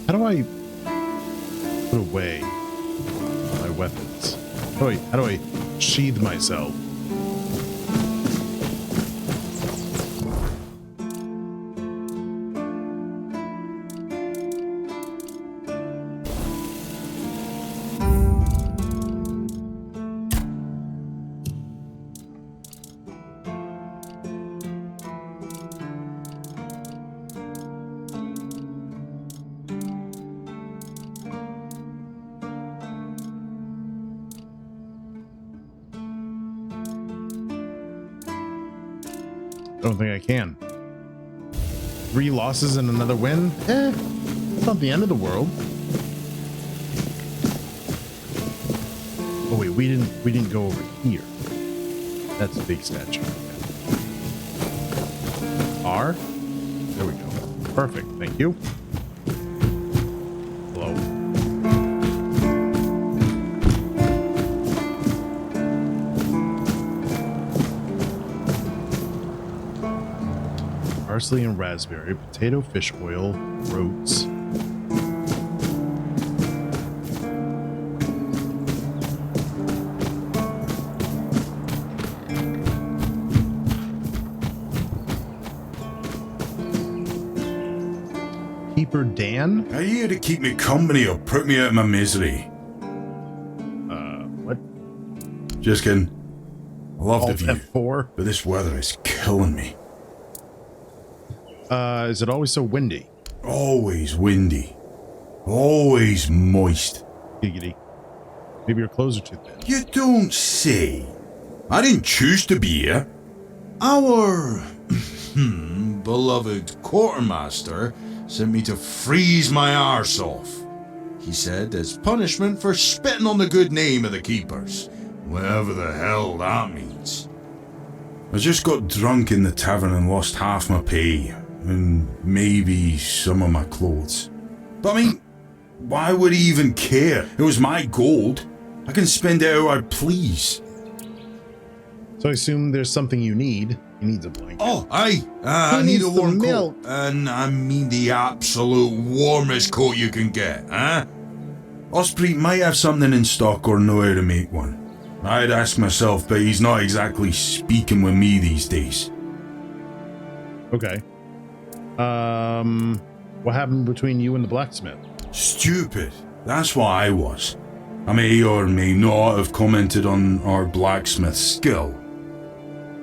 [SPEAKER 1] How do I put away my weapons? How do I sheathe myself? I don't think I can. 3 losses and another win? It's not the end of the world. Oh wait, we didn't go over here. That's a big statue. R? There we go. Perfect, thank you. Hello. Parsley and raspberry, potato, fish oil, oats. Keeper Dan?
[SPEAKER 10] Are you here to keep me company or put me out of my misery?
[SPEAKER 1] What?
[SPEAKER 10] Just kidding. I love the view,
[SPEAKER 1] F4?
[SPEAKER 10] but this weather is killing me.
[SPEAKER 1] Is it always so windy?
[SPEAKER 10] Always windy. Always moist.
[SPEAKER 1] Giggity. Maybe your clothes are too thin.
[SPEAKER 10] You don't say. I didn't choose to be here. Our beloved quartermaster sent me to freeze my arse off. He said as punishment for spitting on the good name of the keepers. Whatever the hell that means. I just got drunk in the tavern and lost half my pay. And maybe some of my clothes. But I mean, why would he even care? It was my gold. I can spend it how I please.
[SPEAKER 1] So I assume there's something you need. He needs a blanket.
[SPEAKER 10] Oh, aye. I need a warm coat. And I mean the absolute warmest coat you can get, huh? Osprey might have something in stock or know how to make one. I'd ask myself, but he's not exactly speaking with me these days.
[SPEAKER 1] Okay. What happened between you and the blacksmith?
[SPEAKER 10] Stupid. That's what I was. I may or may not have commented on our blacksmith's skill.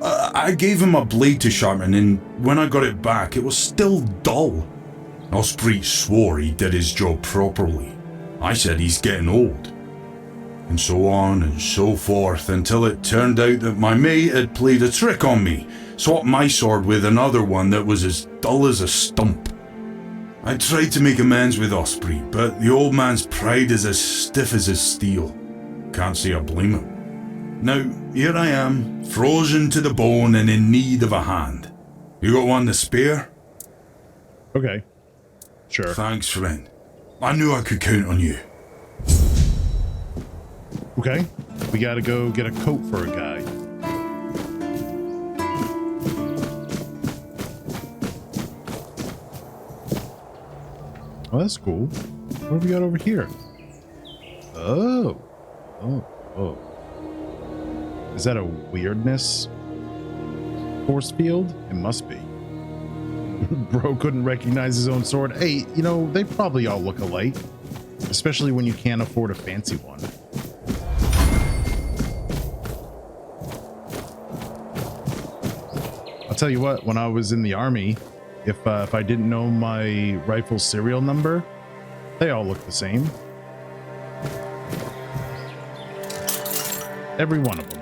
[SPEAKER 10] I gave him a blade to sharpen, and when I got it back, it was still dull. Osprey swore he did his job properly. I said he's getting old. And so on and so forth, until it turned out that my mate had played a trick on me, swapped my sword with another one that was as dull as a stump. I tried to make amends with Osprey, but the old man's pride is as stiff as his steel. Can't say I blame him. Now, here I am, frozen to the bone and in need of a hand. You got one to spare?
[SPEAKER 1] Okay. Sure.
[SPEAKER 10] Thanks, friend. I knew I could count on you.
[SPEAKER 1] Okay. We gotta go get a coat for a guy. Oh, that's cool. What have we got over here? Oh. Is that a weirdness force field? It must be. Bro couldn't recognize his own sword. Hey, you know, they probably all look alike. Especially when you can't afford a fancy one. I'll tell you what, when I was in the army, if I didn't know my rifle serial number, They all look the same. Every one of them.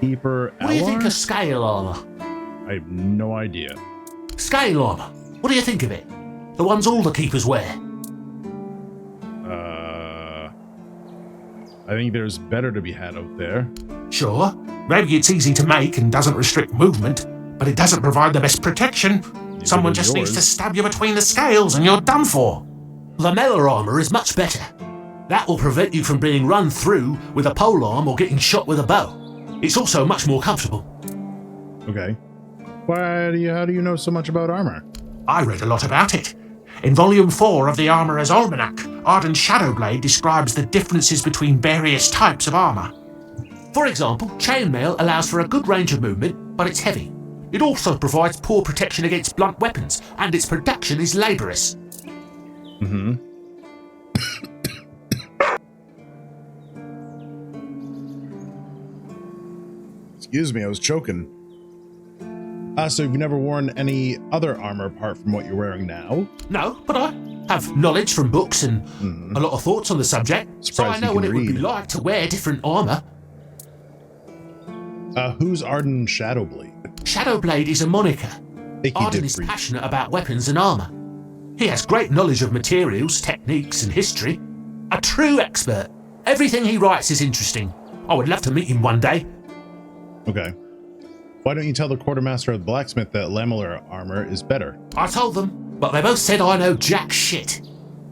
[SPEAKER 1] Keeper
[SPEAKER 14] What do you think of scale armor?
[SPEAKER 1] I have no idea.
[SPEAKER 14] Scale armor. What do you think of it? The ones all the keepers wear.
[SPEAKER 1] I think there's better to be had out there.
[SPEAKER 14] Sure. Maybe it's easy to make and doesn't restrict movement, but it doesn't provide the best protection. Someone just needs to stab you between the scales and you're done for. Lamellar armor is much better. That will prevent you from being run through with a polearm or getting shot with a bow. It's also much more comfortable.
[SPEAKER 1] Okay. How do you know so much about armor?
[SPEAKER 14] I read a lot about it. In Volume 4 of the Armourer's Almanac, Arden Shadowblade describes the differences between various types of armour. For example, chainmail allows for a good range of movement, but it's heavy. It also provides poor protection against blunt weapons, and its production is laborious.
[SPEAKER 1] Mm-hmm. Excuse me, I was choking. So you've never worn any other armor apart from what you're wearing now?
[SPEAKER 14] No, but I have knowledge from books and a lot of thoughts on the subject, so I know what it would be like to wear different armor.
[SPEAKER 1] Who's Arden Shadowblade?
[SPEAKER 14] Shadowblade is a moniker. Arden is passionate about weapons and armor. He has great knowledge of materials, techniques, and history. A true expert. Everything he writes is interesting. I would love to meet him one day.
[SPEAKER 1] Okay. Why don't you tell the quartermaster of the blacksmith that lamellar armor is better?
[SPEAKER 14] I told them, but they both said I know jack shit.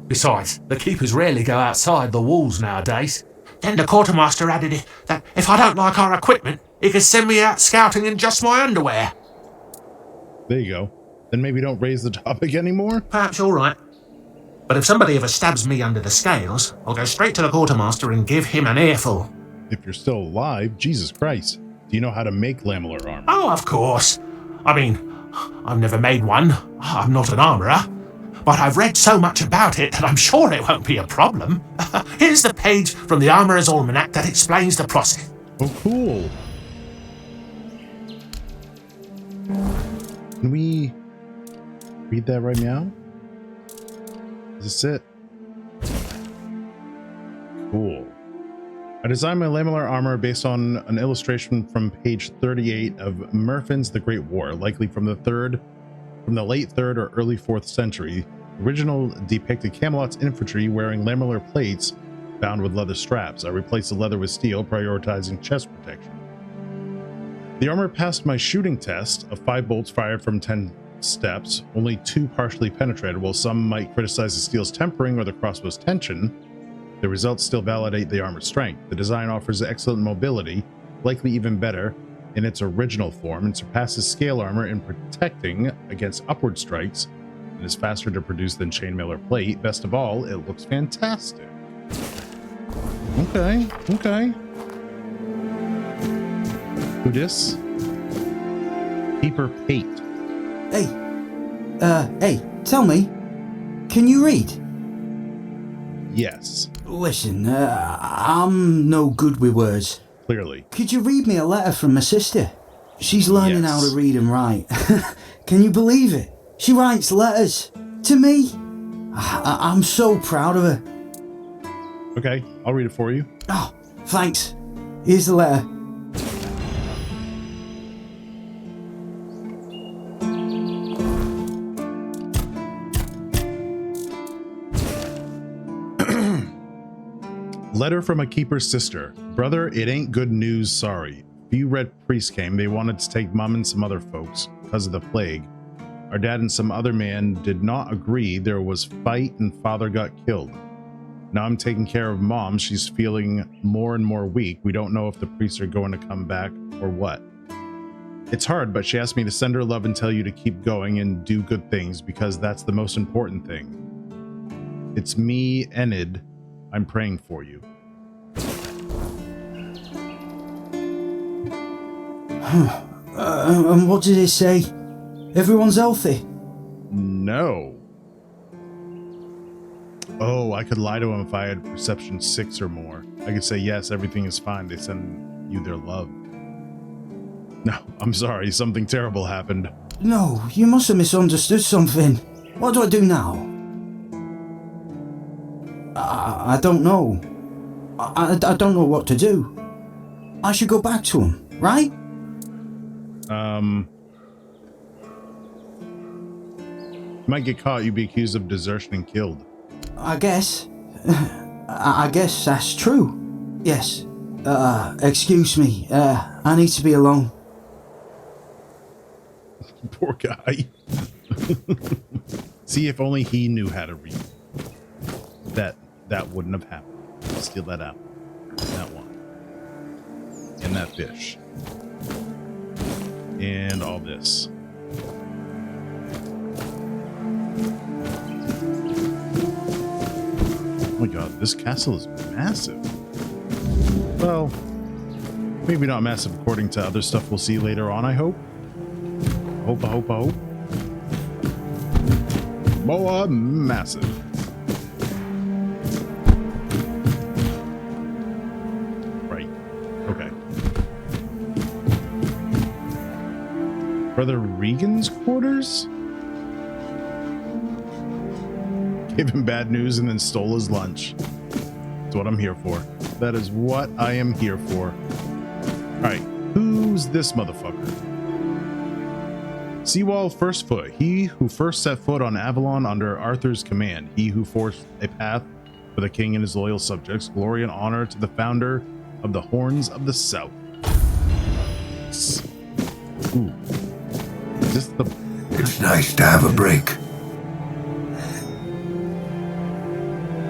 [SPEAKER 14] Besides, the keepers rarely go outside the walls nowadays. Then the quartermaster added that if I don't like our equipment, he could send me out scouting in just my underwear.
[SPEAKER 1] There you go. Then maybe don't raise the topic anymore?
[SPEAKER 14] Perhaps you're right. But if somebody ever stabs me under the scales, I'll go straight to the quartermaster and give him an earful.
[SPEAKER 1] If you're still alive, Jesus Christ. Do you know how to make lamellar armor?
[SPEAKER 14] Oh, of course. I mean, I've never made one. I'm not an armourer. But I've read so much about it that I'm sure it won't be a problem. Here's the page from the Armourer's Almanac that explains the process.
[SPEAKER 1] Oh, cool. Can we read that right now? Is this it? Cool. I designed my lamellar armor based on an illustration from page 38 of Murfin's The Great War, likely from the late 3rd or early 4th century. The original depicted Camelot's infantry wearing lamellar plates bound with leather straps. I replaced the leather with steel, prioritizing chest protection. The armor passed my shooting test of 5 bolts fired from 10 steps, only 2 partially penetrated. While some might criticize the steel's tempering or the crossbow's tension, the results still validate the armor's strength. The design offers excellent mobility, likely even better in its original form, and surpasses scale armor in protecting against upward strikes, and is faster to produce than chainmail or plate. Best of all, it looks fantastic. Okay. Who dis? Keeper Pate.
[SPEAKER 10] Hey, tell me, can you read?
[SPEAKER 1] Yes.
[SPEAKER 10] Listen, I'm no good with words.
[SPEAKER 1] Clearly.
[SPEAKER 10] Could you read me a letter from my sister? She's learning how to read and write. Can you believe it? She writes letters to me. I'm so proud of her.
[SPEAKER 1] Okay, I'll read it for you.
[SPEAKER 10] Oh, thanks. Here's the letter.
[SPEAKER 1] Letter from a keeper's sister. Brother, it ain't good news, sorry. A few red priests came. They wanted to take Mom and some other folks because of the plague. Our dad and some other man did not agree. There was fight and father got killed. Now I'm taking care of Mom. She's feeling more and more weak. We don't know if the priests are going to come back or what. It's hard, but she asked me to send her love and tell you to keep going and do good things because that's the most important thing. It's me, Enid. I'm praying for you.
[SPEAKER 10] And what did it say? Everyone's healthy?
[SPEAKER 1] No. Oh, I could lie to him if I had perception 6 or more. I could say, yes, everything is fine. They send you their love. No, I'm sorry. Something terrible happened.
[SPEAKER 10] No, you must have misunderstood something. What do I do now? I don't know. I don't know what to do. I should go back to him, right?
[SPEAKER 1] Might get caught. You'd be accused of desertion and killed.
[SPEAKER 10] I guess. I guess that's true. Yes. Excuse me. I need to be alone.
[SPEAKER 1] Poor guy. See, if only he knew how to read. That wouldn't have happened. Steal that apple. That one. And that fish. And all this. Oh my god, this castle is massive. Well, maybe not massive according to other stuff we'll see later on, I hope. I hope. Boa massive. Right. Okay. Brother Regan's quarters? Gave him bad news and then stole his lunch. That's what I'm here for. That is what I am here for. Alright, who's this motherfucker? Seawall First Foot. He who first set foot on Avalon under Arthur's command. He who forged a path for the king and his loyal subjects. Glory and honor to the founder of the Horns of the South. Ooh. Is this the...
[SPEAKER 15] It's nice to have a break.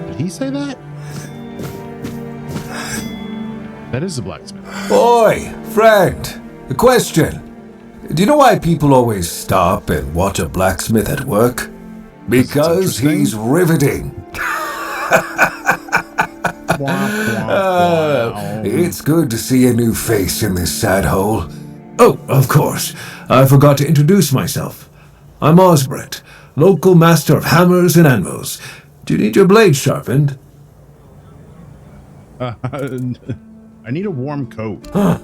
[SPEAKER 1] Did he say that? That is the blacksmith.
[SPEAKER 15] Oi, friend. A question. Do you know why people always stop and watch a blacksmith at work? Because he's riveting. It's good to see a new face in this sad hole. Oh, of course. I forgot to introduce myself. I'm Osbert, local master of hammers and anvils. Do you need your blade sharpened?
[SPEAKER 1] I need a warm coat.
[SPEAKER 15] Huh.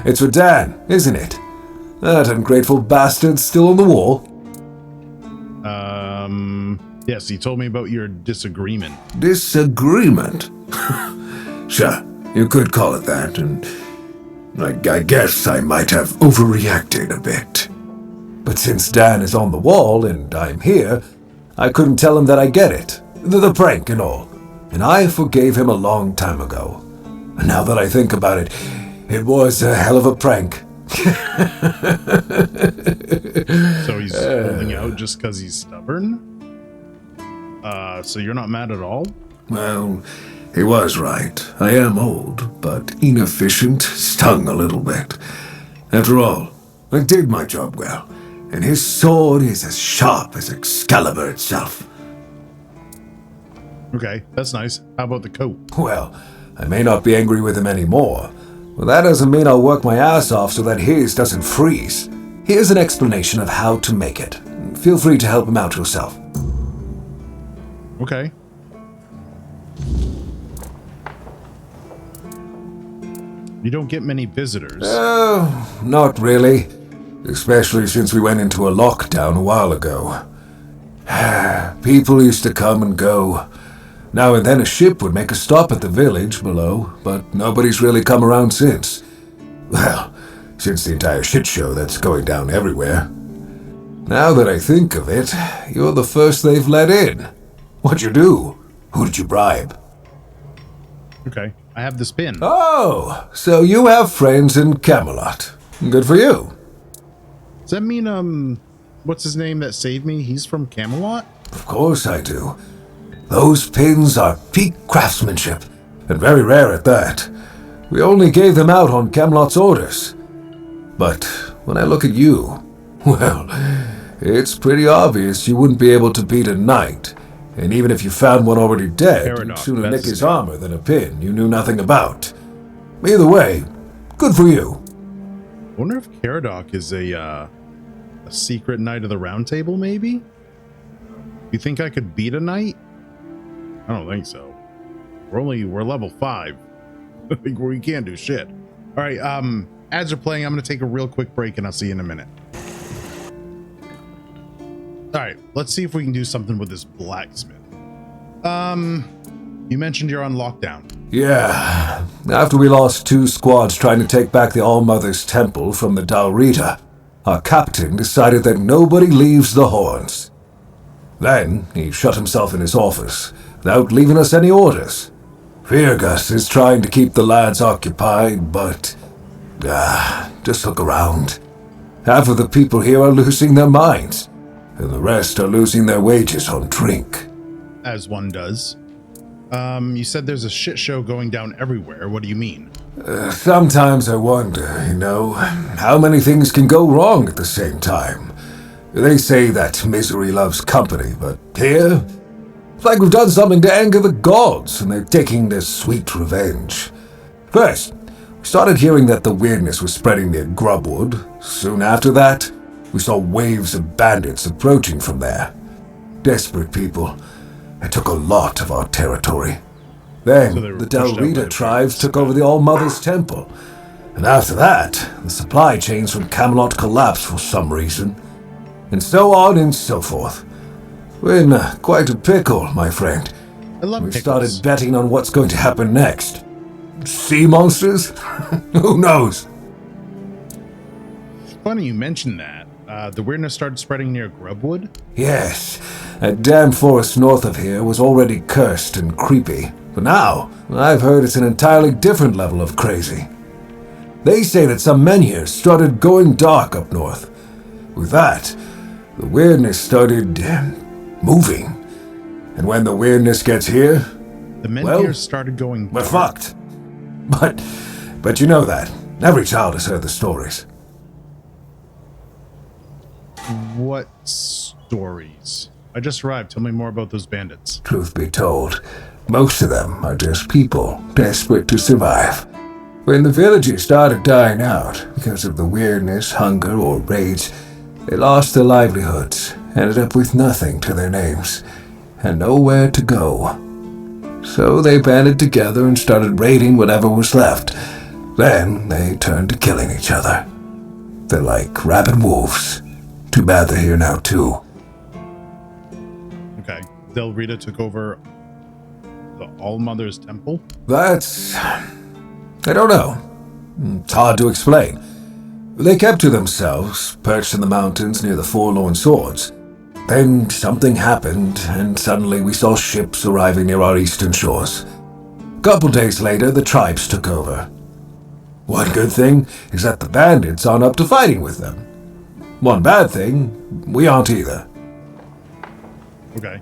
[SPEAKER 15] It's for Dan, isn't it? That ungrateful bastard's still on the wall.
[SPEAKER 1] Yes, he told me about your disagreement.
[SPEAKER 15] Disagreement? Sure, you could call it that, and I guess I might have overreacted a bit. But since Dan is on the wall and I'm here, I couldn't tell him that I get it. The prank and all. And I forgave him a long time ago. And now that I think about it, it was a hell of a prank.
[SPEAKER 1] So he's holding out just because he's stubborn? So you're not mad at all?
[SPEAKER 15] Well, he was right. I am old, but inefficient, stung a little bit. After all, I did my job well, and his sword is as sharp as Excalibur itself.
[SPEAKER 1] Okay, that's nice. How about the coat?
[SPEAKER 15] Well, I may not be angry with him anymore, but that doesn't mean I'll work my ass off so that his doesn't freeze. Here's an explanation of how to make it. Feel free to help him out yourself.
[SPEAKER 1] Okay. You don't get many visitors.
[SPEAKER 15] Not really. Especially since we went into a lockdown a while ago. People used to come and go. Now and then a ship would make a stop at the village below, but nobody's really come around since. Well, since the entire shit show that's going down everywhere. Now that I think of it, you're the first they've let in. What'd you do? Who did you bribe?
[SPEAKER 1] Okay, I have this pin.
[SPEAKER 15] Oh, so you have friends in Camelot. Good for you.
[SPEAKER 1] Does that mean, what's his name that saved me? He's from Camelot?
[SPEAKER 15] Of course I do. Those pins are peak craftsmanship, and very rare at that. We only gave them out on Camelot's orders. But when I look at you, well, it's pretty obvious you wouldn't be able to beat a knight. And even if you found one already dead, you'd sooner nick his armor than a pin you knew nothing about. Either way, good for you.
[SPEAKER 1] I wonder if Caradoc is a secret knight of the Round Table, maybe? You think I could beat a knight? I don't think so. We're level 5. We can't do shit. All right, as you're playing, I'm going to take a real quick break and I'll see you in a minute. All right, let's see if we can do something with this blacksmith. You mentioned you're on lockdown.
[SPEAKER 15] Yeah. After we lost 2 squads trying to take back the All-Mother's Temple from the Dalrita, our captain decided that nobody leaves the Horns. Then he shut himself in his office without leaving us any orders. Fergus is trying to keep the lads occupied, but just look around. Half of the people here are losing their minds, and the rest are losing their wages on drink.
[SPEAKER 1] As one does. You said there's a shit show going down everywhere. What do you mean?
[SPEAKER 15] Sometimes I wonder, how many things can go wrong at the same time. They say that misery loves company, but here, it's like we've done something to anger the gods, and they're taking their sweet revenge. First, we started hearing that the weirdness was spreading near Grubwood. Soon after that, we saw waves of bandits approaching from there. Desperate people. It took a lot of our territory. Then, the Dalrita tribes took over the All-Mother's Temple. And after that, the supply chains from Camelot collapsed for some reason. And so on and so forth. We're in quite a pickle, my friend. We've started betting on what's going to happen next. Sea monsters? Who knows?
[SPEAKER 1] Funny you mentioned that. The weirdness started spreading near Grubwood?
[SPEAKER 15] Yes. That damn forest north of here was already cursed and creepy. But now, I've heard it's an entirely different level of crazy. They say that some men here started going dark up north. With that, the weirdness started moving. And when the weirdness gets here,
[SPEAKER 1] the men here started going dark.
[SPEAKER 15] We're fucked. But you know that. Every child has heard the stories.
[SPEAKER 1] What stories? I just arrived. Tell me more about those bandits.
[SPEAKER 15] Truth be told, most of them are just people desperate to survive. When the villagers started dying out because of the weirdness, hunger, or rage, they lost their livelihoods, ended up with nothing to their names, and nowhere to go. So they banded together and started raiding whatever was left. Then they turned to killing each other. They're like rabid wolves. Too bad they're here now, too.
[SPEAKER 1] Okay. Dalrita took over the All-Mother's Temple?
[SPEAKER 15] That's... I don't know. It's hard to explain. They kept to themselves, perched in the mountains near the Forlorn Swords. Then something happened, and suddenly we saw ships arriving near our eastern shores. A couple days later, the tribes took over. One good thing is that the bandits aren't up to fighting with them. One bad thing, we aren't either.
[SPEAKER 1] Okay.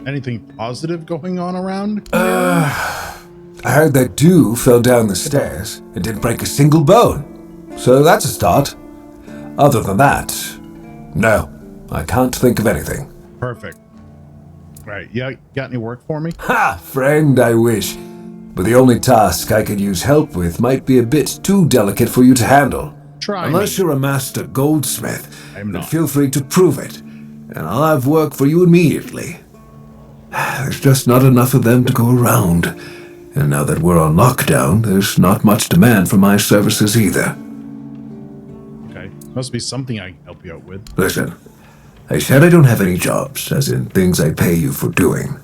[SPEAKER 1] Anything positive going on around?
[SPEAKER 15] I heard that dew fell down the stairs and didn't break a single bone. So that's a start. Other than that, no, I can't think of anything.
[SPEAKER 1] Perfect. Right, yeah, got any work for me?
[SPEAKER 15] Ha! Friend, I wish. But the only task I could use help with might be a bit too delicate for you to handle. Unless you're a master goldsmith, then feel free to prove it, and I'll have work for you immediately. There's just not enough of them to go around, and now that we're on lockdown, there's not much demand for my services either.
[SPEAKER 1] Okay, must be something I can help you out with.
[SPEAKER 15] Listen, I said I don't have any jobs, as in things I pay you for doing.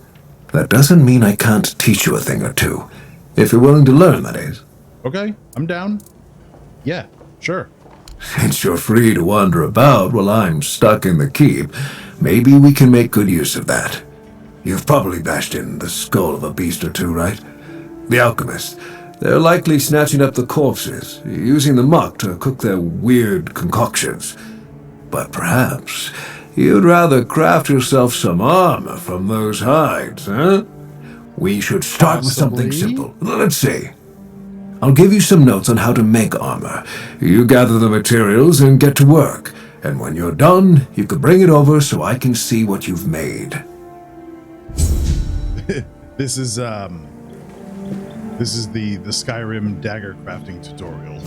[SPEAKER 15] That doesn't mean I can't teach you a thing or two, if you're willing to learn, that is.
[SPEAKER 1] Okay, I'm down. Yeah. Sure.
[SPEAKER 15] Since you're free to wander about while I'm stuck in the keep, maybe we can make good use of that. You've probably bashed in the skull of a beast or two, right? The alchemists. They're likely snatching up the corpses, using the muck to cook their weird concoctions. But perhaps you'd rather craft yourself some armor from those hides, huh? We should start with something simple. Let's see. I'll give you some notes on how to make armor. You gather the materials and get to work. And when you're done, you can bring it over so I can see what you've made.
[SPEAKER 1] This is the Skyrim dagger crafting tutorial.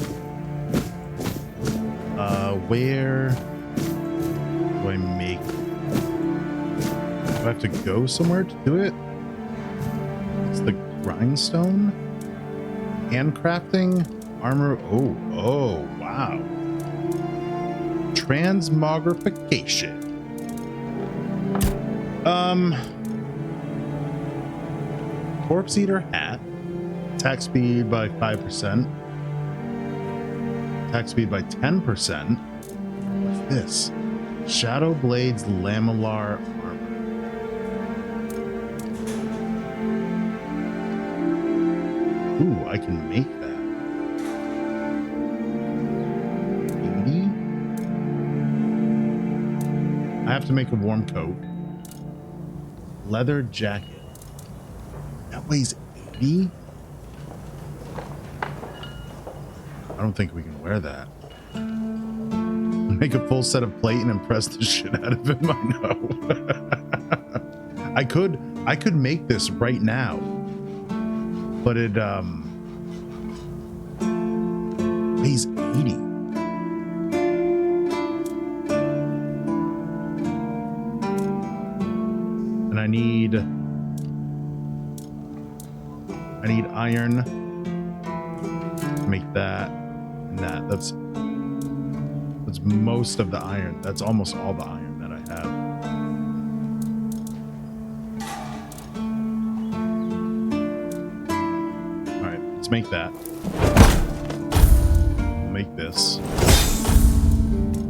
[SPEAKER 1] Where do I make? Do I have to go somewhere to do it? It's the grindstone? Handcrafting? Armor? Oh, wow. Transmogrification. Corpse Eater hat. Attack speed by 5%. Attack speed by 10%. What's this? Shadow Blade's lamellar armor. Ooh, I can make that. 80? I have to make a warm coat. Leather jacket. That weighs 80? I don't think we can wear that. Make a full set of plate and impress the shit out of him. I know. I could make this right now, but it weighs 80. And I need iron to make that and that. That's most of the iron. That's almost all the iron that I have. All right, let's make that. We'll make this.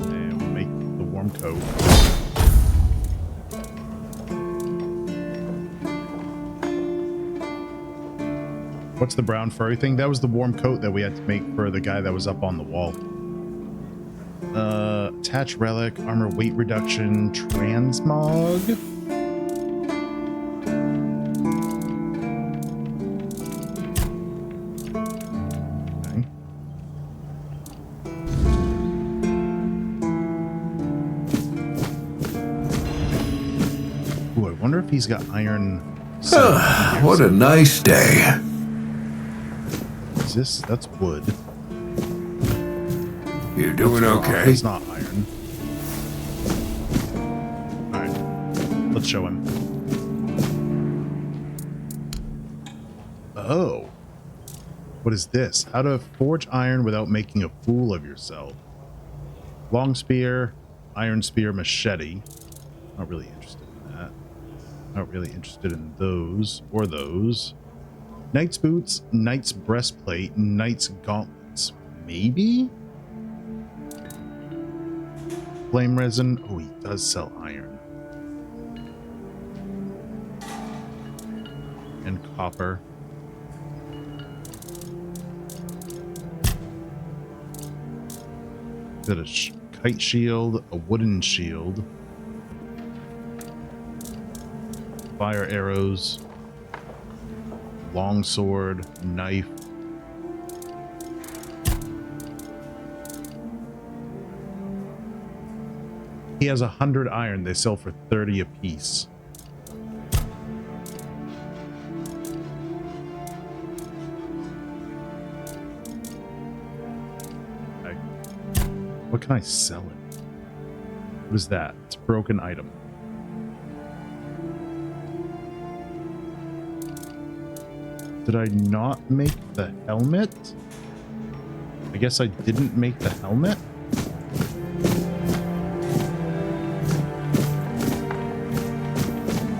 [SPEAKER 1] And we'll make the warm coat. What's the brown furry thing? That was the warm coat that we had to make for the guy that was up on the wall. Attach relic, armor weight reduction, transmog. Okay. Ooh, I wonder if he's got iron.
[SPEAKER 15] What a nice day.
[SPEAKER 1] Is this? That's wood.
[SPEAKER 15] You doing okay?
[SPEAKER 1] It's not iron. Alright. Let's show him. Oh. What is this? How to forge iron without making a fool of yourself. Long spear, iron spear, machete. Not really interested in that. Not really interested in those or those. Knight's boots, knight's breastplate, knight's gauntlets. Maybe? Flame resin. Oh, he does sell iron. And copper. Is that a kite shield? A wooden shield. Fire arrows. Longsword. Knife. He has 100 iron. They sell for 30 apiece. Okay. What can I sell it? What is that? It's a broken item. Did I not make the helmet? I guess I didn't make the helmet.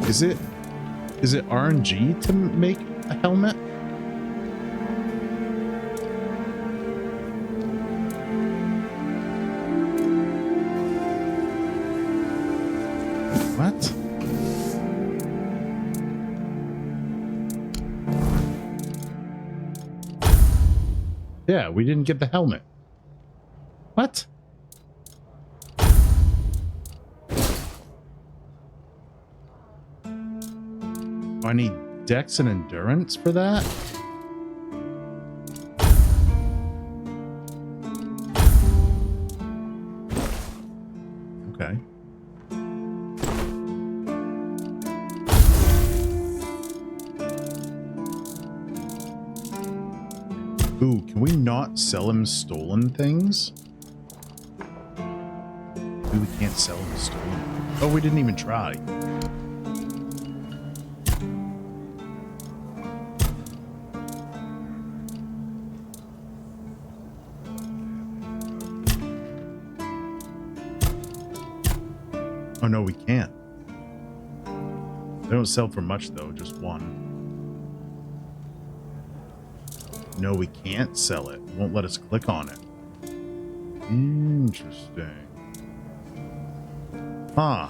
[SPEAKER 1] Is it RNG to make a helmet? What? Yeah, we didn't get the helmet. What? I need dex and endurance for that? Okay. Ooh, can we not sell him stolen things? Ooh, we can't sell him stolen. Oh, we didn't even try. Oh no, we can't. They don't sell for much though, just one. No, we can't sell it. It won't let us click on it. Interesting. Huh.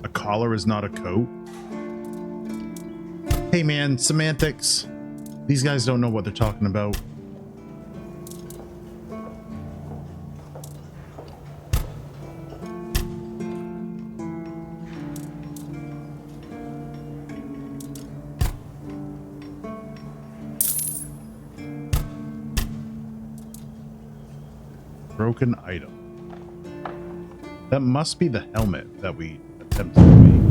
[SPEAKER 1] A collar is not a coat? Hey man, semantics. These guys don't know what they're talking about. Broken item. That must be the helmet that we attempted to make.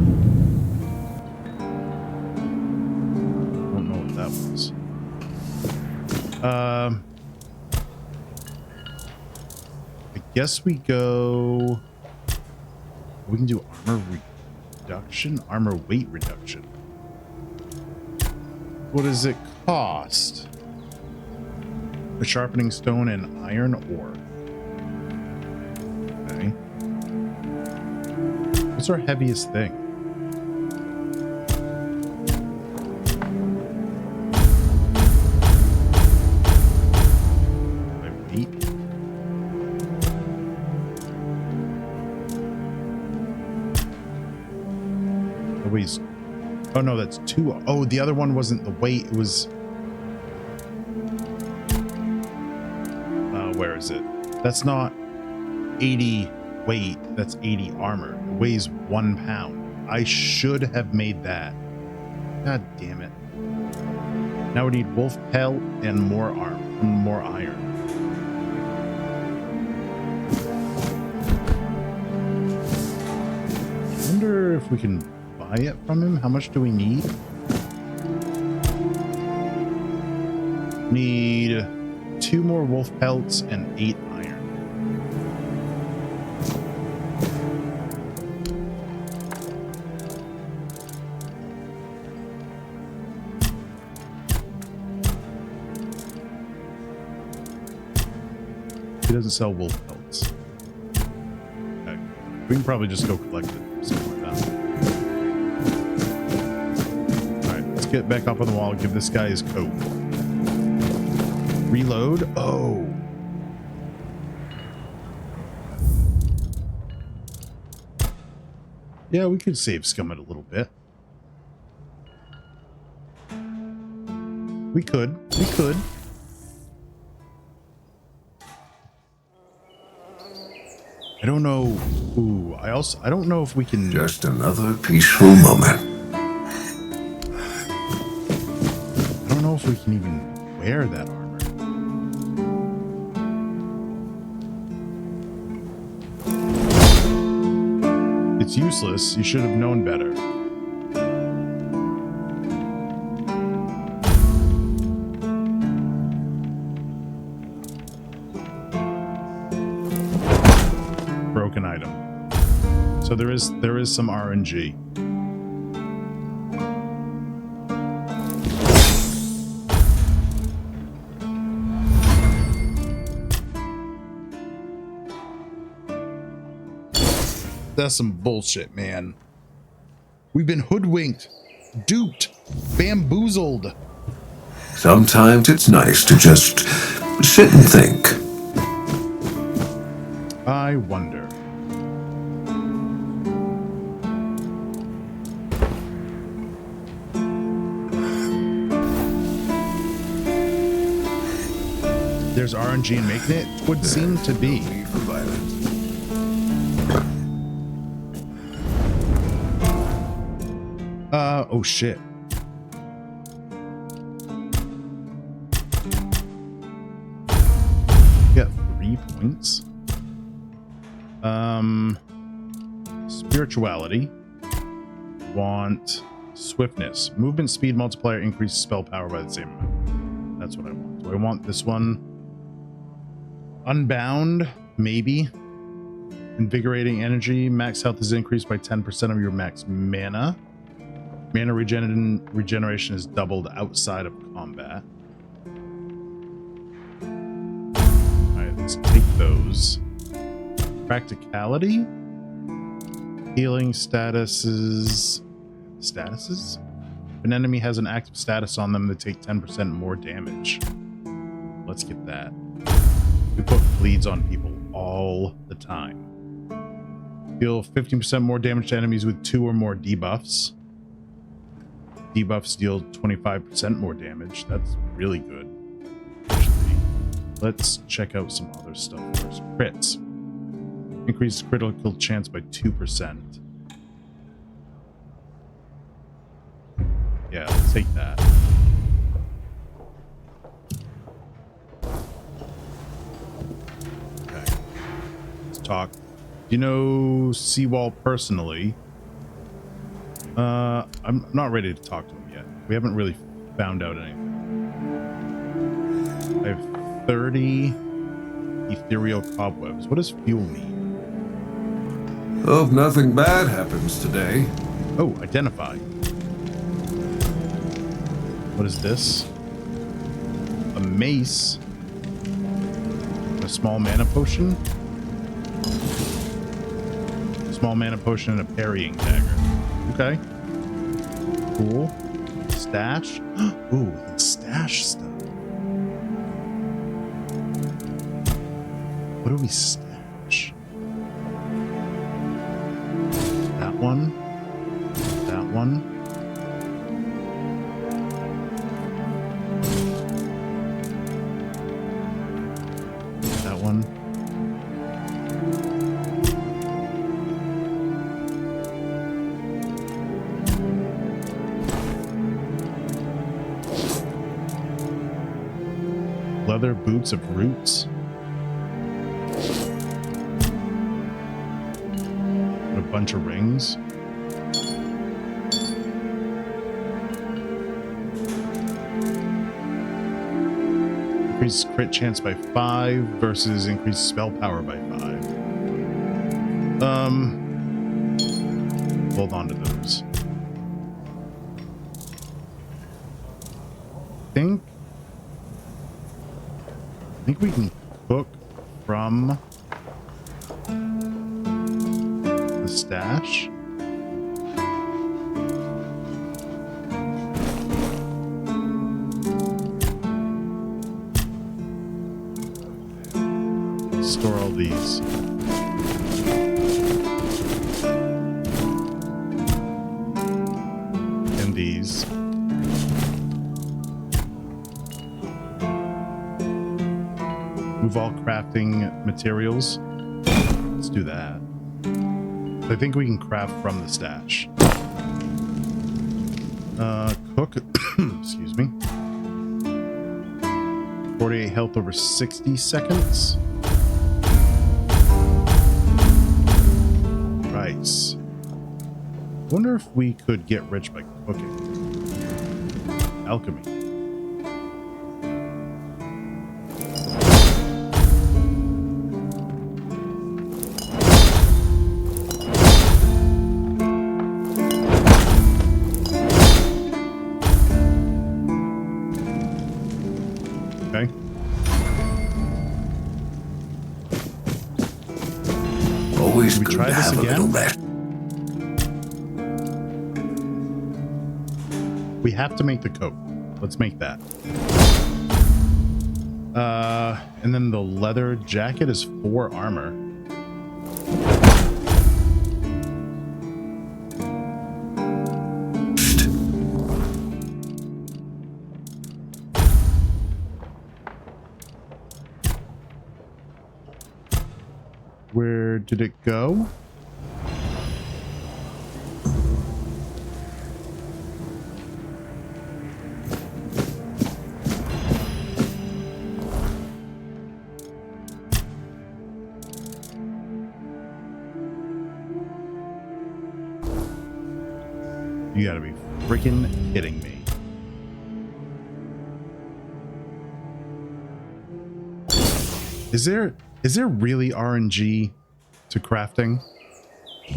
[SPEAKER 1] Don't know what that was. I guess we go. We can do armor reduction, armor weight reduction. What does it cost? A sharpening stone and iron ore. Okay. What's our heaviest thing? My weight? It weighs. Oh no, that's 2. Oh, the other one wasn't the weight. It was. Where is it? That's not 80 weight. That's 80 armor. It weighs 1 pound. I should have made that. God damn it. Now we need wolf pelt and more arm, more iron. I wonder if we can buy it from him. How much do we need? Need 2 more wolf pelts and 8 iron. He doesn't sell wolf pelts. Okay. We can probably just go collect it or something like that. Alright, let's get back up on the wall and give this guy his coat. Reload. Oh. Yeah, we could save Scummit a little bit. We could. We could. I don't know. Ooh, I don't know if we can.
[SPEAKER 15] Just another peaceful moment.
[SPEAKER 1] I don't know if we can even wear that armor. It's useless. You should have known better. Broken item. So there is some RNG. That's some bullshit, man. We've been hoodwinked, duped, bamboozled.
[SPEAKER 15] Sometimes it's nice to just sit and think.
[SPEAKER 1] I wonder. There's RNG in making it? Would seem to be. Oh shit. Get 3 points. Spirituality. Want swiftness. Movement speed multiplier increases spell power by the same amount. That's what I want. Do I want this one? Unbound, maybe. Invigorating energy. Max health is increased by 10% of your max mana. Mana regeneration is doubled outside of combat. Alright, Let's take those. Practicality? Healing statuses. Statuses? If an enemy has an active status on them, they take 10% more damage. Let's get that. We put bleeds on people all the time. Deal 15% more damage to enemies with 2 or more debuffs. Debuffs deal 25% more damage. That's really good. Actually, let's check out some other stuff first. Crits. Increases critical chance by 2%. Yeah, let's take that. Okay. Let's talk. Do you know Seawall personally? I'm not ready to talk to him yet. We haven't really found out anything. I have 30 ethereal cobwebs. What does fuel mean?
[SPEAKER 15] Hope nothing bad happens today.
[SPEAKER 1] Oh, identify. What is this? A mace. A small mana potion. A small mana potion and a parrying dagger. Okay. Cool. Stash. Ooh, we can stash stuff. What do we stash? That one. That one. That one. Leather boots of roots. And a bunch of rings. Increases crit chance by 5 versus increased spell power by 5. Hold on to those. I think we can cook from the stash. Store all these. And these. Move all crafting materials. Let's do that. I think we can craft from the stash. Cook. Excuse me. 48 health over 60 seconds. Rice. Wonder if we could get rich by cooking. Alchemy. Okay.
[SPEAKER 15] Always
[SPEAKER 1] Should we try this again? We have to make the coat. Let's make that. And then the leather jacket is 4 armor. Where did it go? You gotta be freaking kidding me. Is there really RNG to crafting? I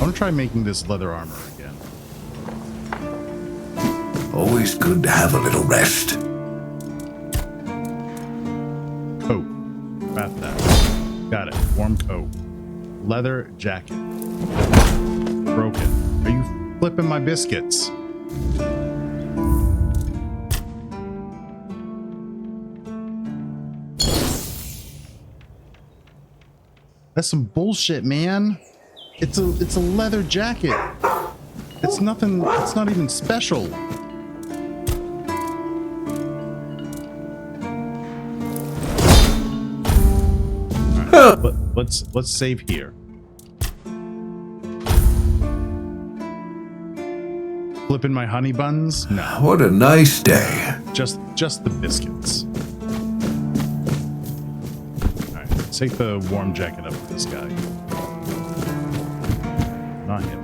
[SPEAKER 1] want to try making this leather armor again.
[SPEAKER 15] Always good to have a little rest.
[SPEAKER 1] Coat. Craft that. Got it. Warm coat. Leather jacket. Broken. Are you flipping my biscuits? That's some bullshit, man. It's a leather jacket. It's nothing. It's not even special. All right, let's save here. Flipping my honey buns? No.
[SPEAKER 15] What a nice day.
[SPEAKER 1] Just the biscuits. All right, let's take the warm jacket up for this guy. Not him.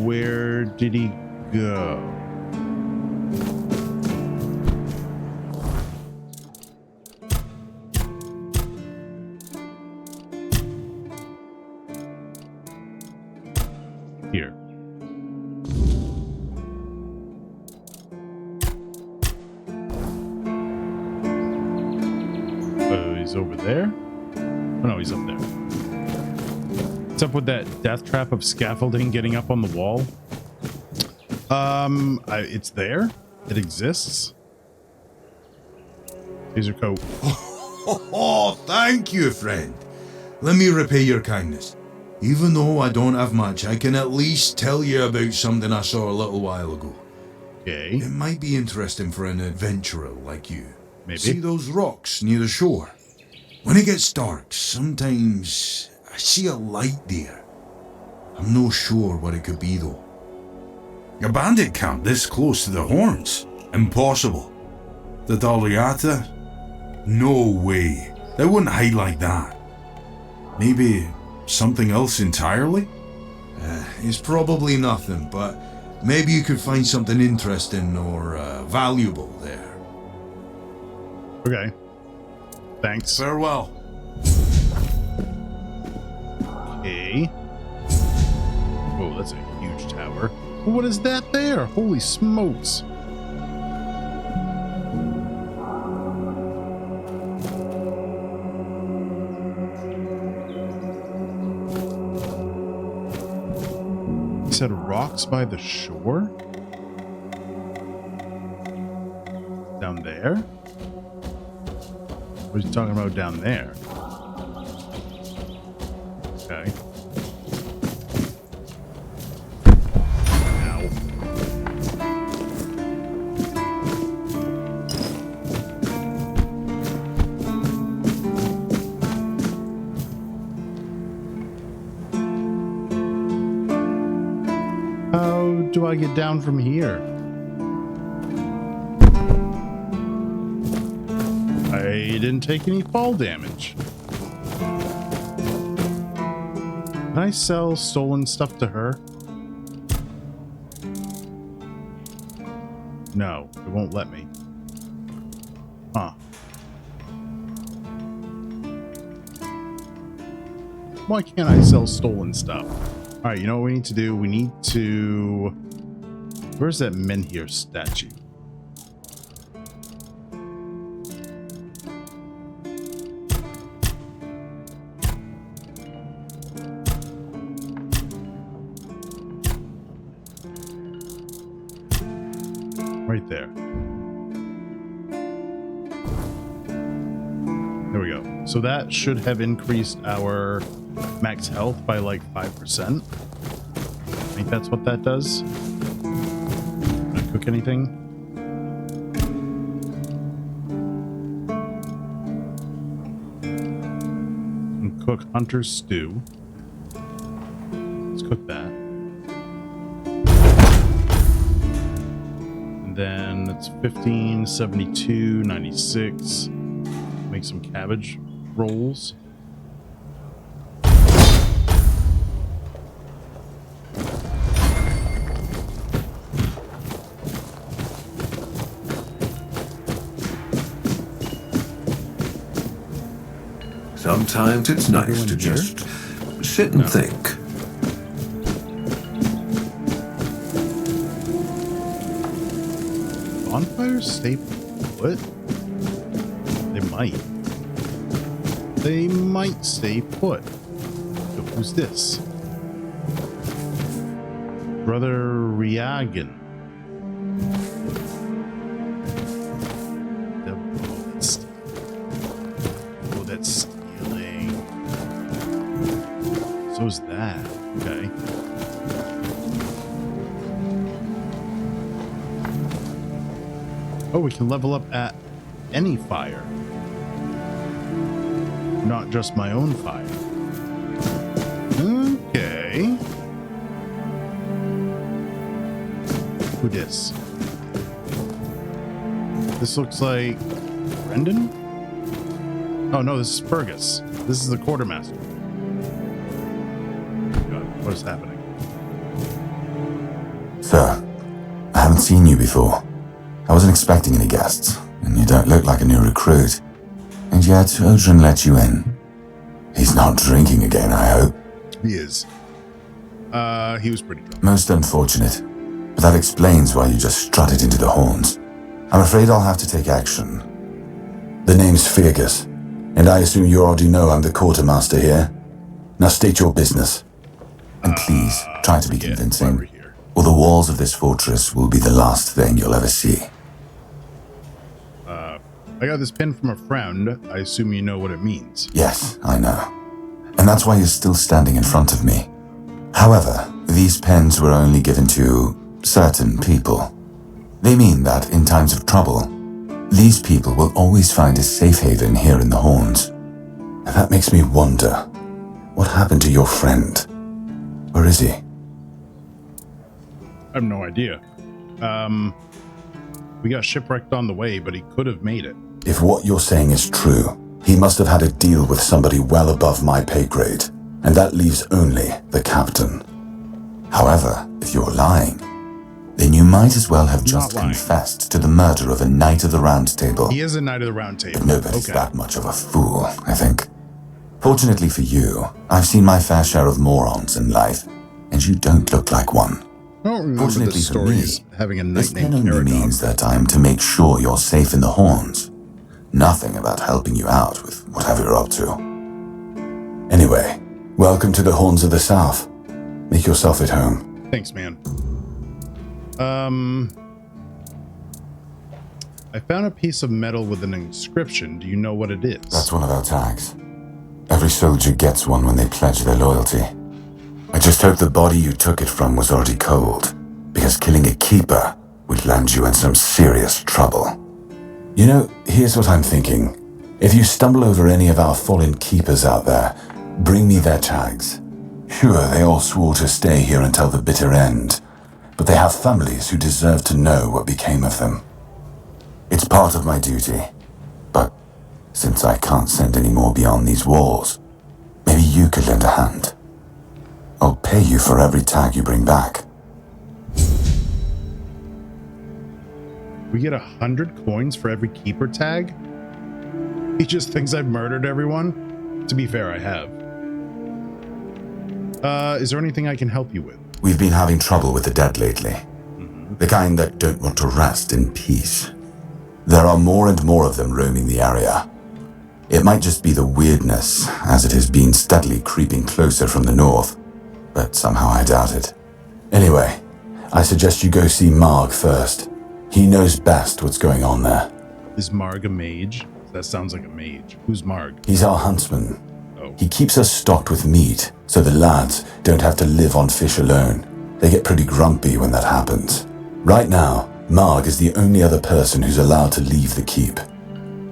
[SPEAKER 1] Where did he go? Here. Oh, he's over there? Oh no, he's up there. What's up with that death trap of scaffolding getting up on the wall? It's there. It exists. Taser coat.
[SPEAKER 10] Oh, thank you, friend. Let me repay your kindness. Even though I don't have much, I can at least tell you about something I saw a little while ago.
[SPEAKER 1] Okay.
[SPEAKER 10] It might be interesting for an adventurer like you.
[SPEAKER 1] Maybe.
[SPEAKER 10] See those rocks near the shore? When it gets dark, sometimes I see a light there. I'm no sure what it could be though. A bandit camp this close to the horns? Impossible. The Daliata? No way. They wouldn't hide like that. Maybe something else entirely? It's probably nothing, but maybe you could find something interesting or valuable there.
[SPEAKER 1] Okay. Thanks.
[SPEAKER 10] Farewell.
[SPEAKER 1] Okay. Oh, that's a huge tower. What is that there? Holy smokes. He said rocks by the shore? Down there? What are you talking about down there? Okay. Ow. How do I get down from here? I didn't take any fall damage. Can I sell stolen stuff to her? No, it won't let me. Huh. Why can't I sell stolen stuff? Alright, you know what we need to do? We need to... Where's that Menhir statue? Right there. There we go. So that should have increased our max health by like 5%. I think that's what that does. Can I cook anything? And cook hunter's stew. Let's cook that. Then it's 15, 72, 96. Make some cabbage rolls.
[SPEAKER 15] Sometimes it's nice to just sit and think.
[SPEAKER 1] Bonfires stay put? They might. They might stay put. So who's this? Brother Riagan. Oh, that's stealing. So's that. Okay. Oh, we can level up at any fire. Not just my own fire. Okay. Who dis? This looks like Brendan? Oh no, this is Fergus. This is the quartermaster. God, what is happening?
[SPEAKER 16] Sir, I haven't seen you before. I wasn't expecting any guests, and you don't look like a new recruit. And yet, Odrin let you in. He's not drinking again, I hope.
[SPEAKER 1] He is. He was pretty drunk.
[SPEAKER 16] Most unfortunate. But that explains why you just strutted into the horns. I'm afraid I'll have to take action. The name's Fergus, and I assume you already know I'm the quartermaster here. Now state your business. And please, try to be convincing, or the walls of this fortress will be the last thing you'll ever see.
[SPEAKER 1] I got this pin from a friend. I assume you know what it means.
[SPEAKER 16] Yes, I know. And that's why you're still standing in front of me. However, these pens were only given to certain people. They mean that in times of trouble, these people will always find a safe haven here in the Horns. And that makes me wonder, what happened to your friend? Where is he?
[SPEAKER 1] I have no idea. We got shipwrecked on the way, but he could have made it.
[SPEAKER 16] If what you're saying is true, he must have had a deal with somebody well above my pay grade, and that leaves only the captain. However, if you're lying, then you might as well have just confessed to the murder of a Knight of the Round Table.
[SPEAKER 1] He is a Knight of the Round Table.
[SPEAKER 16] But nobody's that much of a fool, I think. Fortunately for you, I've seen my fair share of morons in life, and you don't look like one.
[SPEAKER 1] I don't remember the stories having a knight named
[SPEAKER 16] This pen only means that I'm to make sure you're safe in the Horns. Nothing about helping you out with whatever you're up to. Anyway, welcome to the Horns of the South. Make yourself at home.
[SPEAKER 1] Thanks, man. I found a piece of metal with an inscription. Do you know what it is?
[SPEAKER 16] That's one of our tags. Every soldier gets one when they pledge their loyalty. I just hope the body you took it from was already cold, because killing a keeper would land you in some serious trouble. You know, here's what I'm thinking. If you stumble over any of our fallen keepers out there, bring me their tags. Sure, they all swore to stay here until the bitter end, but they have families who deserve to know what became of them. It's part of my duty, but since I can't send any more beyond these walls, maybe you could lend a hand. I'll pay you for every tag you bring back.
[SPEAKER 1] We get 100 coins for every keeper tag? He just thinks I've murdered everyone? To be fair, I have. Is there anything I can help you with?
[SPEAKER 16] We've been having trouble with the dead lately. The kind that don't want to rest in peace. There are more and more of them roaming the area. It might just be the weirdness, as it has been steadily creeping closer from the north, but somehow I doubt it. Anyway, I suggest you go see Marg first. He knows best what's going on there.
[SPEAKER 1] Is Marg a mage? That sounds like a mage. Who's Marg?
[SPEAKER 16] He's our huntsman. He keeps us stocked with meat, so the lads don't have to live on fish alone. They get pretty grumpy when that happens. Right now, Marg is the only other person who's allowed to leave the keep.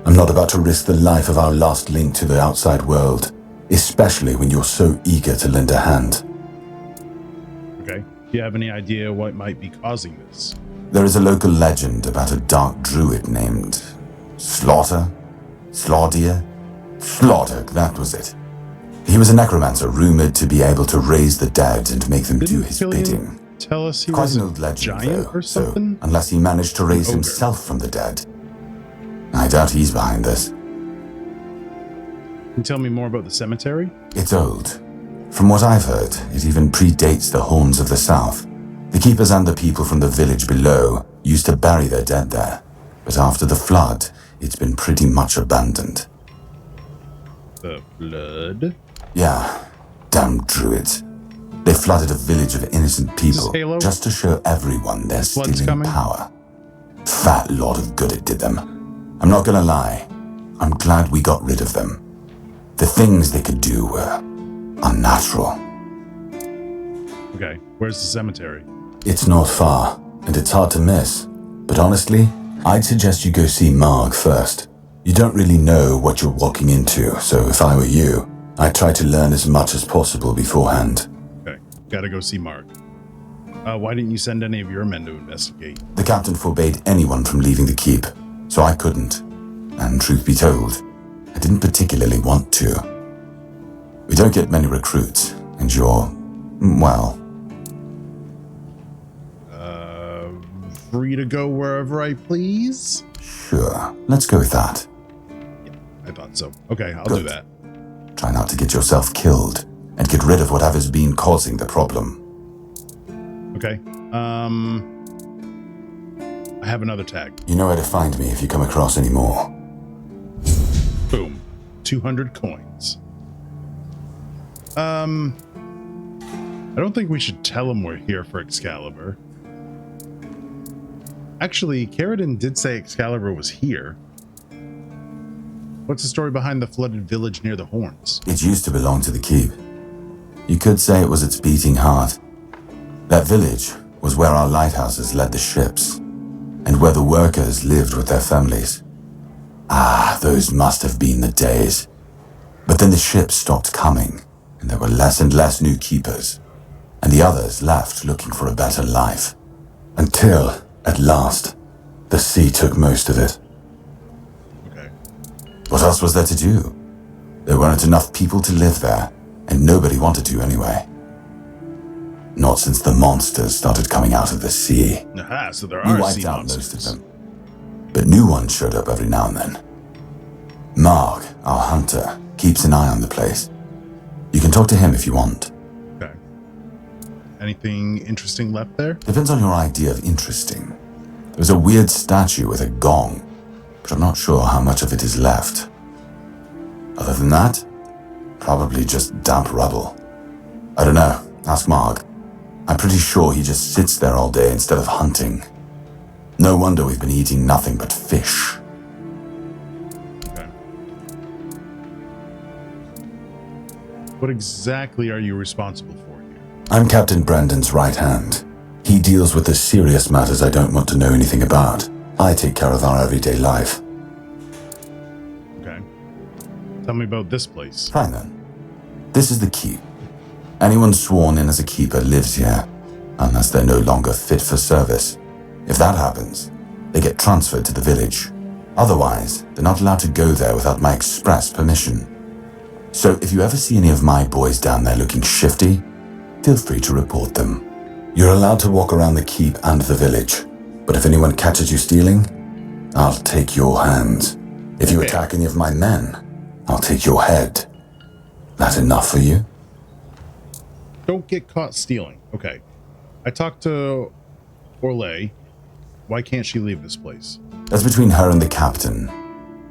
[SPEAKER 16] I'm not about to risk the life of our last link to the outside world, especially when you're so eager to lend a hand.
[SPEAKER 1] Okay. Do you have any idea what might be causing this?
[SPEAKER 16] There is a local legend about a dark druid named Slaughter? Slaughter, that was it. He was a necromancer rumored to be able to raise the dead and make them do his bidding.
[SPEAKER 1] Tell us he
[SPEAKER 16] Quite
[SPEAKER 1] was
[SPEAKER 16] an old legend,
[SPEAKER 1] giant
[SPEAKER 16] though,
[SPEAKER 1] or something?
[SPEAKER 16] so unless he managed to raise himself from the dead, I doubt he's behind this.
[SPEAKER 1] Can you tell me more about the cemetery?
[SPEAKER 16] It's old. From what I've heard, it even predates the Horns of the South. The keepers and the people from the village below used to bury their dead there. But after the flood, it's been pretty much abandoned.
[SPEAKER 1] The flood?
[SPEAKER 16] Yeah. Damn druids. They flooded a village of innocent people just to show everyone they're still in power. Fat lot of good it did them. I'm not gonna lie. I'm glad we got rid of them. The things they could do were unnatural.
[SPEAKER 1] Okay, where's the cemetery?
[SPEAKER 16] It's not far, and it's hard to miss. But honestly, I'd suggest you go see Marg first. You don't really know what you're walking into, so if I were you, I'd try to learn as much as possible beforehand.
[SPEAKER 1] Okay, gotta go see Marg. Why didn't you send any of your men to investigate?
[SPEAKER 16] The captain forbade anyone from leaving the keep, so I couldn't. And truth be told, I didn't particularly want to. We don't get many recruits, and you're, well...
[SPEAKER 1] free to go wherever I please?
[SPEAKER 16] Sure, let's go with that.
[SPEAKER 1] Yeah, I thought so. Okay, I'll do that.
[SPEAKER 16] Try not to get yourself killed, and get rid of whatever's been causing the problem.
[SPEAKER 1] Okay, I have another tag.
[SPEAKER 16] You know where to find me if you come across any more.
[SPEAKER 1] Boom. 200 coins. I don't think we should tell him we're here for Excalibur. Actually, Caradon did say Excalibur was here. What's the story behind the flooded village near the Horns?
[SPEAKER 16] It used to belong to the keep. You could say it was its beating heart. That village was where our lighthouses led the ships, and where the workers lived with their families. Ah, those must have been the days. But then the ships stopped coming, and there were less and less new keepers, and the others left looking for a better life. Until, at last, the sea took most of it.
[SPEAKER 1] Okay.
[SPEAKER 16] What else was there to do? There weren't enough people to live there, and nobody wanted to anyway. Not since the monsters started coming out of the sea.
[SPEAKER 1] Aha, so there
[SPEAKER 16] We
[SPEAKER 1] are
[SPEAKER 16] wiped
[SPEAKER 1] sea
[SPEAKER 16] out
[SPEAKER 1] monsters.
[SPEAKER 16] most of them. But new ones showed up every now and then. Marg, our hunter, keeps an eye on the place. You can talk to him if you want.
[SPEAKER 1] Okay. Anything interesting left there?
[SPEAKER 16] Depends on your idea of interesting. There's a weird statue with a gong, but I'm not sure how much of it is left. Other than that, probably just damp rubble. I don't know. Ask Marg. I'm pretty sure he just sits there all day instead of hunting. No wonder we've been eating nothing but fish.
[SPEAKER 1] Okay. What exactly are you responsible for here?
[SPEAKER 16] I'm Captain Brandon's right hand. He deals with the serious matters I don't want to know anything about. I take care of our everyday life.
[SPEAKER 1] Okay. Tell me about this place.
[SPEAKER 16] Fine then. This is the keep. Anyone sworn in as a keeper lives here, unless they're no longer fit for service. If that happens, they get transferred to the village. Otherwise, they're not allowed to go there without my express permission. So if you ever see any of my boys down there looking shifty, feel free to report them. You're allowed to walk around the keep and the village, but if anyone catches you stealing, I'll take your hands. If you attack any of my men, I'll take your head. That enough for you?
[SPEAKER 1] Don't get caught stealing. Okay. I talked to Orlais. Why can't she leave this place?
[SPEAKER 16] That's between her and the captain.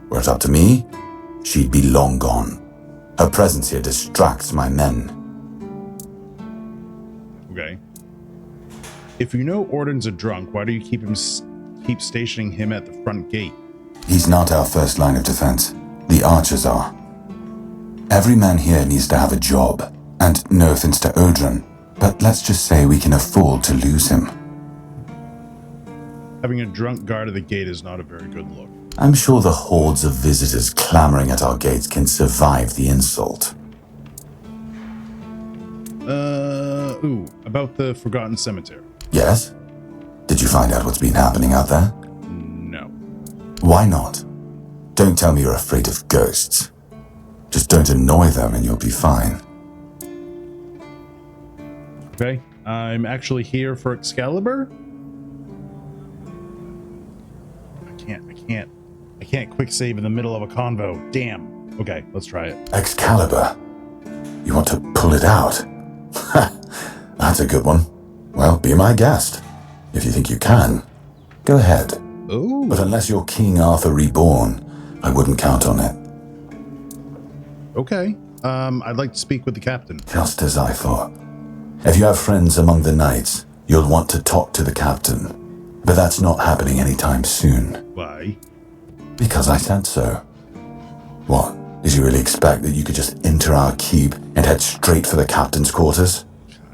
[SPEAKER 16] Were it up to me, she'd be long gone. Her presence here distracts my men.
[SPEAKER 1] Okay. If you know Orden's a drunk, why do you keep stationing him at the front gate?
[SPEAKER 16] He's not our first line of defense. The archers are. Every man here needs to have a job. And no offense to Odrin, but let's just say we can afford to lose him.
[SPEAKER 1] Having a drunk guard at the gate is not a very good look.
[SPEAKER 16] I'm sure the hordes of visitors clamoring at our gates can survive the insult.
[SPEAKER 1] About the Forgotten Cemetery.
[SPEAKER 16] Yes? Did you find out what's been happening out there?
[SPEAKER 1] No.
[SPEAKER 16] Why not? Don't tell me you're afraid of ghosts. Just don't annoy them and you'll be fine.
[SPEAKER 1] Okay, I'm actually here for Excalibur. I can't quick save in the middle of a convo. Damn. Okay, let's try it.
[SPEAKER 16] Excalibur? You want to pull it out? That's a good one. Well, be my guest. If you think you can, go ahead.
[SPEAKER 1] Ooh.
[SPEAKER 16] But unless you're King Arthur reborn, I wouldn't count on it.
[SPEAKER 1] Okay. I'd like to speak with the captain.
[SPEAKER 16] Just as I thought. If you have friends among the knights, you'll want to talk to the captain. But that's not happening anytime soon.
[SPEAKER 1] Why?
[SPEAKER 16] Because I said so. What? Did you really expect that you could just enter our keep and head straight for the captain's quarters?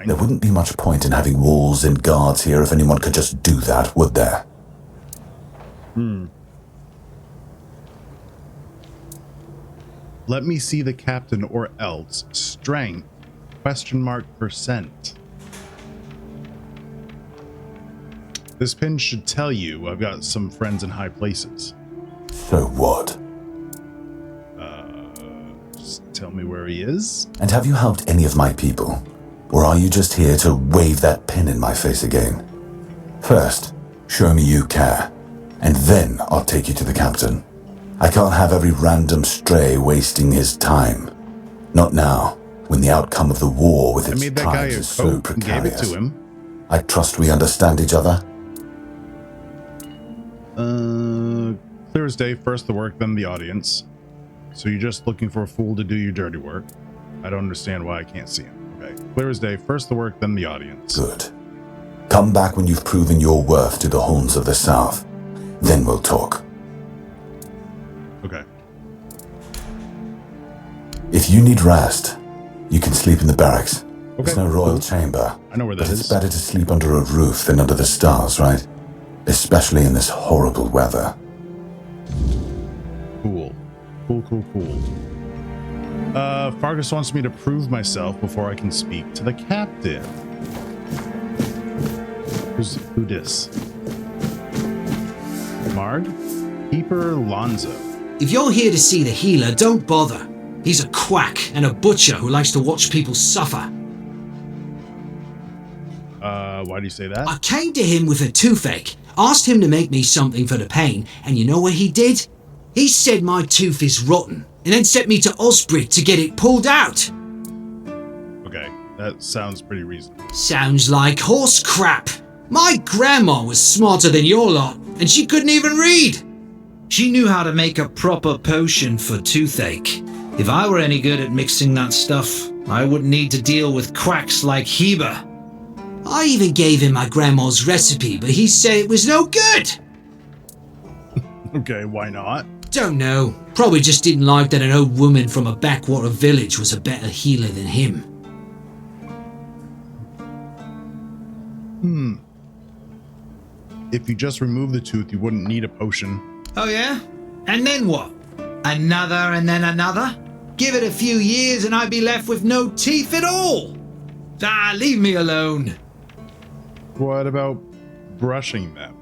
[SPEAKER 16] There wouldn't be much point in having walls and guards here if anyone could just do that, would there?
[SPEAKER 1] Let me see the captain or else. Strength, %. This pin should tell you I've got some friends in high places.
[SPEAKER 16] So what?
[SPEAKER 1] Just tell me where he is.
[SPEAKER 16] And have you helped any of my people? Or are you just here to wave that pin in my face again? First, show me you care, and then I'll take you to the captain. I can't have every random stray wasting his time. Not now, when the outcome of the war with its tribes is so precarious.
[SPEAKER 1] Gave it to him.
[SPEAKER 16] I trust we understand each other.
[SPEAKER 1] Clear as day, first the work, then the audience. So you're just looking for a fool to do your dirty work. I don't understand why I can't see him. Okay. Clear as day, first the work, then the audience.
[SPEAKER 16] Good. Come back when you've proven your worth to the horns of the south. Then we'll talk.
[SPEAKER 1] Okay.
[SPEAKER 16] If you need rest, you can sleep in the barracks.
[SPEAKER 1] Okay.
[SPEAKER 16] There's no royal chamber.
[SPEAKER 1] I know where that is.
[SPEAKER 16] It's better to sleep under a roof than under the stars, right? Especially in this horrible weather.
[SPEAKER 1] Cool. Cool. Fargus wants me to prove myself before I can speak to the captain. Who dis? Marg? Keeper Lonzo.
[SPEAKER 17] If you're here to see the healer, don't bother. He's a quack and a butcher who likes to watch people suffer.
[SPEAKER 1] Why do you say that?
[SPEAKER 17] I came to him with a toothache, asked him to make me something for the pain, and you know what he did? He said my tooth is rotten, and then sent me to Osprey to get it pulled out.
[SPEAKER 1] Okay, that sounds pretty reasonable.
[SPEAKER 17] Sounds like horse crap. My grandma was smarter than your lot, and she couldn't even read. She knew how to make a proper potion for toothache. If I were any good at mixing that stuff, I wouldn't need to deal with quacks like Heber. I even gave him my grandma's recipe, but he said it was no good.
[SPEAKER 1] Okay, why not?
[SPEAKER 17] Don't know. Probably just didn't like that an old woman from a backwater village was a better healer than him.
[SPEAKER 1] If you just remove the tooth, you wouldn't need a potion.
[SPEAKER 17] Oh yeah? And then what? Another and then another? Give it a few years and I'd be left with no teeth at all. Ah, leave me alone.
[SPEAKER 1] What about brushing them?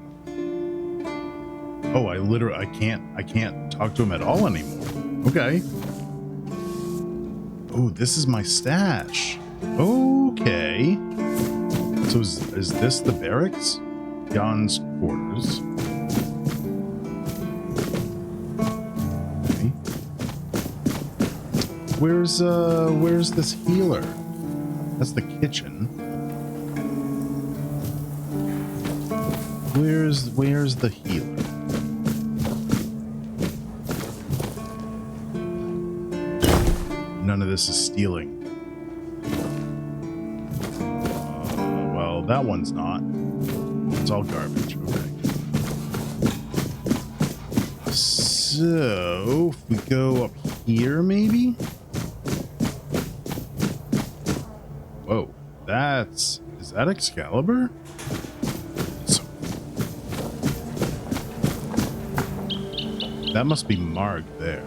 [SPEAKER 1] Oh, I can't talk to him at all anymore. Okay. Oh, this is my stash. Okay. So is this the barracks? Jan's quarters. Okay. Where's this healer? That's the kitchen. Where's the healer? None of this is stealing. Well, that one's not. It's all garbage. Okay. So, if we go up here, maybe? Whoa, is that Excalibur? That must be Marg there.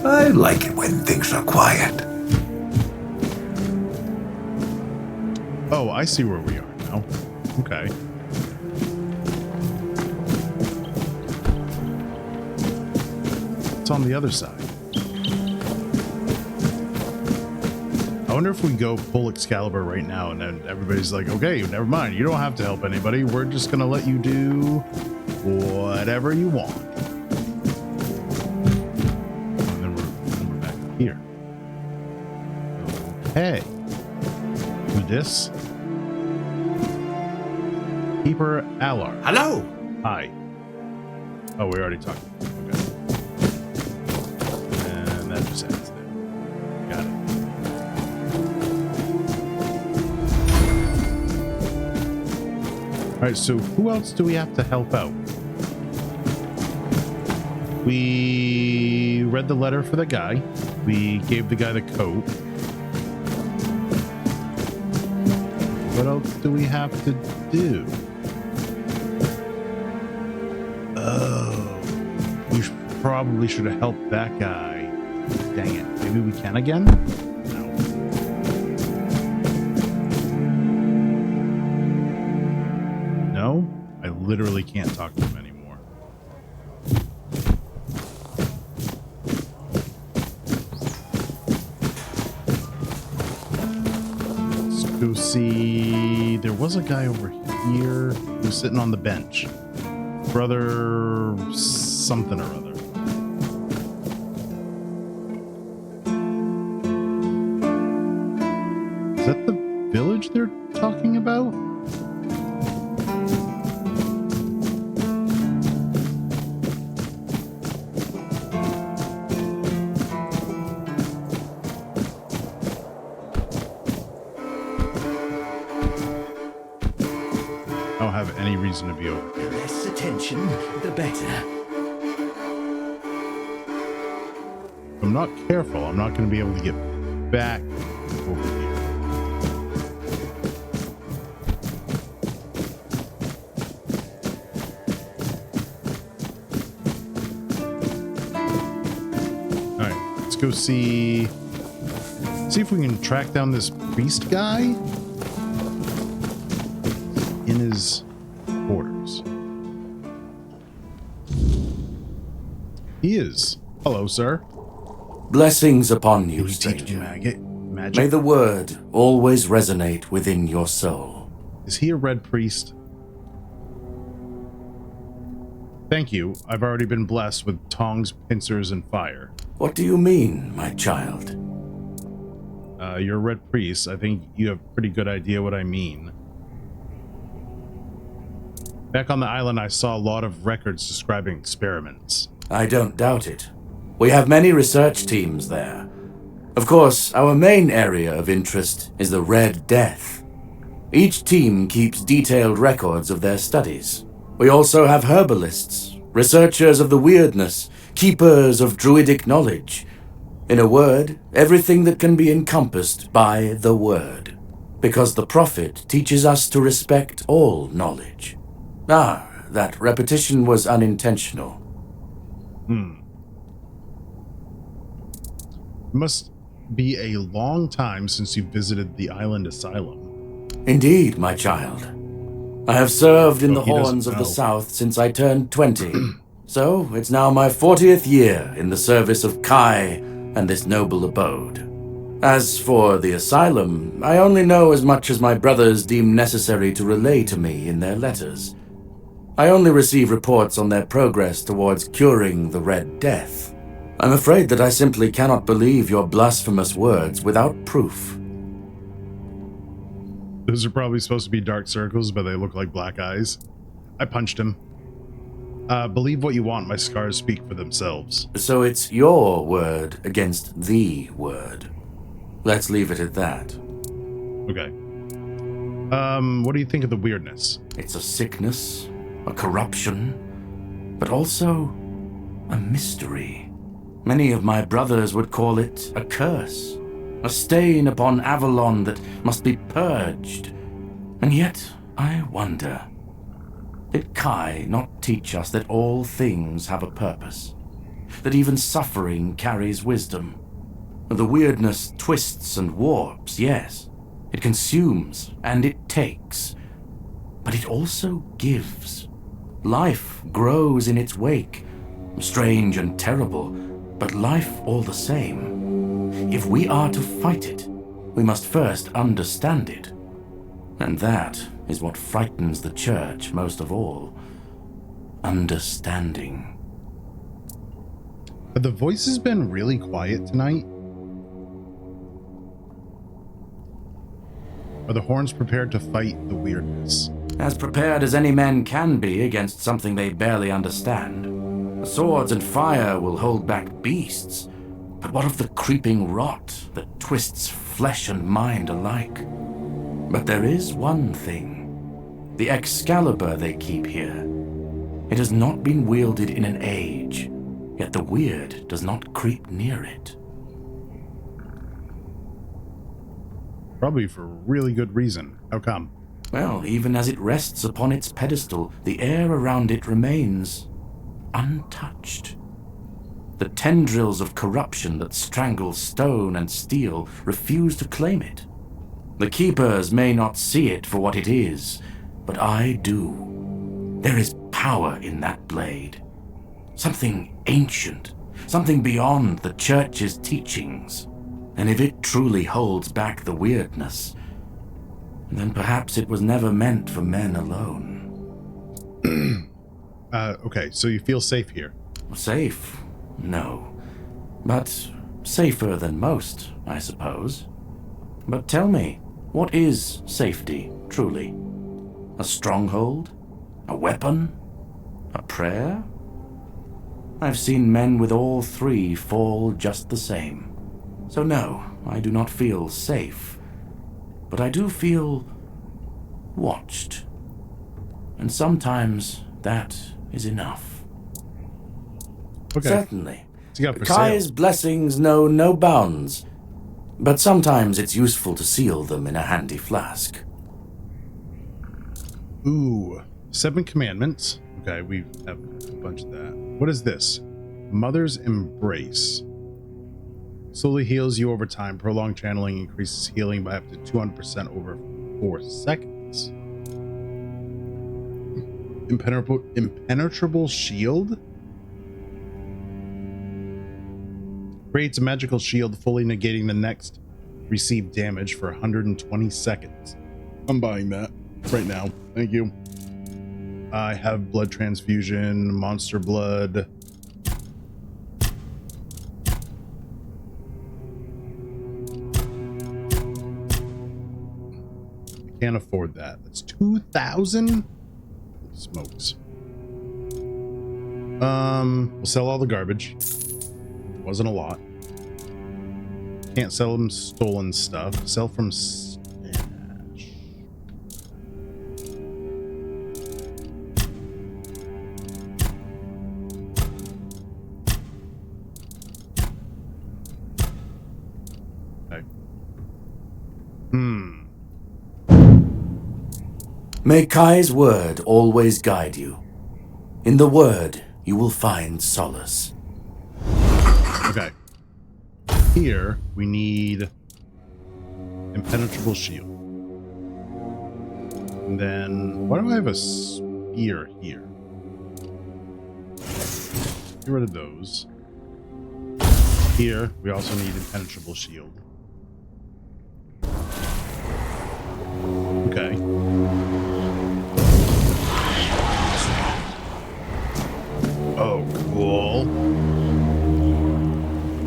[SPEAKER 15] I like it when things are quiet.
[SPEAKER 1] Oh, I see where we are now. Okay. It's on the other side. I wonder if we go full Excalibur right now and then everybody's like, okay, never mind. You don't have to help anybody. We're just going to let you do Whatever you want. And then we're back up here. Okay. Do this. Keeper Alar.
[SPEAKER 14] Hello.
[SPEAKER 1] Hi. Oh, we already talked. Okay. And that just ends there. Got it. All right, so who else do we have to help out? We read the letter for the guy. We gave the guy the coat. What else do we have to do? Probably should have helped that guy. Dang it. Maybe we can again? No. No? I literally can't talk to him anymore. Let's go see. There was a guy over here who was sitting on the bench. Brother something or other. Is that the village they're talking about? I don't have any reason to be over here.
[SPEAKER 7] The less attention, the better.
[SPEAKER 1] If I'm not careful, I'm not going to be able to get back over here. Go see if we can track down this priest guy in his quarters. He is. Hello, sir.
[SPEAKER 3] Blessings upon you,
[SPEAKER 1] stranger.
[SPEAKER 3] Magic. May the word always resonate within your soul.
[SPEAKER 1] Is he a red priest? Thank you. I've already been blessed with tongs, pincers, and fire.
[SPEAKER 3] What do you mean, my child?
[SPEAKER 1] You're a red priest. I think you have a pretty good idea what I mean. Back on the island, I saw a lot of records describing experiments.
[SPEAKER 3] I don't doubt it. We have many research teams there. Of course, our main area of interest is the Red Death. Each team keeps detailed records of their studies. We also have herbalists, researchers of the weirdness, keepers of druidic knowledge. In a word, everything that can be encompassed by the word. Because the Prophet teaches us to respect all knowledge. Ah, that repetition was unintentional.
[SPEAKER 1] It must be a long time since you visited the island asylum.
[SPEAKER 3] Indeed, my child. I have served in the Horns of the South since I turned 20. So, it's now my 40th year in the service of Kai and this noble abode. As for the asylum, I only know as much as my brothers deem necessary to relay to me in their letters. I only receive reports on their progress towards curing the Red Death. I'm afraid that I simply cannot believe your blasphemous words without proof.
[SPEAKER 1] Those are probably supposed to be dark circles, but they look like black eyes. I punched him. Believe what you want, my scars speak for themselves.
[SPEAKER 3] So it's your word against the word. Let's leave it at that.
[SPEAKER 1] Okay. What do you think of the weirdness?
[SPEAKER 3] It's a sickness, a corruption, but also a mystery. Many of my brothers would call it a curse, a stain upon Avalon that must be purged. And yet, I wonder, did Kai not teach us that all things have a purpose? That even suffering carries wisdom? The weirdness twists and warps, yes. It consumes and it takes. But it also gives. Life grows in its wake. Strange and terrible, but life all the same. If we are to fight it, we must first understand it. And that is what frightens the church most of all. understanding.
[SPEAKER 1] Have the voices been really quiet tonight? Are the horns prepared to fight the weirdness?
[SPEAKER 3] As prepared as any men can be against something they barely understand. The swords and fire will hold back beasts, but what of the creeping rot that twists flesh and mind alike? But there is one thing. The Excalibur they keep here. It has not been wielded in an age, yet the weird does not creep near it.
[SPEAKER 1] Probably for a really good reason. How come?
[SPEAKER 3] Well, even as it rests upon its pedestal, the air around it remains untouched. The tendrils of corruption that strangle stone and steel refuse to claim it. The keepers may not see it for what it is, but I do. There is power in that blade. Something ancient, something beyond the church's teachings. And if it truly holds back the weirdness, then perhaps it was never meant for men alone.
[SPEAKER 1] Okay, so you feel safe here?
[SPEAKER 3] Safe? No. But safer than most, I suppose. But tell me, what is safety, truly? A stronghold? A weapon? A prayer? I've seen men with all three fall just the same. So no, I do not feel safe. But I do feel watched. And sometimes that is enough.
[SPEAKER 1] Okay.
[SPEAKER 3] Certainly.
[SPEAKER 1] So
[SPEAKER 3] Kai's blessings know no bounds, but sometimes it's useful to seal them in a handy flask.
[SPEAKER 1] Ooh, 7 commandments. Okay, we have a bunch of that. What is this? Mother's Embrace. Slowly heals you over time. Prolonged channeling increases healing by up to 200% over 4 seconds. Impenetrable shield? Creates a magical shield, fully negating the next received damage for 120 seconds. I'm buying that right now. Thank you. I have blood transfusion, monster blood. Can't afford that. That's 2,000 smokes. We'll sell all the garbage. Wasn't a lot. Can't sell them stolen stuff. Sell from stash. Okay.
[SPEAKER 3] May Kai's word always guide you. In the word, you will find solace.
[SPEAKER 1] Okay. Here, we need impenetrable shield. And then, why do I have a spear here? Get rid of those. Here, we also need impenetrable shield. Okay. Oh, cool.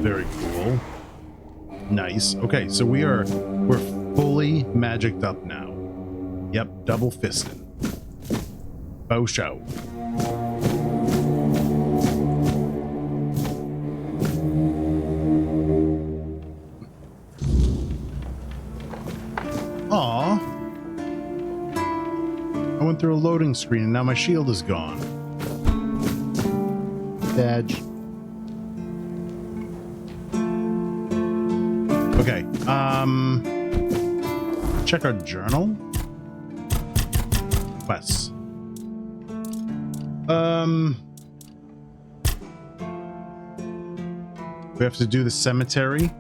[SPEAKER 1] Very cool. Nice. Okay, so we're fully magicked up now. Yep, double fisted. Bow show. Aw. I went through a loading screen and now my shield is gone. Badge. Okay, check our journal. Quests. We have to do the cemetery.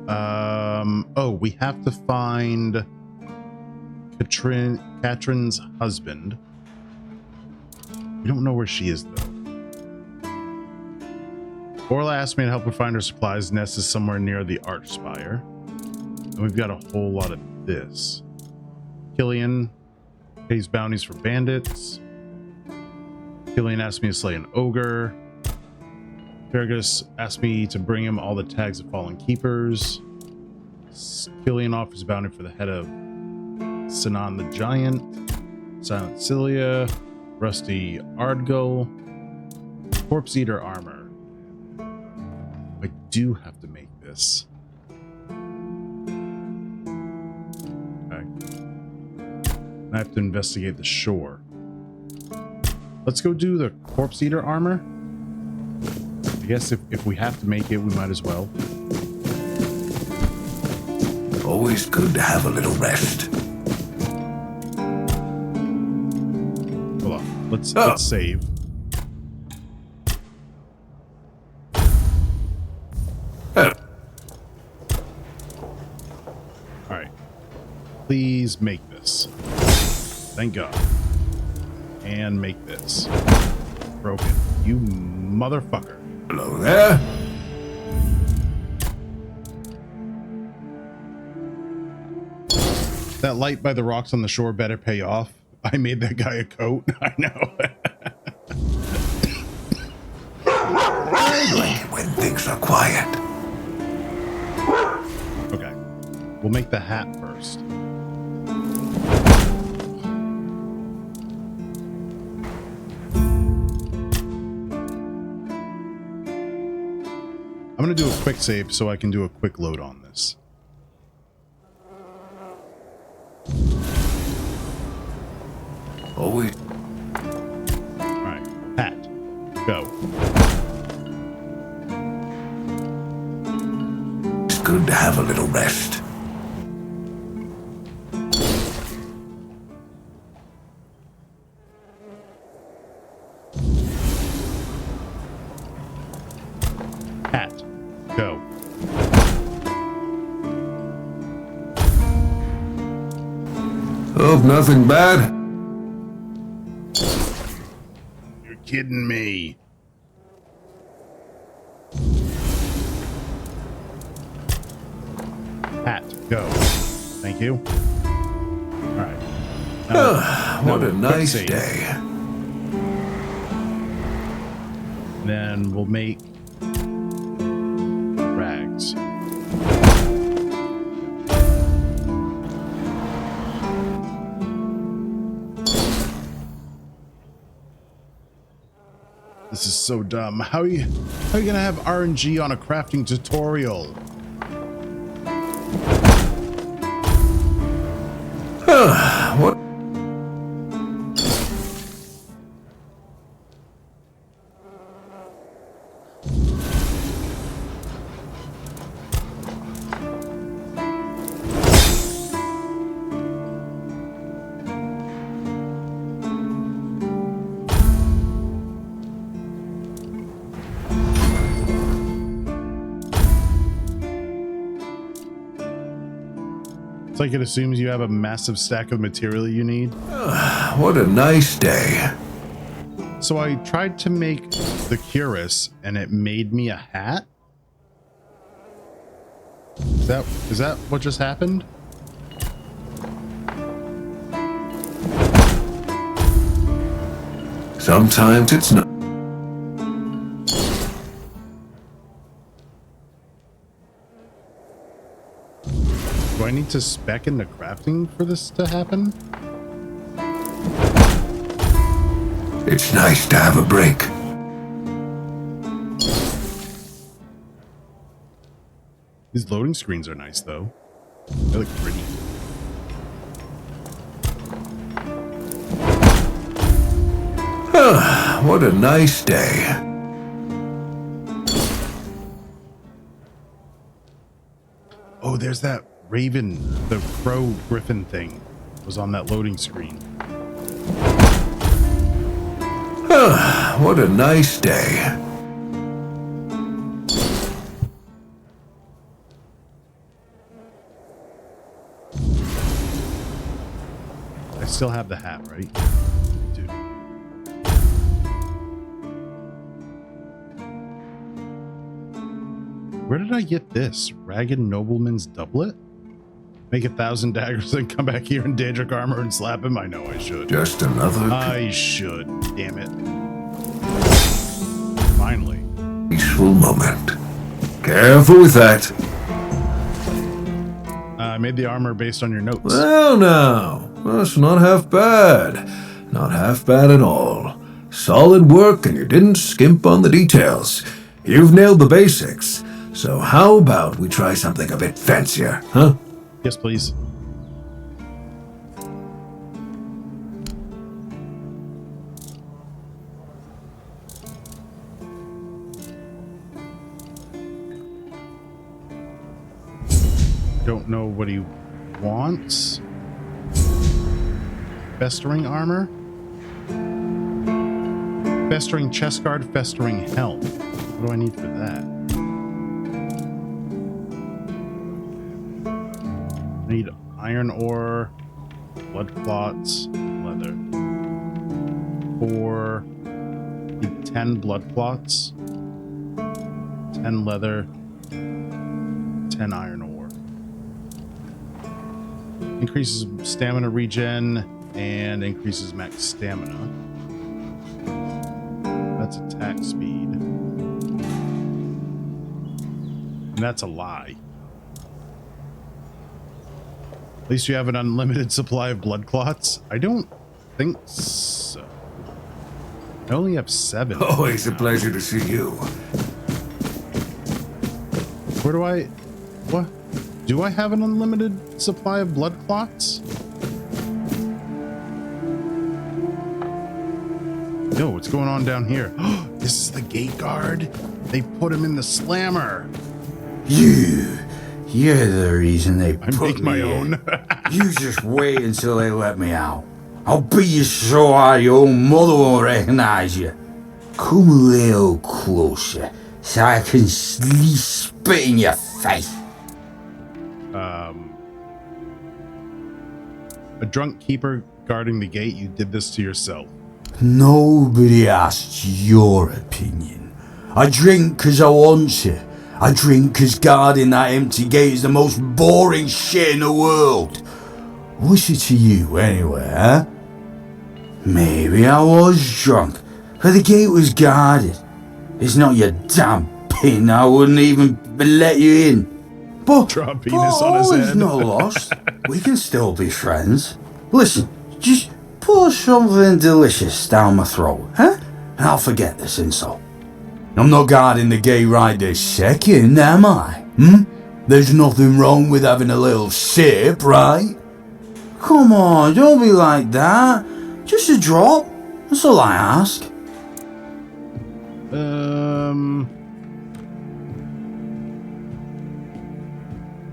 [SPEAKER 1] Oh, we have to find Katrin's husband. We don't know where she is, though. Orla asked me to help her find her supplies. Nest is somewhere near the Arch Spire. And we've got a whole lot of this. Killian pays bounties for bandits. Killian asked me to slay an ogre. Fergus asked me to bring him all the tags of fallen keepers. Killian offers a bounty for the head of Sinan the Giant, Silent Cilia, Rusty Ardgull, Corpse Eater armor. I do have to make this. Okay. I have to investigate the shore. Let's go do the Corpse Eater armor. I guess if we have to make it, we might as well.
[SPEAKER 15] Always good to have a little rest.
[SPEAKER 1] Hold on. Let's save. Alright. Please make this. Thank God. And make this. Broken. You motherfucker.
[SPEAKER 15] Hello there.
[SPEAKER 1] That light by the rocks on the shore better pay off. I made that guy a coat. I know.
[SPEAKER 15] I like it when things are quiet.
[SPEAKER 1] Okay. We'll make the hat first. I'm going to do a quick save so I can do a quick load on this.
[SPEAKER 15] Always.
[SPEAKER 1] Alright, hat. Go.
[SPEAKER 15] It's good to have a little rest.
[SPEAKER 1] Hat. Go.
[SPEAKER 15] Oh, nothing bad.
[SPEAKER 1] You're kidding me. Hat. Go. Thank you. Alright.
[SPEAKER 15] What a nice day.
[SPEAKER 1] Then we'll make rags. This is so dumb. How are you gonna have RNG on a crafting tutorial?
[SPEAKER 15] What?
[SPEAKER 1] It's like it assumes you have a massive stack of material you need.
[SPEAKER 15] What a nice day.
[SPEAKER 1] So I tried to make the cuirass and it made me a hat? Is that what just happened?
[SPEAKER 15] Sometimes it's not.
[SPEAKER 1] Do I need to spec into crafting for this to happen?
[SPEAKER 15] It's nice to have a break.
[SPEAKER 1] These loading screens are nice though. They look pretty.
[SPEAKER 15] What a nice day.
[SPEAKER 1] Oh, there's that raven, the crow griffin thing was on that loading screen.
[SPEAKER 15] What a nice day.
[SPEAKER 1] I still have the hat, right? Dude. Where did I get this? Ragged Nobleman's doublet? Make 1,000 daggers and come back here in Daedric armor and slap him? I know I should.
[SPEAKER 15] Just another.
[SPEAKER 1] I should. Damn it. finally.
[SPEAKER 15] Peaceful moment. Careful with that.
[SPEAKER 1] I made the armor based on your notes.
[SPEAKER 15] Well, now, that's not half bad. Not half bad at all. Solid work, and you didn't skimp on the details. You've nailed the basics. So how about we try something a bit fancier, huh?
[SPEAKER 1] Yes, please. Don't know what he wants. Festering armor? Festering chest guard, festering helm. What do I need for that? I need iron ore, blood clots, leather. 10 blood clots, 10 leather, 10 iron ore. Increases stamina regen and increases max stamina. That's attack speed. And that's a lie. At least you have an unlimited supply of blood clots. I don't think so. I only have 7.
[SPEAKER 15] Always a pleasure to see you.
[SPEAKER 1] Where do I... What? Do I have an unlimited supply of blood clots? Yo, what's going on down here? This is the gate guard. They put him in the slammer.
[SPEAKER 10] You're the reason they
[SPEAKER 1] I make my own.
[SPEAKER 10] You just wait until they let me out. I'll beat you so hard your own mother won't recognize you. Come a little closer so I can spit in your face.
[SPEAKER 1] A drunk keeper guarding the gate. You did this to yourself.
[SPEAKER 10] Nobody asked your opinion. I drink because I want to. I drink because guarding that empty gate is the most boring shit in the world. What's it to you anyway, huh? Maybe I was drunk, but the gate was guarded. It's not your damn pin. I wouldn't even let you in. But
[SPEAKER 1] penis on his head.
[SPEAKER 10] no loss. We can still be friends. Listen, just pour something delicious down my throat, huh? And I'll forget this insult. I'm not guarding the gate right this second, am I? There's nothing wrong with having a little sip, right? Come on, don't be like that. Just a drop. That's all I ask.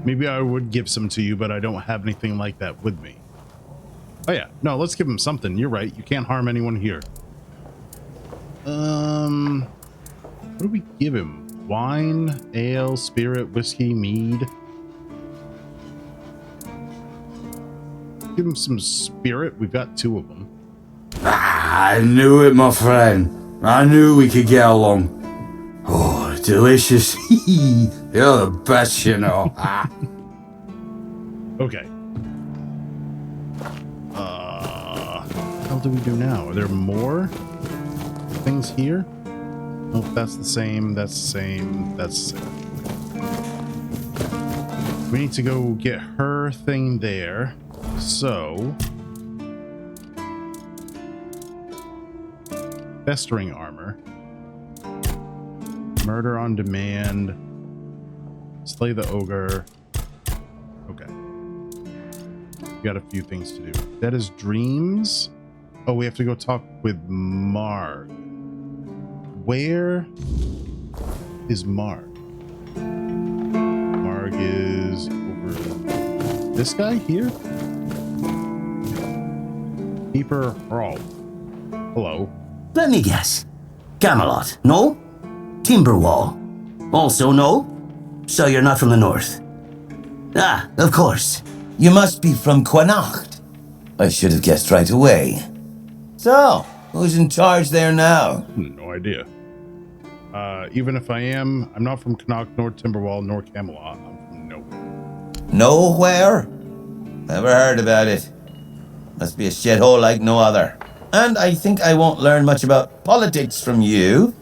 [SPEAKER 1] Maybe I would give some to you, but I don't have anything like that with me. Oh yeah, no, let's give him something. You're right. You can't harm anyone here. What do we give him? Wine, ale, spirit, whiskey, mead. Give him some spirit. We've got 2 of them.
[SPEAKER 10] I knew it, my friend. I knew we could get along. Oh, delicious. You're the best, you know.
[SPEAKER 1] Okay. What the hell do we do now? Are there more things here? Nope, that's the same, that's the same, that's the same. We need to go get her thing there. So... Festering armor. Murder on demand. Slay the ogre. Okay. We got a few things to do. That is dreams. Oh, we have to go talk with Marg. Where is Marg? Marg is over this guy here? Keeper Rolf. Hello.
[SPEAKER 18] Let me guess. Camelot, no? Timberwall, also no? So you're not from the north? Ah, of course. You must be from Connacht. I should have guessed right away. So, who's in charge there now?
[SPEAKER 1] No idea. Even if I am, I'm not from Connacht, nor Timberwall, nor Camelot. I'm from nowhere.
[SPEAKER 18] Nowhere? Never heard about it. Must be a shithole like no other. And I think I won't learn much about politics from you.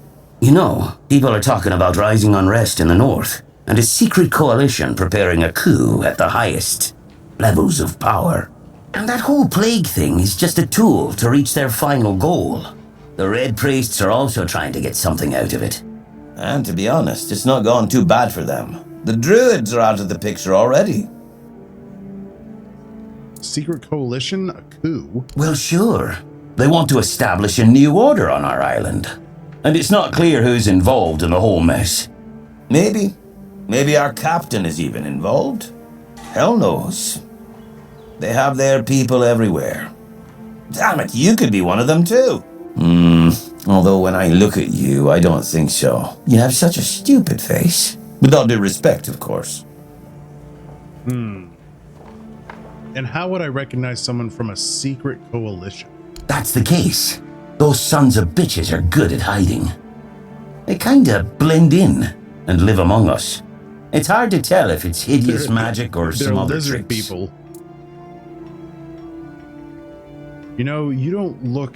[SPEAKER 18] You know, people are talking about rising unrest in the north, and a secret coalition preparing a coup at the highest levels of power. And that whole plague thing is just a tool to reach their final goal. The Red Priests are also trying to get something out of it. And to be honest, it's not gone too bad for them. The Druids are out of the picture already.
[SPEAKER 1] Secret coalition? A coup?
[SPEAKER 18] Well, sure. They want to establish a new order on our island. And it's not clear who's involved in the whole mess. Maybe our captain is even involved. Hell knows. They have their people everywhere. Damn it, you could be one of them too. Although when I look at you, I don't think so. You have such a stupid face. With all due respect, of course.
[SPEAKER 1] And how would I recognize someone from a secret coalition?
[SPEAKER 18] That's the case. Those sons of bitches are good at hiding. They kinda blend in and live among us. It's hard to tell if it's hideous magic or some other
[SPEAKER 1] lizard
[SPEAKER 18] tricks.
[SPEAKER 1] people. You know, you don't look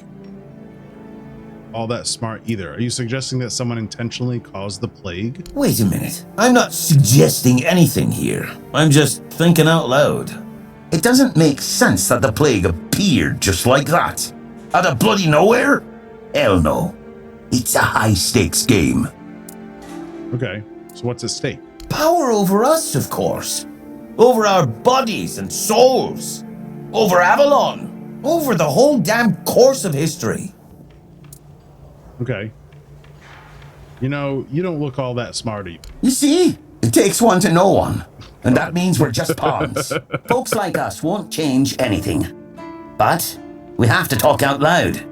[SPEAKER 1] all that smart either. Are you suggesting that someone intentionally caused the plague?
[SPEAKER 18] Wait a minute. I'm not suggesting anything here. I'm just thinking out loud. It doesn't make sense that the plague appeared just like that. Out of bloody nowhere? Hell no. It's a high-stakes game.
[SPEAKER 1] Okay, so what's at stake?
[SPEAKER 18] Power over us, of course. Over our bodies and souls. Over Avalon. Over the whole damn course of history.
[SPEAKER 1] Okay. You know, you don't look all that smart either.
[SPEAKER 18] You see? It takes one to know one. And that means we're just pawns. Folks like us won't change anything. But we have to talk out loud.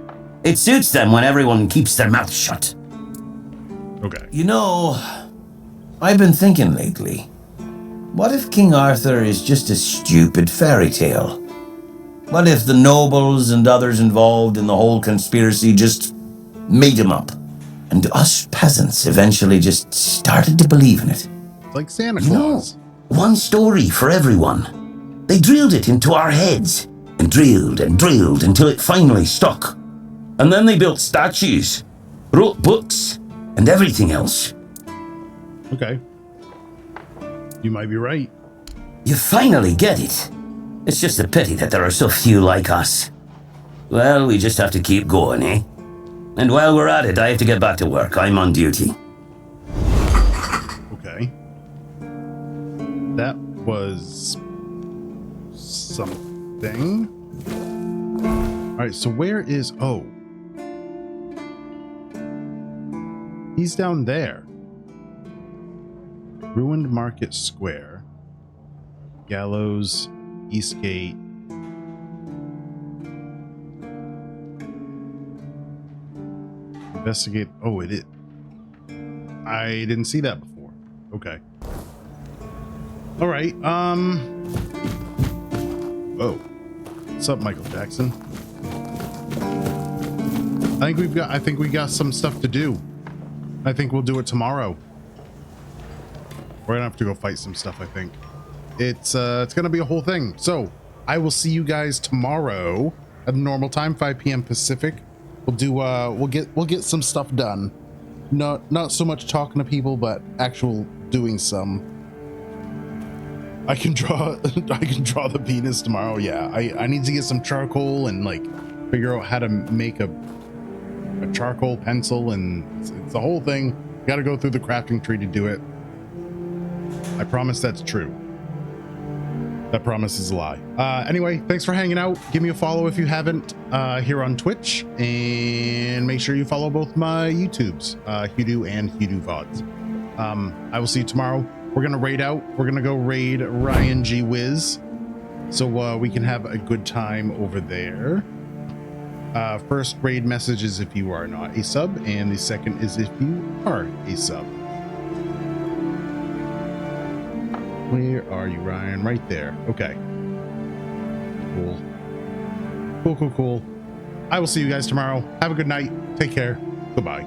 [SPEAKER 18] It suits them when everyone keeps their mouth shut.
[SPEAKER 1] Okay.
[SPEAKER 18] You know, I've been thinking lately. What if King Arthur is just a stupid fairy tale? What if the nobles and others involved in the whole conspiracy just made him up? And us peasants eventually just started to believe in it.
[SPEAKER 1] Like Santa Claus.
[SPEAKER 18] One story for everyone. They drilled it into our heads, and drilled until it finally stuck. And then they built statues, wrote books, and everything else.
[SPEAKER 1] Okay. You might be right.
[SPEAKER 18] You finally get it. It's just a pity that there are so few like us. Well, we just have to keep going, eh? And while we're at it, I have to get back to work. I'm on duty.
[SPEAKER 1] Okay. That was something. Alright, so where is... Oh. He's down there. Ruined Market Square. Gallows. Eastgate. Investigate. Oh, it is. I didn't see that before. Okay. All right. Whoa. What's up, Michael Jackson? I think we got some stuff to do. I think we'll do it tomorrow. We're gonna have to go fight some stuff, I think. It's gonna be a whole thing. So I will see you guys tomorrow at normal time, 5 p.m. Pacific. We'll do we'll get some stuff done. Not so much talking to people, but actual doing some. I can draw the penis tomorrow. Yeah, I need to get some charcoal and like figure out how to make a charcoal pencil, and it's the whole thing. Got to go through the crafting tree to do it. I promise that's true. That promise is a lie. Anyway, thanks for hanging out. Give me a follow if you haven't here on Twitch, and make sure you follow both my YouTubes, Hughdoo and Hughdoo VODs. I will see you tomorrow. We're gonna raid out. We're gonna go raid Ryan G Wiz, so we can have a good time over there. First raid message is if you are not a sub, and the second is if you are a sub. Where are you, Ryan? Right there. Okay. Cool. Cool. I will see you guys tomorrow. Have a good night. Take care. Goodbye.